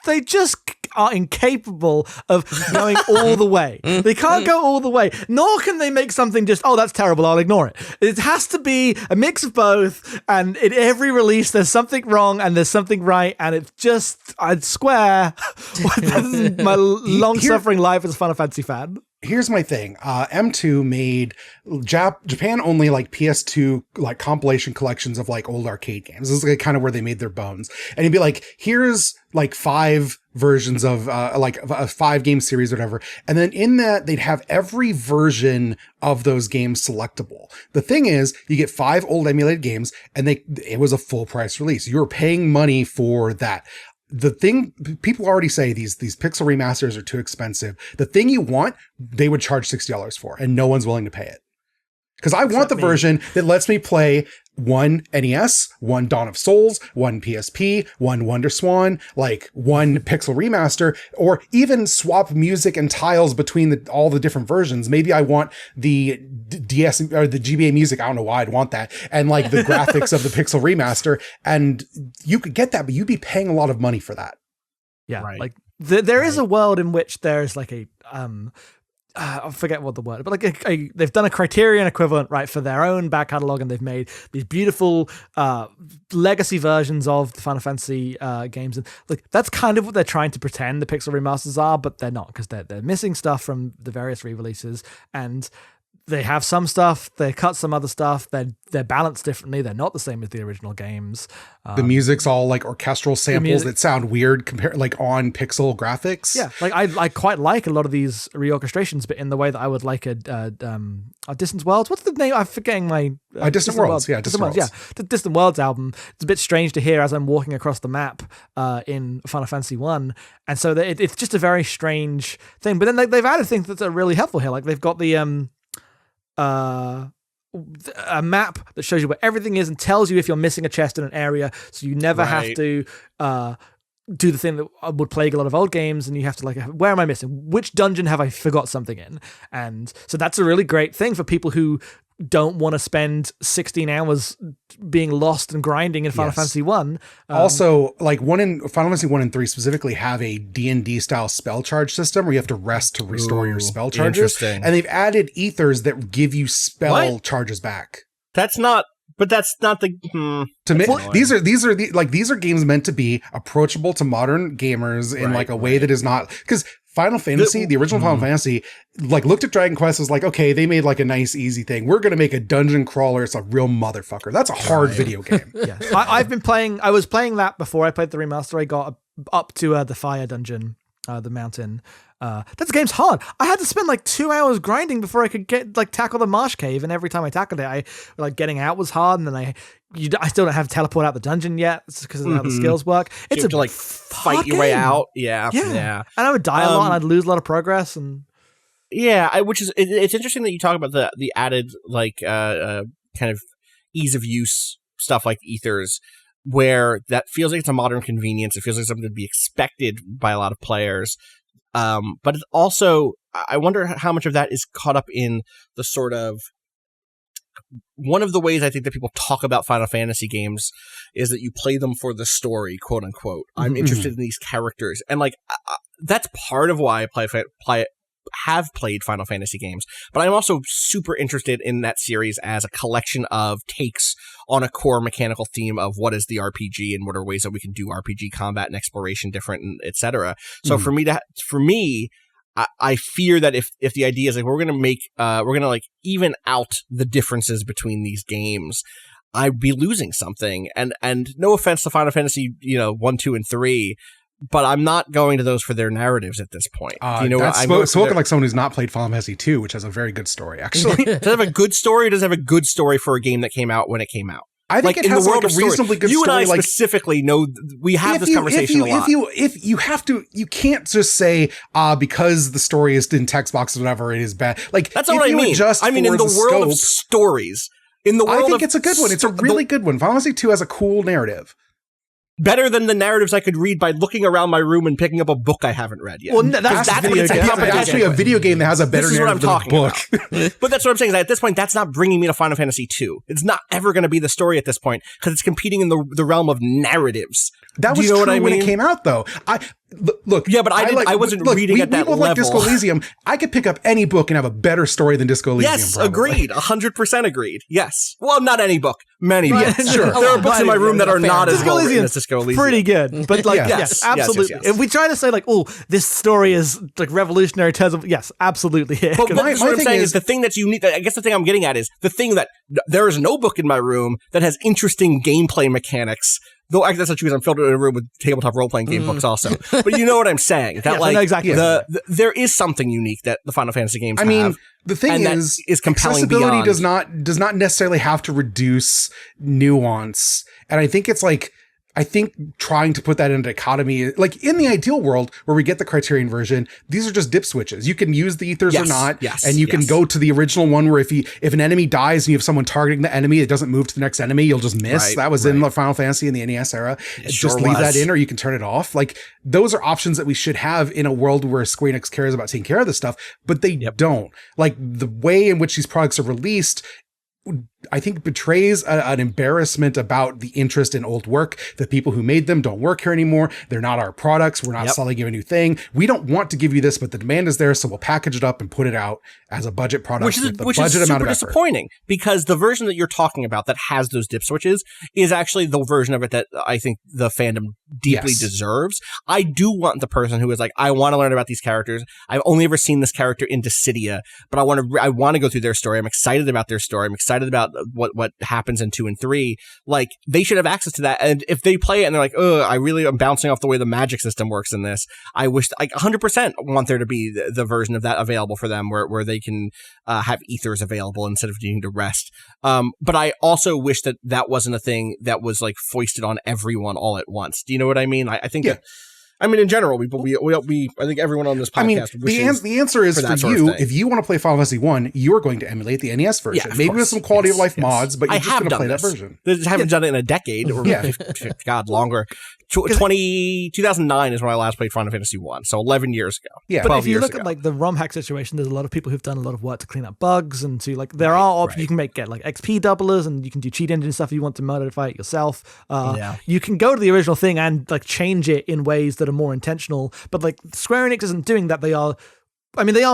they just are incapable of going all the way. They can't go all the way, nor can they make something just, oh, that's terrible, I'll ignore it. It has to be a mix of both, and in every release there's something wrong and there's something right, and it's just, I'd swear, my long-suffering life as a Final Fantasy fan. Here's my thing. M2 made Japan only like PS2 like compilation collections of like old arcade games. This is like kind of where they made their bones. And he'd be like, here's like 5 versions of like a 5-game series or whatever. And then in that they'd have every version of those games selectable. The thing is, you get 5 old emulated games and it was a full price release. You were paying money for that. The thing people already say these pixel remasters are too expensive. The thing you want, they would charge $60 for, and no one's willing to pay it. Because I want the version that lets me play 1 NES, 1 Dawn of Souls, 1 PSP, 1 Wonder Swan, like 1 pixel remaster, or even swap music and tiles between all the different versions. Maybe I want the DS or the GBA music. I don't know why I'd want that. And like the graphics of the pixel remaster. And you could get that, but you'd be paying a lot of money for that. Yeah. Right. Like there is a world in which there's like a, I forget what the word, but like they've done a Criterion equivalent, right, for their own back catalog, and they've made these beautiful legacy versions of the Final Fantasy games, and like that's kind of what they're trying to pretend the pixel remasters are, but they're not, because they're missing stuff from the various re-releases, and they have some stuff, they cut some other stuff, they're balanced differently, they're not the same as the original games. The music's all like orchestral samples that sound weird compared like on pixel graphics. Yeah, like I quite like a lot of these reorchestrations, but in the way that I would like a Distant Worlds. What's the name? I'm forgetting my Distant Worlds. Yeah, Distant Worlds. Yeah, the Distant Worlds album. It's a bit strange to hear as I'm walking across the map in Final Fantasy 1, and so it's just a very strange thing. But then they've added things that are really helpful here. Like they've got the a map that shows you where everything is and tells you if you're missing a chest in an area, so you never have to do the thing that would plague a lot of old games, and you have to like, where am I missing? Which dungeon have I forgot something in? And so that's a really great thing for people who don't want to spend 16 hours being lost and grinding in Final Fantasy 1. Also, like Final Fantasy 1 and 3 specifically have a D&D style spell charge system where you have to rest to restore your spell charges. And they've added ethers that give you spell charges back. That's not the to me, these are games meant to be approachable to modern gamers in like a way that is not, because Final Fantasy, the original Final Fantasy, like looked at Dragon Quest as like, okay, they made like a nice, easy thing. We're going to make a dungeon crawler. It's a real motherfucker. That's a hard video game. Yeah, I was playing that before I played the remaster. I got up to the fire dungeon, the mountain. That game's hard. I had to spend like 2 hours grinding before I could tackle the marsh cave, and every time I tackled it, getting out was hard, and then I still don't have teleport out the dungeon yet because of how the skills work. It's you have to fight your way out. Yeah. And I would die a lot, and I'd lose a lot of progress. And which is it's interesting that you talk about the added kind of ease of use stuff like ethers, where that feels like it's a modern convenience. It feels like something to be expected by a lot of players. But it's also, I wonder how much of that is caught up in the sort of, one of the ways I think that people talk about Final Fantasy games is that you play them for the story, quote unquote. I'm interested in these characters. And like, that's part of why I have played Final Fantasy games, but I'm also super interested in that series as a collection of takes on a core mechanical theme of what is the RPG and what are ways that we can do RPG combat and exploration different, and etc. So for me, I fear that if the idea is like we're gonna like even out the differences between these games, I'd be losing something. And no offense to Final Fantasy, 1, 2, and 3. But I'm not going to those for their narratives at this point. That's spoken like someone who's not played Final Fantasy 2, which has a very good story, actually. Does it have a good story, or does it have a good story for a game that came out when it came out? I think it has like a reasonably good story. You and I specifically know we have this conversation a lot. If you have to, you can't just say, because the story is in text boxes or whatever, it is bad. Like, that's not what I mean. I mean, in the world of stories, I think it's a good one. It's a really good one. Final Fantasy 2 has a cool narrative. Better than the narratives I could read by looking around my room and picking up a book I haven't read yet. Well, that's actually a video game that has a better narrative than a book. But that's what I'm saying. Is that at this point, that's not bringing me to Final Fantasy 2. It's not ever going to be the story at this point because it's competing in the realm of narratives. That was true when it came out, though. Look, yeah, but I wasn't reading at that level. Like Disco Elysium. I could pick up any book and have a better story than Disco Elysium. Yes, probably. Agreed. 100% agreed. Yes. Well, not any book. Many books. Sure. There are books in my room that are not as well written as Disco Elysium. Pretty good, but like yes, absolutely. If we try to say like, oh, this story is like revolutionary in terms of absolutely. But what I'm saying is the thing that's unique. I guess the thing I'm getting at is the thing that there is no book in my room that has interesting gameplay mechanics. Though that's not true because I'm filled in a room with tabletop role-playing game books also. But you know what I'm saying. That I know exactly. There is something unique that the Final Fantasy games have. I mean, the thing is compelling accessibility beyond. does not necessarily have to reduce nuance. And I think it's like, I think trying to put that in a dichotomy, like in the ideal world where we get the Criterion version, these are just dip switches. You can use the ethers or not, and you can go to the original one where if an enemy dies and you have someone targeting the enemy, it doesn't move to the next enemy, you'll just miss. That was in the Final Fantasy in the NES era. Just leave that in, or you can turn it off. Like those are options that we should have in a world where Square Enix cares about taking care of this stuff, but they don't. Like the way in which these products are released, I think betrays an embarrassment about the interest in old work. The people who made them don't work here anymore. They're not our products. We're not selling you a new thing. We don't want to give you this, but the demand is there, so we'll package it up and put it out as a budget product which is super disappointing because the version that you're talking about that has those dip switches is actually the version of it that I think the fandom deeply deserves. I do want the person who is like, I want to learn about these characters. I've only ever seen this character in Dissidia, but I want to go through their story. I'm excited about their story. I'm excited about what happens in 2 and 3. Like they should have access to that. And if they play it and they're like, I really am bouncing off the way the magic system works in this. I wish 100% want there to be the version of that available for them where they can have ethers available instead of needing to rest. But I also wish that wasn't a thing that was like foisted on everyone all at once. Do you know what I mean? I think that, I mean, in general, I think everyone on this podcast. The answer is for you. If you want to play Final Fantasy 1, you're going to emulate the NES version, maybe with some quality of life mods, but you're just going to play that version. I haven't done it in a decade, or God, longer. 2009 is when I last played Final Fantasy 1, so 11 years ago. Yeah, but if you look at like the ROM hack situation, there's a lot of people who've done a lot of work to clean up bugs and to like there are options you can get like XP doublers and you can do cheat engine stuff if you want to modify it yourself. You can go to the original thing and like change it in ways that are more intentional, but like Square Enix isn't doing that. They are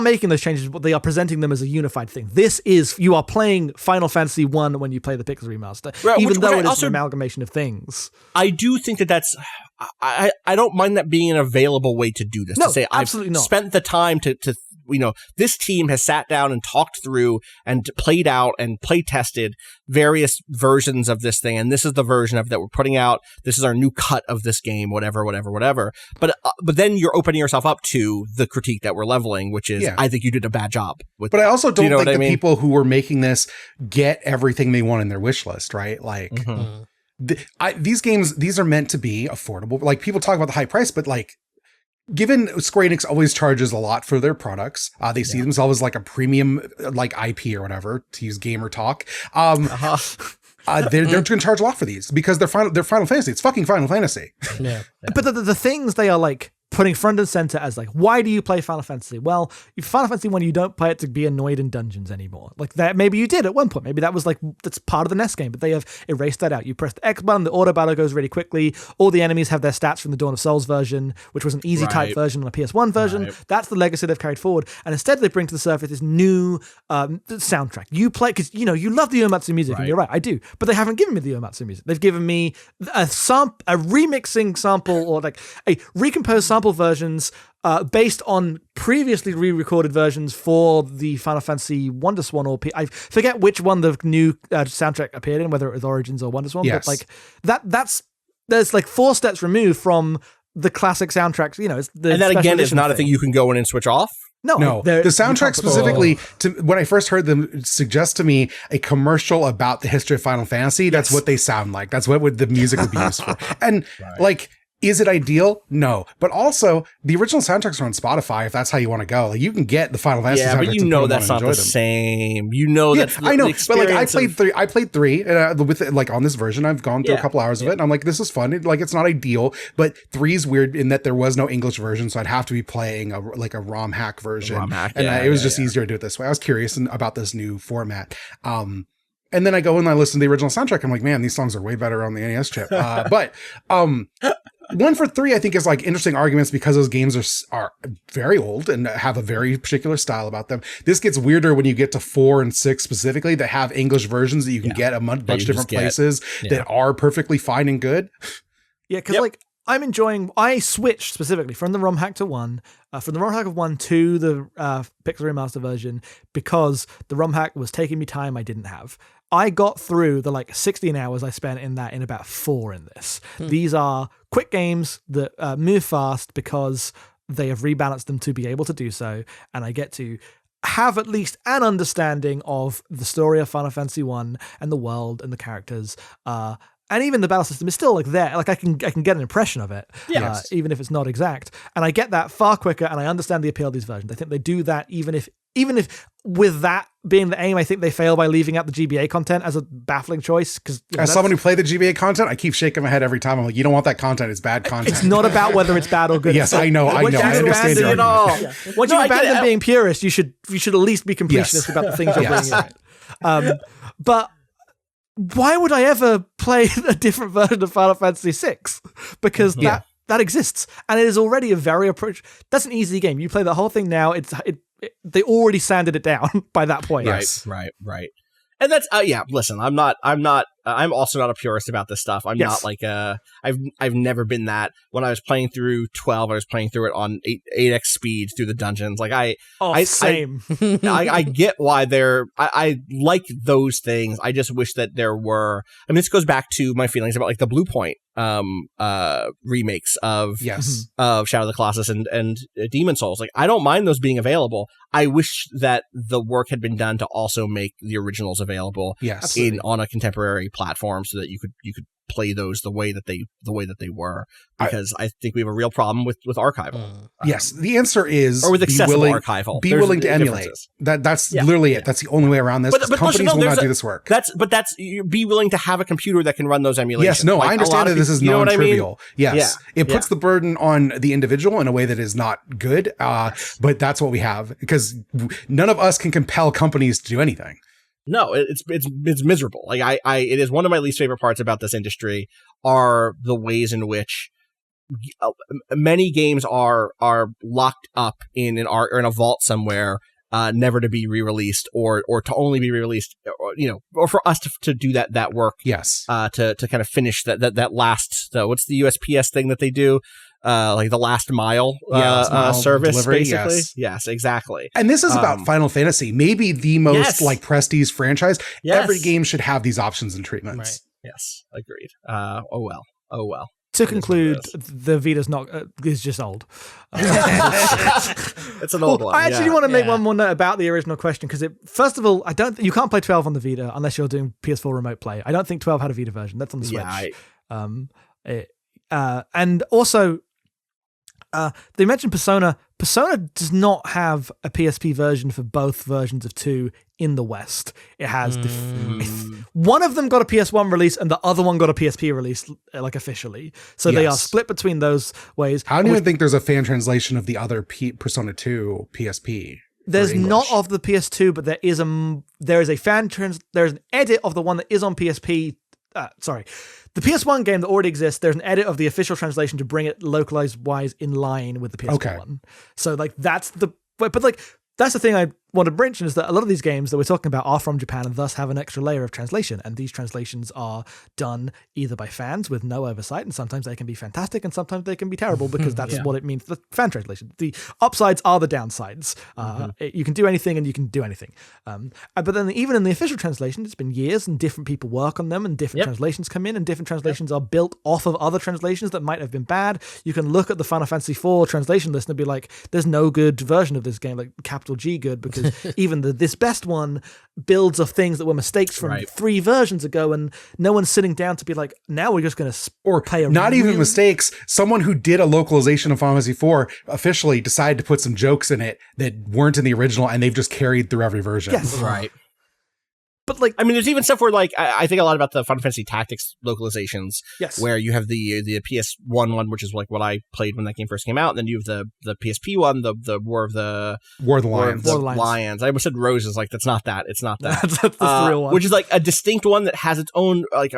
making those changes, but they are presenting them as a unified thing. You are playing Final Fantasy 1 when you play the Pixel remaster, even though it is an amalgamation of things. I do think that's... I don't mind that being an available way to do this. No, to say, absolutely not. Spent the time to this team has sat down and talked through and played out and play tested various versions of this thing, and this is the version of that we're putting out. This is our new cut of this game, whatever. But then you're opening yourself up to the critique that we're leveling, which is I think you did a bad job with. But that. I also don't think the people who were making this get everything they want in their wish list, right? Like. Mm-hmm. These games, these are meant to be affordable. Like people talk about the high price, but like given Square Enix always charges a lot for their products, they see themselves as like a premium like IP or whatever, to use gamer talk. They're going to charge a lot for these because they're Final Fantasy. It's fucking Final Fantasy. Yeah. But the things they are like putting front and center as like, why do you play Final Fantasy? Well, Final Fantasy 1, you don't play it to be annoyed in dungeons anymore. Like that, maybe you did at one point. Maybe that was like, that's part of the NES game, but they have erased that out. You press the X button, the auto battle goes really quickly. All the enemies have their stats from the Dawn of Souls version, which was an easy type version on a PS1 version. Right. That's the legacy they've carried forward. And instead they bring to the surface this new soundtrack. You play, because you love the Uematsu music, and you're right, I do. But they haven't given me the Uematsu music. They've given me a remixing sample, or like a recomposed sample versions based on previously re-recorded versions for the Final Fantasy WonderSwan, or I forget which one the new soundtrack appeared in, whether it was Origins or WonderSwan. Yes. But like there's like 4 steps removed from the classic soundtracks. It's the and that again is not a thing you can go in and switch off. No, the soundtrack specifically, when I first heard them suggest to me a commercial about the history of Final Fantasy, that's what they sound like. That's what the music would be used for. And like, is it ideal? No. But also, the original soundtracks are on Spotify if that's how you want to go. Like, you can get the Final Fantasy soundtracks. Yeah, but that's not the same. That's I know, but like I played 3 with it, like on this version. I've gone through a couple hours of it, and I'm like, this is fun. It's not ideal, but 3 is weird in that there was no English version, so I'd have to be playing a ROM hack version. It was just easier to do it this way. I was curious about this new format. And then I go and I listen to the original soundtrack. I'm like, man, these songs are way better on the NES chip. But 1 for 3, I think, is like interesting arguments because those games are very old and have a very particular style about them. This gets weirder when you get to 4 and 6 specifically that have English versions that you can get a bunch of different places that are perfectly fine and good. Yeah, because like I switched specifically from the ROM hack to 1, from the ROM hack of 1 to the Pixel Remaster version because the ROM hack was taking me time I didn't have. I got through the like 16 hours I spent in that in about 4 in this. These are quick games that move fast because they have rebalanced them to be able to do so, and I get to have at least an understanding of the story of Final Fantasy 1 and the world and the characters. And even the battle system is still like there. Like I can get an impression of it, even if it's not exact. And I get that far quicker, and I understand the appeal of these versions. I think they do that even if with that being the aim, I think they fail by leaving out the GBA content as a baffling choice. Because as someone who played the GBA content, I keep shaking my head every time. I'm like, you don't want that content. It's bad content. It's not about whether it's bad or good. Yes, I know. I understand your argument. Once you abandon being purist, you should at least be completionist about the things you're bringing in. But why would I ever play a different version of Final Fantasy VI? Because that exists, and it is already a very approach. That's an easy game. You play the whole thing now. They already sanded it down by that point. Right. And that's listen, I'm also not a purist about this stuff. I'm not like I've never been that. When I was playing through 12, I was playing through it on 8x speed through the dungeons. Like same. I get why I like those things. I just wish that there were. I mean, this goes back to my feelings about like the Blue Point remakes of Shadow of the Colossus and Demon Souls. Like, I don't mind those being available. I wish that the work had been done to also make the originals available on a contemporary platform so that you could play those the way that they were, because I think we have a real problem with archival. Yes, the answer is or with accessible archival. Be willing to emulate. That's literally it. That's the only way around this. But companies will not do this work. Be willing to have a computer that can run those emulations. Yes, no, I understand that this is non-trivial. Yes, it puts the burden on the individual in a way that is not good. But that's what we have, because none of us can compel companies to do anything. No, it's miserable. Like it is one of my least favorite parts about this industry are the ways in which many games are locked up in a vault somewhere, never to be re-released or to only be re-released, or for us to do that work. Yes. To kind of finish that last what's the USPS thing that they do? Like the last mile, service, delivery, basically. Yes, exactly. And this is about Final Fantasy, maybe the most like prestige franchise. Yes. Every game should have these options and treatments. Right. Yes, agreed. Oh well. To conclude, the Vita's is just old. It's an old one. I actually want to make one more note about the original question, because first of all, you can't play 12 on the Vita unless you're doing PS4 remote play. I don't think 12 had a Vita version. That's on the Switch. And also, they mentioned Persona. Persona does not have a PSP version for both versions of 2 in the West. It has one of them got a PS1 release and the other one got a PSP release, like officially. So they are split between those ways. I don't even think there's a fan translation of the other Persona 2 PSP. There's not of the PS2, but there's an edit of the one that is on PSP. The PS1 game that already exists, there's an edit of the official translation to bring it localized wise in line with the PSP one. So like that's the thing I want to mention is that a lot of these games that we're talking about are from Japan and thus have an extra layer of translation. And these translations are done either by fans with no oversight, and sometimes they can be fantastic and sometimes they can be terrible because that's what it means, the fan translation. The upsides are the downsides. You can do anything and you can do anything. But then even in the official translation, it's been years and different people work on them and different translations come in and different translations are built off of other translations that might have been bad. You can look at the Final Fantasy IV translation list and be like, there's no good version of this game, like capital G good, because even this best one builds of things that were mistakes from 3 versions ago, and no one's sitting down to be like, now we're just going to pay a not even mistakes. Someone who did a localization of Final Fantasy IV officially decided to put some jokes in it that weren't in the original, and they've just carried through every version. Yes. Right. But like, I mean, there's even stuff where like I think a lot about the Final Fantasy Tactics localizations, where you have the PS1 one, which is like what I played when that game first came out, and then you have the PSP one, the War of the Lions. I almost said Roses, like that's not that. It's not that. That's the real one, which is like a distinct one that has its own like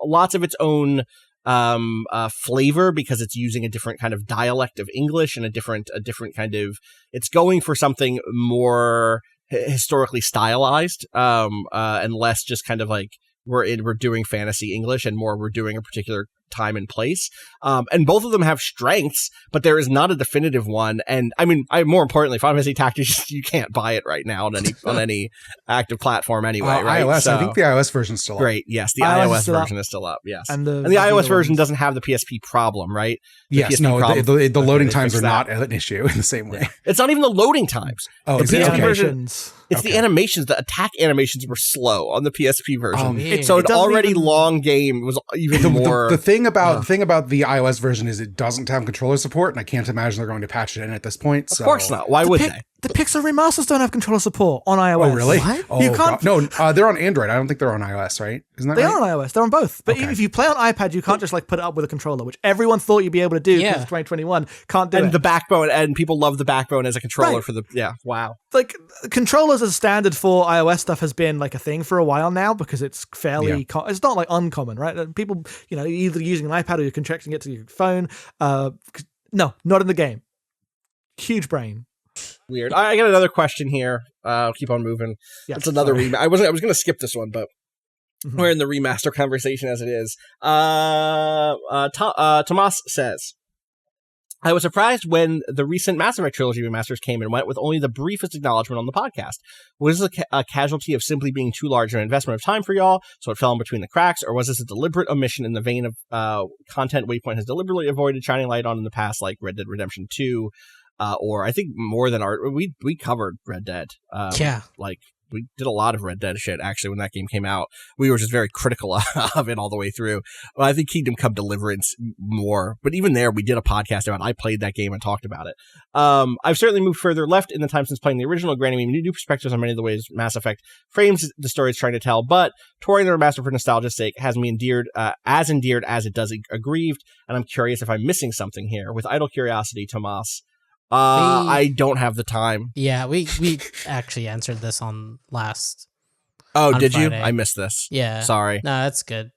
lots of its own flavor because it's using a different kind of dialect of English and a different kind of, it's going for something more historically stylized and less just kind of like we're doing fantasy English and more we're doing a particular time and place. And both of them have strengths, but there is not a definitive one. And I mean, more importantly, Final Fantasy Tactics, you can't buy it right now on any active platform anyway, right? iOS, so, I think the iOS version is still up. Great, yes, the iOS version is still up, yes. And the iOS version doesn't have the PSP problem, right? The loading times are not an issue in the same way. It's not even the loading times. It's the animations. It's the animations. The attack animations were slow on the PSP version. So an already long game was even more. The thing about the iOS version is it doesn't have controller support, and I can't imagine they're going to patch it in at this point. Of course not. Why would they? The Pixel remasters don't have controller support on iOS. Oh, really? What? Oh, you can't. No, they're on Android. I don't think they're on iOS, right? Isn't that they right? Are on iOS. They're on both. But if you play on iPad, you can't just like put it up with a controller, which everyone thought you'd be able to do because it's 2021. Can't do it. And the backbone, and people love the backbone as a controller for the wow. Like controllers as standard for iOS stuff has been like a thing for a while now because it's fairly it's not like uncommon, right? People, either using an iPad or you're contracting it to your phone. No, not in the game. Huge brain. Weird. I got another question here. I'll keep on moving. It's another remaster. I was going to skip this one, but we're in the remaster conversation as it is. Tomas says, I was surprised when the recent Mass Effect Trilogy remasters came and went with only the briefest acknowledgement on the podcast. Was this a casualty of simply being too large an investment of time for y'all, so it fell in between the cracks, or was this a deliberate omission in the vein of content Waypoint has deliberately avoided shining light on in the past, like Red Dead Redemption 2, or I think more than we covered Red Dead. Like we did a lot of Red Dead shit actually when that game came out. We were just very critical of it all the way through. Well, I think Kingdom Come Deliverance more, but even there we did a podcast about it. I played that game and talked about it. I've certainly moved further left in the time since playing the original, granting me new perspectives on many of the ways Mass Effect frames the story it's trying to tell, but touring the remaster for nostalgia's sake has me endeared as it does aggrieved, and I'm curious if I'm missing something here. With idle curiosity, Tomas, I don't have the time. Yeah, we actually answered this on last. Oh, did Friday. you? I missed this. Yeah. Sorry. No, that's good.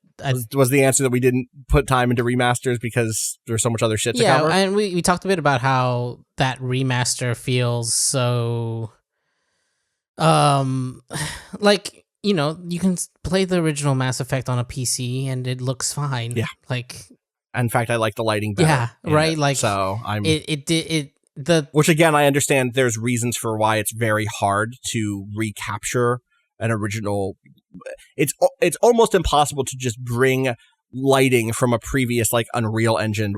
Was the answer that we didn't put time into remasters because there's so much other shit to cover? Yeah, and we talked a bit about how that remaster feels so... like, you can play the original Mass Effect on a PC and it looks fine. Yeah. Like... In fact, I like the lighting better. Yeah, right? Like, so I'm... Which again, I understand there's reasons for why it's very hard to recapture an original. It's almost impossible to just bring lighting from a previous like Unreal Engine,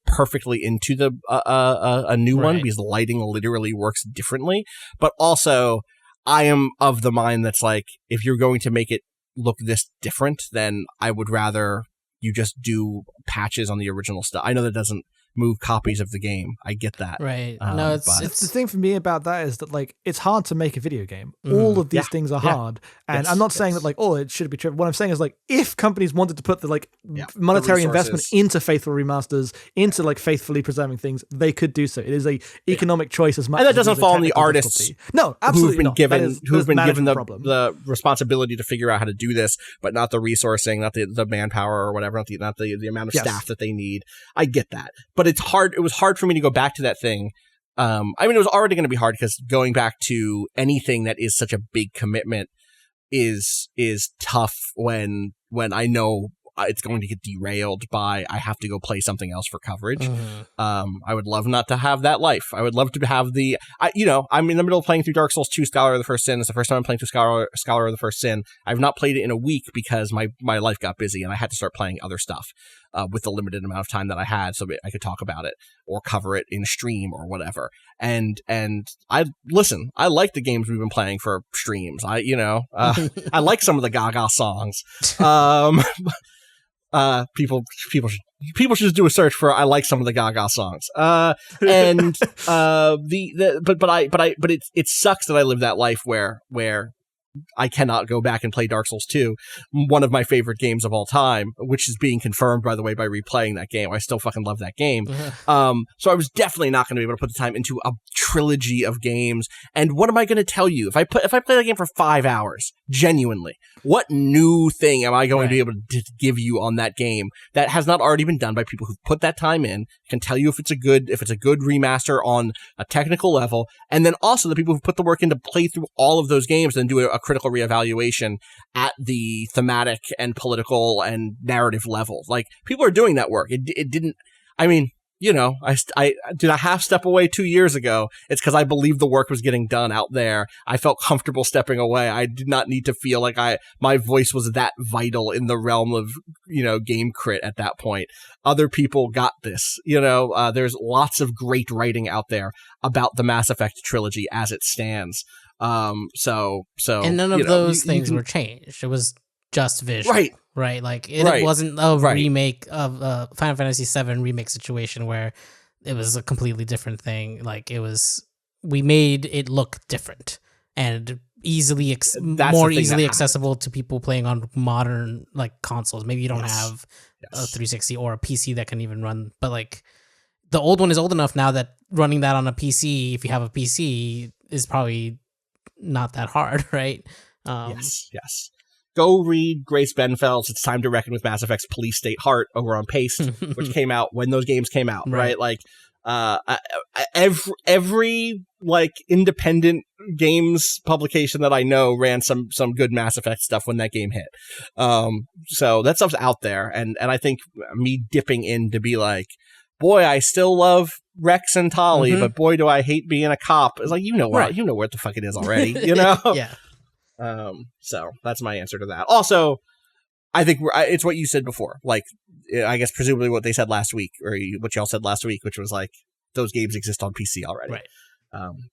perfectly into the a new one, because the lighting literally works differently. But also, I am of the mind that's like, if you're going to make it look this different, then I would rather you just do patches on the original stuff. I know that doesn't move copies of the game. I get that. Right. No, it's the thing for me about that is that like it's hard to make a video game. All of these things are hard, and I'm not saying that like it should be true. What I'm saying is like if companies wanted to put the like monetary investment into faithful remasters, into like faithfully preserving things, they could do so. It is a economic choice as much. And that doesn't fall on the artists. No, absolutely who've been given the responsibility to figure out how to do this, but not the resourcing, not the manpower or whatever, not the amount of staff that they need. I get that, but it's hard. It was hard for me to go back to that thing. I mean, it was already going to be hard because going back to anything that is such a big commitment is tough when I know it's going to get derailed by I have to go play something else for coverage. I would love not to have that life. I would love to have I'm in the middle of playing through Dark Souls 2 Scholar of the First Sin. It's the first time I'm playing through Scholar of the First Sin. I've not played it in a week because my life got busy and I had to start playing other stuff with the limited amount of time that I had so I could talk about it or cover it in stream or whatever. And I like the games we've been playing for streams. I like some of the Gaga songs. People should just do a search for I like some of the Gaga songs. But it sucks that I live that life where I cannot go back and play Dark Souls 2, one of my favorite games of all time, which is being confirmed, by the way, by replaying that game. I still fucking love that game. So I was definitely not going to be able to put the time into a trilogy of games. And what am I going to tell you? If I play that game for 5 hours, genuinely, what new thing am I going to be able to give you on that game that has not already been done by people who've put that time in, can tell you if it's a good remaster on a technical level, and then also the people who've put the work in to play through all of those games and do a critical reevaluation at the thematic and political and narrative level. Like, people are doing that work. It didn't, I mean, I did a half step away 2 years ago. It's because I believed the work was getting done out there. I felt comfortable stepping away. I did not need to feel like my voice was that vital in the realm of, game crit at that point. Other people got this, there's lots of great writing out there about the Mass Effect trilogy as it stands. And none of those things were changed. It was just visual, right? Like it wasn't a remake of Final Fantasy VII remake situation where it was a completely different thing. Like we made it look different and more easily accessible to people playing on modern like consoles. Maybe you don't have a 360 or a PC that can even run, but like the old one is old enough now that running that on a PC, if you have a PC, is probably not that hard, right? Yes. Go read Grace Benfeld's It's Time to Reckon with Mass Effect's Police State Heart over on Paste, which came out when those games came out, right? Like, every like independent games publication that I know ran some good Mass Effect stuff when that game hit. So that stuff's out there, and I think me dipping in to be like, boy, I still love Rex and Tali, but boy, do I hate being a cop. It's like, you know what the fuck it is already, Yeah. So that's my answer to that. Also, I think it's what you said before. Like, I guess presumably what they said last week, or what y'all said last week, which was like those games exist on PC already, right?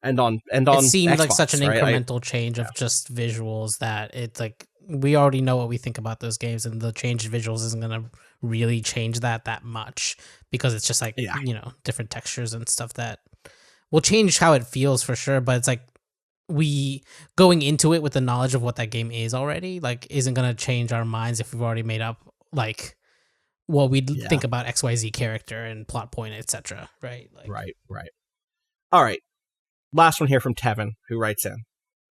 And on it seemed Xbox, like such an right? incremental change of just visuals that it's like we already know what we think about those games, and the change in visuals isn't gonna really change that much because it's just like different textures and stuff that will change how it feels for sure. But it's like we going into it with the knowledge of what that game is already like isn't gonna change our minds if we've already made up like what we think about XYZ character and plot point, etc. Right? Like, right. All right. Last one here from Tevin, who writes in.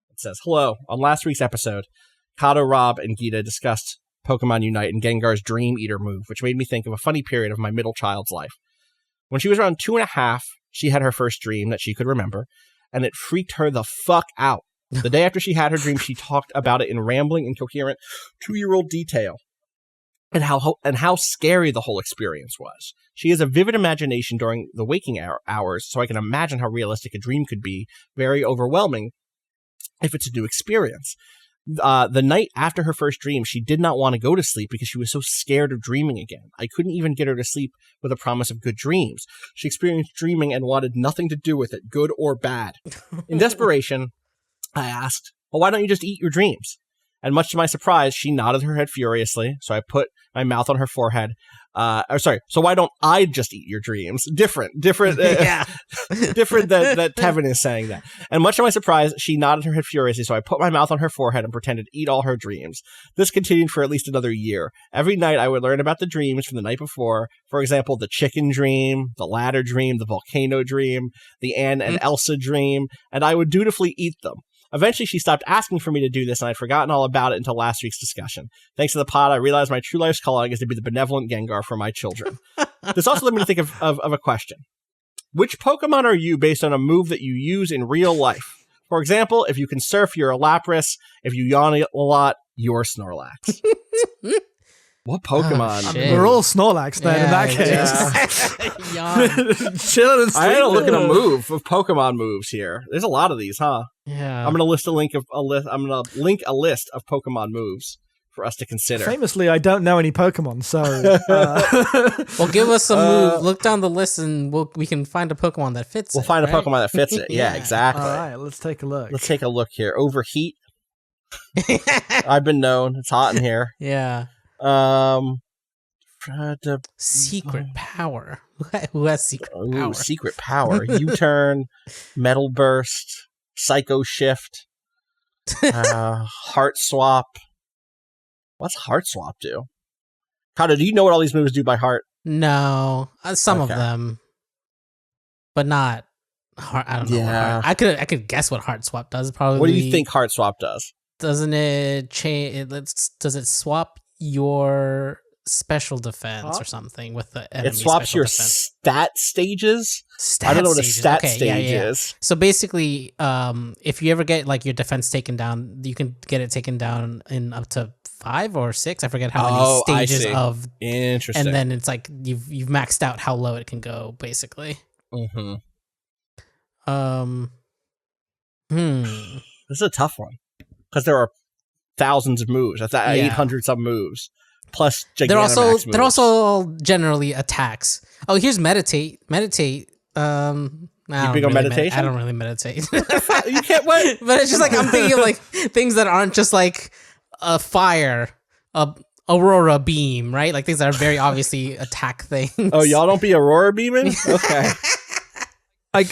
It says, "Hello. On last week's episode, Cado, Rob, and Gita discussed Pokemon Unite and Gengar's Dream Eater move, which made me think of a funny period of my middle child's life. When she was around 2.5, she had her first dream that she could remember, and it freaked her the fuck out. The day after she had her dream, she talked about it in rambling, incoherent 2-year-old detail, and how scary the whole experience was. She has a vivid imagination during the waking hours, so I can imagine how realistic a dream could be, very overwhelming if it's a new experience. The night after her first dream, she did not want to go to sleep because she was so scared of dreaming again. I couldn't even get her to sleep with a promise of good dreams. She experienced dreaming and wanted nothing to do with it, good or bad. In desperation, I asked, well, why don't you just eat your dreams? And much to my surprise, she nodded her head furiously, so I put my mouth on her forehead. So why don't I just eat your dreams? Different, different that Tevin is saying that. And much to my surprise, she nodded her head furiously, so I put my mouth on her forehead and pretended to eat all her dreams. This continued for at least another year. Every night I would learn about the dreams from the night before. For example, the chicken dream, the ladder dream, the volcano dream, the Anne and Elsa dream, and I would dutifully eat them. Eventually, she stopped asking for me to do this, and I'd forgotten all about it until last week's discussion. Thanks to the pod, I realized my true life's calling is to be the benevolent Gengar for my children. This also led me to think of a question. Which Pokemon are you based on a move that you use in real life? For example, if you can surf, you're a Lapras. If you yawn a lot, you're Snorlax. What Pokemon? We're all Snorlax then in that case. Chilling and sleeping. I had to look at a move of Pokemon moves here. There's a lot of these, huh? Yeah. I'm gonna link a list of Pokemon moves for us to consider. Famously, I don't know any Pokemon, so Well, give us a move. Look down the list, and we can find a Pokemon that fits. We'll find a Pokemon that fits it. Yeah, exactly. all right, let's take a look. Let's take a look here. Overheat. I've been known. It's hot in here. Yeah. Secret power. Who has secret power? Secret power. U-turn, Metal Burst, Psycho Shift, Heart Swap. What's Heart Swap do? Cado, do you know what all these moves do by heart? No, some of them, but not heart. I don't know. Yeah. What heart. I could guess what Heart Swap does. Probably. What do you think Heart Swap does? Doesn't it change? Does it swap your special defense or something with the enemy? It swaps your stat stages. I don't know what a stat stage is. So basically, if you ever get like your defense taken down, you can get it taken down in up to 5 or 6. I forget how many stages of. Interesting. And then it's like you've maxed out how low it can go, basically. Mm-hmm. This is a tough one because there are thousands of moves. That's 800 some moves. Plus, they're also generally attacks. Oh, here's meditate. You big on meditation? I don't really meditate. You can't wait. But it's just like I'm thinking of like things that aren't just like a fire, a aurora beam, right? Like things that are very obviously attack things. Oh, y'all don't be aurora beaming? Okay.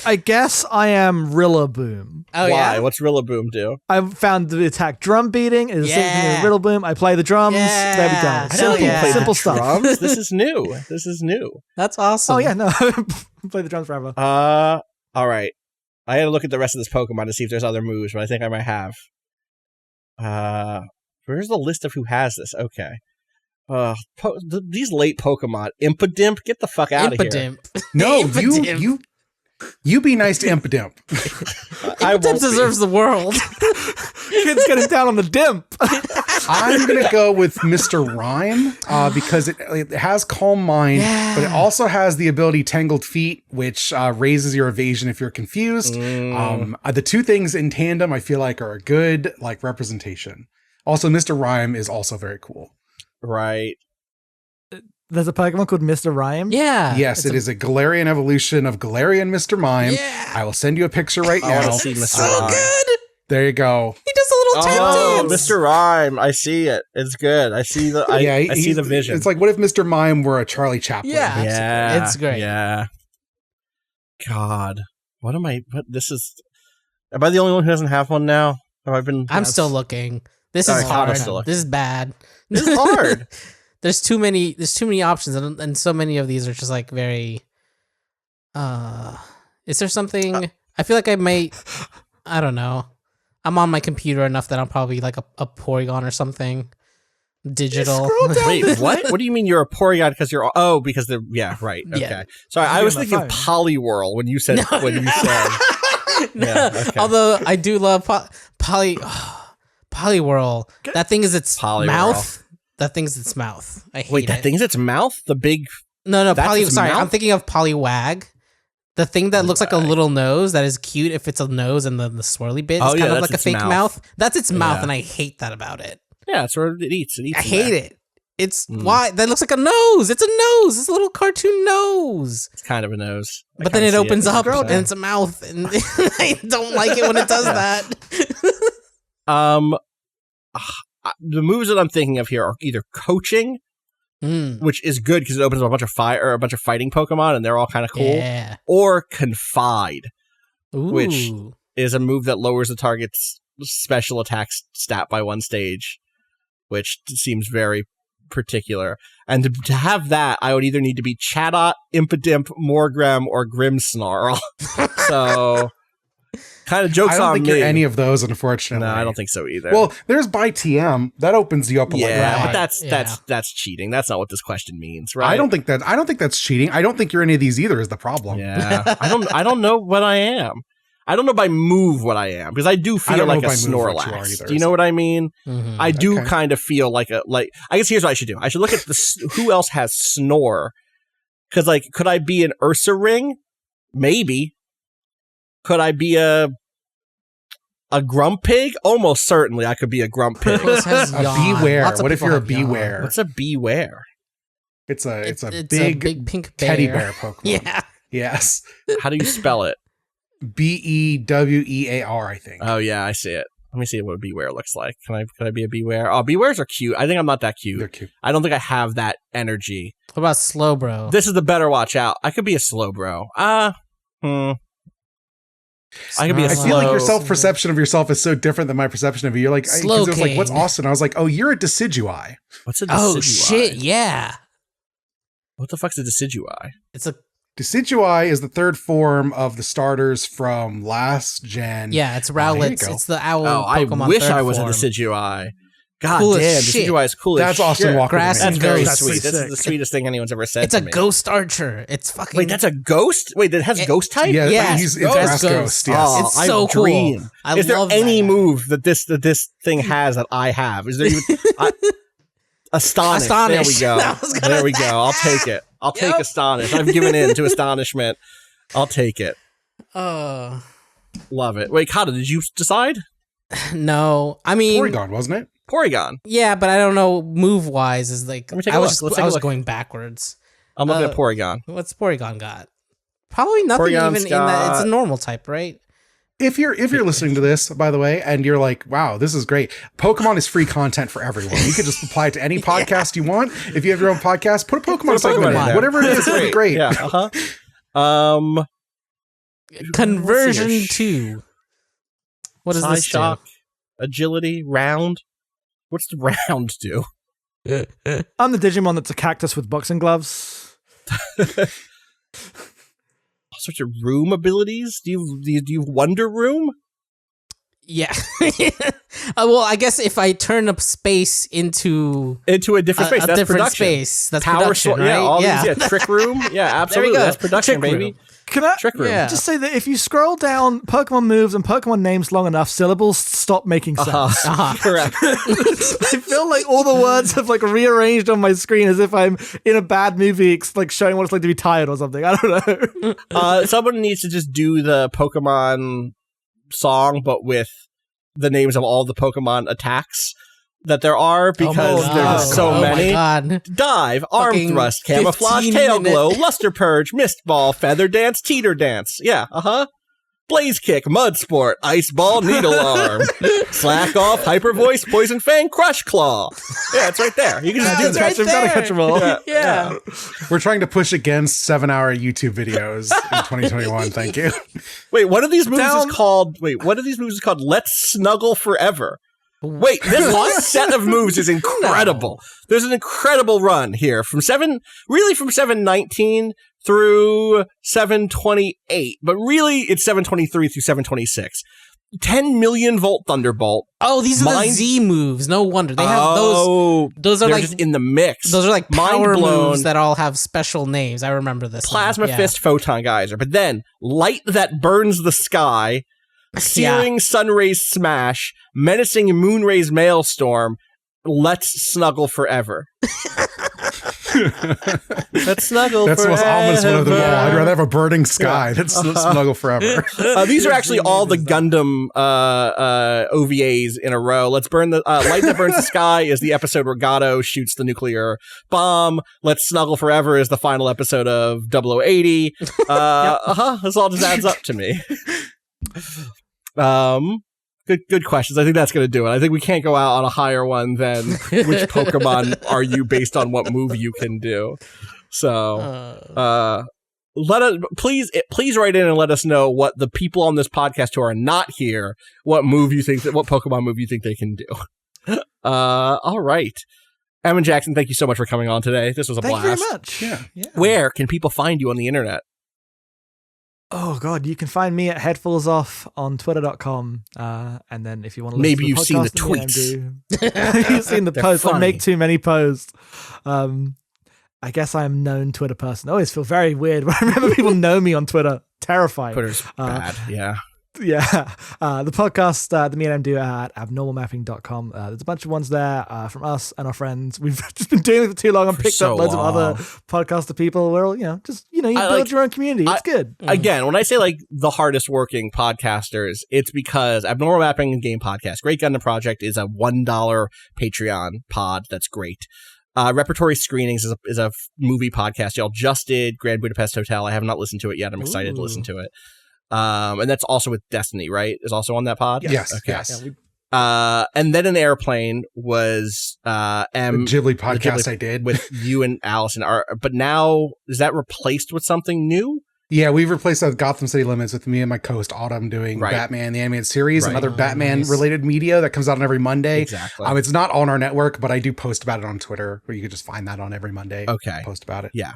I guess I am Rillaboom. Oh, Why? yeah? What's Rillaboom do? I found the attack drum beating is the same thing as Rillaboom. I play the drums. Yeah. There we go. Simple stuff. Drums? This is new. That's awesome. Oh yeah, no. Play the drums forever. All right. I had to look at the rest of this Pokemon to see if there's other moves, but I think I might have. Where's the list of who has this? Okay. These late Pokemon. Impidimp, get the fuck out of here. No, Impidimp. You be nice to Impidimp. Impidimp deserves the world. Kids getting down on the dimp. I'm going to go with Mr. Rhyme because it has Calm Mind, but it also has the ability Tangled Feet, which raises your evasion if you're confused. The two things in tandem I feel like are a good like representation. Also, Mr. Rhyme is also very cool. Right. There's a Pokemon called Mr. Rhyme? Yeah. Yes, it is a Galarian evolution of Galarian Mr. Mime. Yeah. I will send you a picture right now. I want to see Mr. Rhyme. Good. There you go. He does a little tap dance. Mr. Rhyme. I see it. It's good. I see the I see the vision. It's like, what if Mr. Mime were a Charlie Chaplin? Yeah. It's great. Yeah. God. What am I am I the only one who doesn't have one now? I'm still looking. This is hard. This is bad. This is hard. There's too many options, and so many of these are just like very. Is there something? I feel like I might. I don't know. I'm on my computer enough that I'm probably like a Porygon or something. Digital. Wait, what? What do you mean you're a Porygon because you're? Oh, because they're. Yeah, right. Okay. Yeah. Sorry, I was thinking of Poliwhirl when you said No. Yeah, okay. Although I do love Poliwhirl. That thing is its mouth. That thing's its mouth. I hate it. Wait, that thing's its mouth? The big... No, sorry, I'm thinking of Poliwag. The thing that looks like a little nose that is cute if it's a nose and the swirly bit is kind of like a fake mouth. That's its mouth, and I hate that about it. Yeah, that's where it eats. I hate it. It's why that looks like a nose. It's a nose. It's a little cartoon nose. It's kind of a nose. But then it opens up and it's a mouth, and I don't like it when it does that. the moves that I'm thinking of here are either coaching, which is good because it opens up a bunch of fighting Pokemon, and they're all kind of cool, or confide, which is a move that lowers the target's special attack stat by 1 stage, which seems very particular. And to have that, I would either need to be Chatot, Impidimp, Morgrem, or Grimmsnarl. So, kind of jokes on me. I don't think you're any of those, unfortunately. No, I don't think so either. Well, there's by TM. That opens you up a lot. Yeah, but that's cheating. That's not what this question means, right? I don't think that's cheating. I don't think you're any of these either is the problem. Yeah. I don't know what I am. I don't know by move what I am, because I do feel like a Snorlax. Do you know what I mean? Mm-hmm. I do kind of feel like I guess here's what I should do. I should look at who else has Snore. Because, like, could I be an Ursaring? Maybe. Could I be a Grumpig? Almost certainly I could be a Grumpig. A Beware. What if you're a Beware? What's a Beware? It's a big pink teddy bear Pokemon. Yeah. Yes. How do you spell it? Bewear, I think. Oh yeah, I see it. Let me see what a Beware looks like. Can I be a Beware? Oh, Bewares are cute. I think I'm not that cute. They're cute. I don't think I have that energy. What about Slowbro? This is the better watch out. I could be a Slowbro. I could be a I feel like your self-perception of yourself is so different than my perception of you. You're like, it was like, what's Austin? I was like, oh, you're a Decidueye. What's a Decidueye? Oh shit, yeah. What the fuck's a Decidueye? It's a Decidueye is the third form of the starters from last gen. Yeah, it's Rowlets. It's the owl Pokemon. I wish I was form. a Decidueye. God cool damn, Decidueye is cool. That's Austin Walker. That's very That's sweet. sick. This is the sweetest thing anyone's ever said. It's to a me. ghost archer. It's fucking. Wait, that's a ghost? Wait, that has ghost type? Yeah, Yes, it's ghost. grass ghost. Yes. Oh, It's so cool. dream. I Is there love any that. move that this thing has that I have? Is there even Astonish? There we go. There we go. I'll take it. I'll take Astonish. I've given in to astonishment. I'll take it. Love it. Wait, Cado, did you decide? No, I mean Porygon, wasn't it? Porygon. Yeah, but I don't know move wise. Is like Let me take I a was look. Let's I take a was look. going backwards. I'm looking at Porygon. What's Porygon got? Probably nothing Porygon's even in that. It's a normal type, right? If you're listening to this, by the way, and you're like, wow, this is great. Pokemon is free content for everyone. You can just apply it to any podcast you want. If you have your own podcast, put a Pokemon segment in there. Whatever it is, it'll be great. Yeah. Uh-huh. Conversion 2. What does this Shock, agility, round. What's the round do? I'm the Digimon that's a cactus with boxing gloves. All sorts of room abilities. Do you Wonder Room? Yeah. Well, I guess if I turn up space into a different space, that's different production. Space, that's Power production, right? Yeah, all these, Trick Room. Yeah, absolutely. That's production, Trick baby. Room. Can I Trick Room. just say that if you scroll down Pokemon moves and Pokemon names long enough, syllables stop making sense. Correct. I feel like all the words have like rearranged on my screen as if I'm in a bad movie, like showing what it's like to be tired or something. I don't know. Someone needs to just do the Pokemon song, but with the names of all the Pokemon attacks that there are, because there's so many. Dive, Arm Thrust, Camouflage, Tail Glow, Luster Purge, Mist Ball, Feather Dance, Teeter Dance. Yeah, Blaze Kick, Mud Sport, Ice Ball, Needle Arm, Slack Off, Hyper Voice, Poison Fang, Crush Claw. Yeah, it's right there. You can just do that. Gotta catch them all. Yeah. We're trying to push against 7-hour YouTube videos in 2021. Thank you. Wait, one of these moves is called Let's Snuggle Forever. Wait, this set of moves is incredible. There's an incredible run here from 719 through 728, but really it's 723 through 726. 10 million volt Thunderbolt. Oh, these are the Z moves. No wonder they have those. Those are like just in the mix. Those are like power Mind-blown. moves that all have special names. I remember this. Plasma Fist, Photon Geyser, but then Light That Burns the Sky. Searing Sunrays Smash, Menacing Moonrays Maelstrom, Let's Snuggle Forever. Let's snuggle That's forever. the most ominous one of them all. I'd rather have a burning sky than snuggle forever. These are actually all the Gundam OVAs in a row. Let's burn the Light That Burns the Sky is the episode where Cado shoots the nuclear bomb. Let's Snuggle Forever is the final episode of 0080. This all just adds up to me. Good questions. I think that's going to do it. I think we can't go out on a higher one than which Pokemon are you based on what move you can do. So, let us please write in and let us know what the people on this podcast who are not here, what Pokemon move you think they can do. All right. Em and Jackson, thank you so much for coming on today. This was a blast. Thank you very much. Yeah. Where can people find you on the internet? Oh God, you can find me at Headfallsoff on Twitter.com. And then if you want to maybe you've seen the tweets. You've seen the posts. Funny. I make too many posts. I guess I am known Twitter person. I always feel very weird when I remember people know me on Twitter. Terrifying. Twitter's bad. Yeah. Yeah. The podcast that me and Em do at abnormalmapping.com. There's a bunch of ones there from us and our friends. We've just been doing it for too long and picked up loads of other podcaster people. We're all, you build your own community. It's good. Again, when I say like the hardest working podcasters, it's because Abnormal Mapping and Game Podcast, Great Gundam Project is a $1 Patreon pod. That's great. Repertory Screenings is a movie podcast. Y'all just did Grand Budapest Hotel. I have not listened to it yet. I'm excited to listen to it. And that's also with Destiny, right? Is also on that pod? Yes. Okay. Yes. And then an airplane was The Ghibli podcast I did with you and Allison. But now is that replaced with something new? Yeah, we've replaced that with Gotham City Limits with me and my co-host Autumn doing Batman the Animated Series and other Batman related media that comes out on every Monday. Exactly. It's not on our network, but I do post about it on Twitter, where you can just find that on every Monday. Okay. Post about it. Yeah.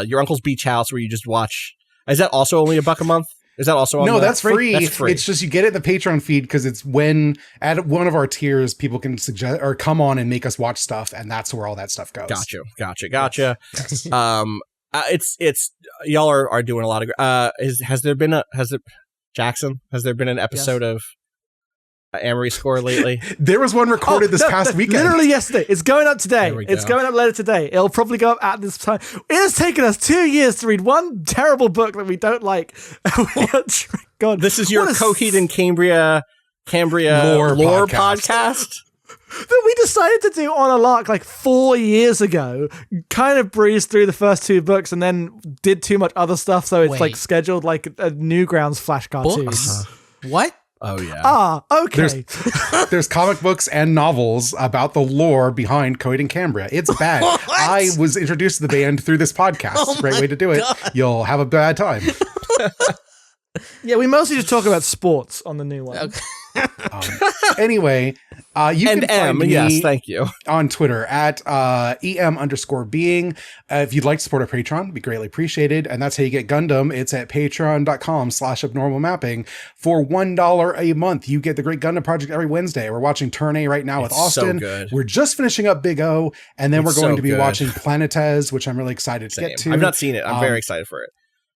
Your Uncle's Beach House, where you just watch. Is that also only $1 a month? Is that also on No, that's free. That's free. It's just you get it in the Patreon feed because it's when at one of our tiers people can suggest or come on and make us watch stuff, and that's where all that stuff goes. Gotcha. Yes. It's y'all are doing a lot of. Has there been an episode of Amory Score lately? There was one recorded this past weekend. Literally yesterday. It's going up today. It's going up later today. It'll probably go up at this time. It has taken us 2 years to read one terrible book that we don't like. God, this is your Coheed and Cambria lore podcast that we decided to do on a lark like 4 years ago. Kind of breezed through the first 2 books and then did too much other stuff, so it's like scheduled like a Newgrounds Flash cartoon. What? Oh yeah. Okay. There's comic books and novels about the lore behind Coheed and Cambria. It's bad. I was introduced to the band through this podcast. Great way to do it. You'll have a bad time. Yeah, we mostly just talk about sports on the new one. Okay. Anyway, you can find me yes, thank you. on Twitter at EM_being. If you'd like to support our Patreon, it'd be greatly appreciated. And that's how you get Gundam. It's at patreon.com/abnormalmapping. For $1 a month, you get the Great Gundam Project every Wednesday. We're watching Turn A right now with Austin. So good. We're just finishing up Big O, and then we're going to be watching Planetes, which I'm really excited to get to. I've not seen it. I'm very excited for it.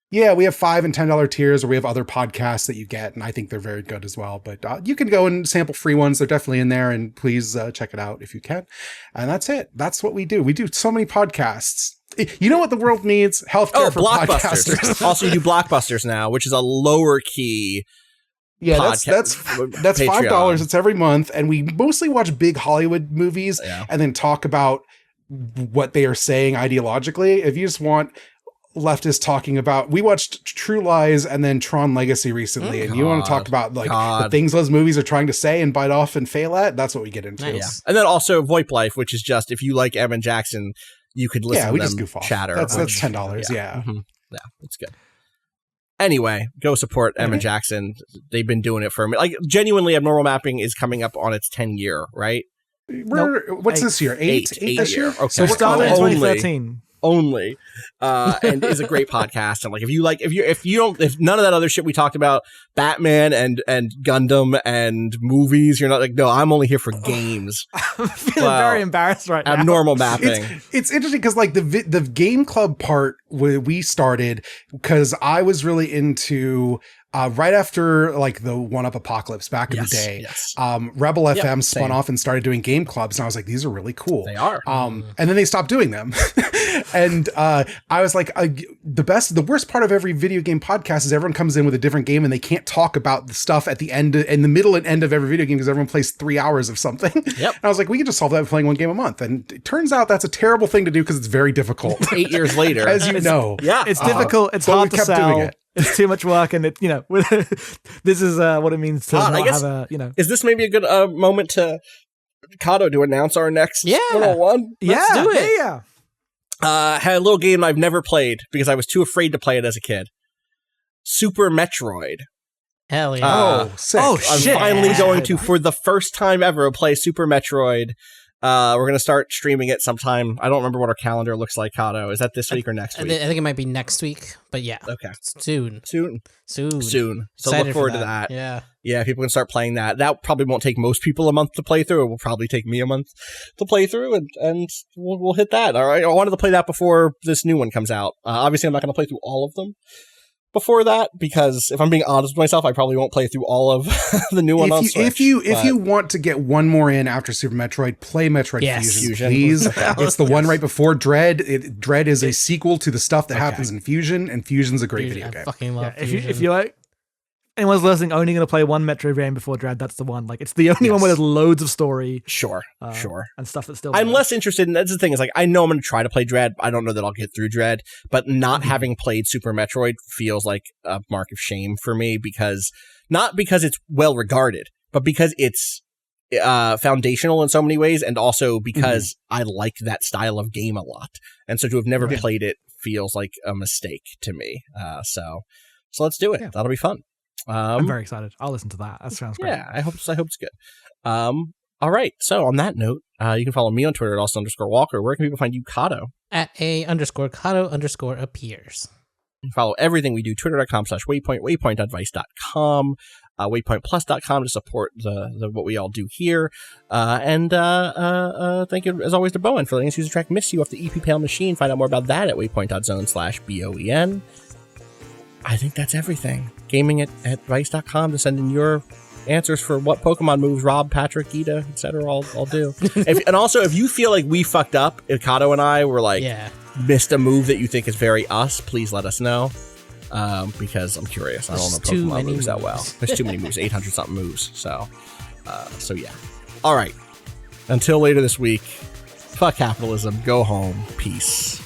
Yeah, we have $5 and $10 tiers, or we have other podcasts that you get, and I think they're very good as well. But you can go and sample free ones. They're definitely in there, and please check it out if you can. And that's it. That's what we do. We do so many podcasts. You know what the world needs? Healthcare for podcasters. Also, you do Blockbusters now, which is a lower key. Yeah, that's $5. It's every month, and we mostly watch big Hollywood movies and then talk about what they are saying ideologically. If you just want leftists talking about, we watched True Lies and then Tron Legacy recently, and you want to talk about like the things those movies are trying to say and bite off and fail at, that's what we get into. Nice. And then also VoIP Life, which is just, if you like Em and Jackson, you could listen to them just goof off. Chatter. That's $10. Yeah. Mm-hmm. Yeah, that's good. Anyway, go support Em and Jackson. They've been doing it for a minute. Like, genuinely, Abnormal Mapping is coming up on its 10-year, right? What's this year? Eight this year? Okay. So we're starting in 2013. Only and is a great podcast. And like, if none of that other shit we talked about, Batman and Gundam and movies, you're not like, no, I'm only here for games. I'm feeling very embarrassed right now. Abnormal Mapping. It's interesting because like the game club part we started because I was really into right after like the 1UP apocalypse back in the day, Rebel FM spun off and started doing game clubs, and I was like, these are really cool. They are. And then they stopped doing them. And I was like, the worst part of every video game podcast is everyone comes in with a different game and they can't talk about the stuff at the end, in the middle and end of every video game, because everyone plays 3 hours of something. Yep. And I was like, we can just solve that by playing one game a month. And it turns out that's a terrible thing to do because it's very difficult. 8 years later. As you know. Yeah. It's difficult. It's hard to sell. It's too much work, and it this is what it means to not have a Is this maybe a good moment to Cado to announce our next 101? Let's do it. Yeah. Had a little game I've never played because I was too afraid to play it as a kid. Super Metroid. Hell yeah. Sick. I'm finally going to, for the first time ever, play Super Metroid. We're going to start streaming it sometime. I don't remember what our calendar looks like, Cado. Is that this week or next week? I think it might be next week, but yeah. Okay. Soon. So Excited look forward for to that. Yeah. Yeah, people can start playing that. That probably won't take most people a month to play through. It will probably take me a month to play through, and we'll hit that. All right. I wanted to play that before this new one comes out. Obviously, I'm not going to play through all of them before that, because if I'm being honest with myself, I probably won't play through all of the new one on Switch. If you want to get one more in after Super Metroid, play Metroid Fusion, please. It's the one right before Dread. Dread is a sequel to the stuff that happens in Fusion, and Fusion's a great video game. I fucking love Fusion. If you like, anyone's listening, only going to play one Metroid game before Dread, that's the one. Like, it's the only one where there's loads of story. Sure. And stuff that's still I'm there. less interested in, that's the thing, is like, I know I'm going to try to play Dread. I don't know that I'll get through Dread, but not having played Super Metroid feels like a mark of shame for me, because, not because it's well regarded, but because it's foundational in so many ways, and also because I like that style of game a lot. And so to have never played it feels like a mistake to me. So let's do it. Yeah. That'll be fun. I'm very excited. I'll listen to that. That sounds great. Yeah, I hope it's good. All right. So on that note, you can follow me on Twitter at Austin_Walker. Where can people find you, Cado? At @A_Cado_appears. You can follow everything we do, twitter.com/waypoint, waypoint.vice.com, waypointplus.com to support the what we all do here. And thank you, as always, to Bowen for letting us use the track Miss You off the EP Pale Machine. Find out more about that at waypoint.zone/BOEN. I think that's everything. Gaming at vice.com to send in your answers for what Pokemon moves Rob, Patrick, Gita, etc. I'll do. And also, if you feel like we fucked up, if Cado and I were like missed a move that you think is very us, please let us know. Because I'm curious. I don't know Pokemon moves that well. There's too many moves, 800 something moves. So yeah. All right. Until later this week, fuck capitalism. Go home. Peace.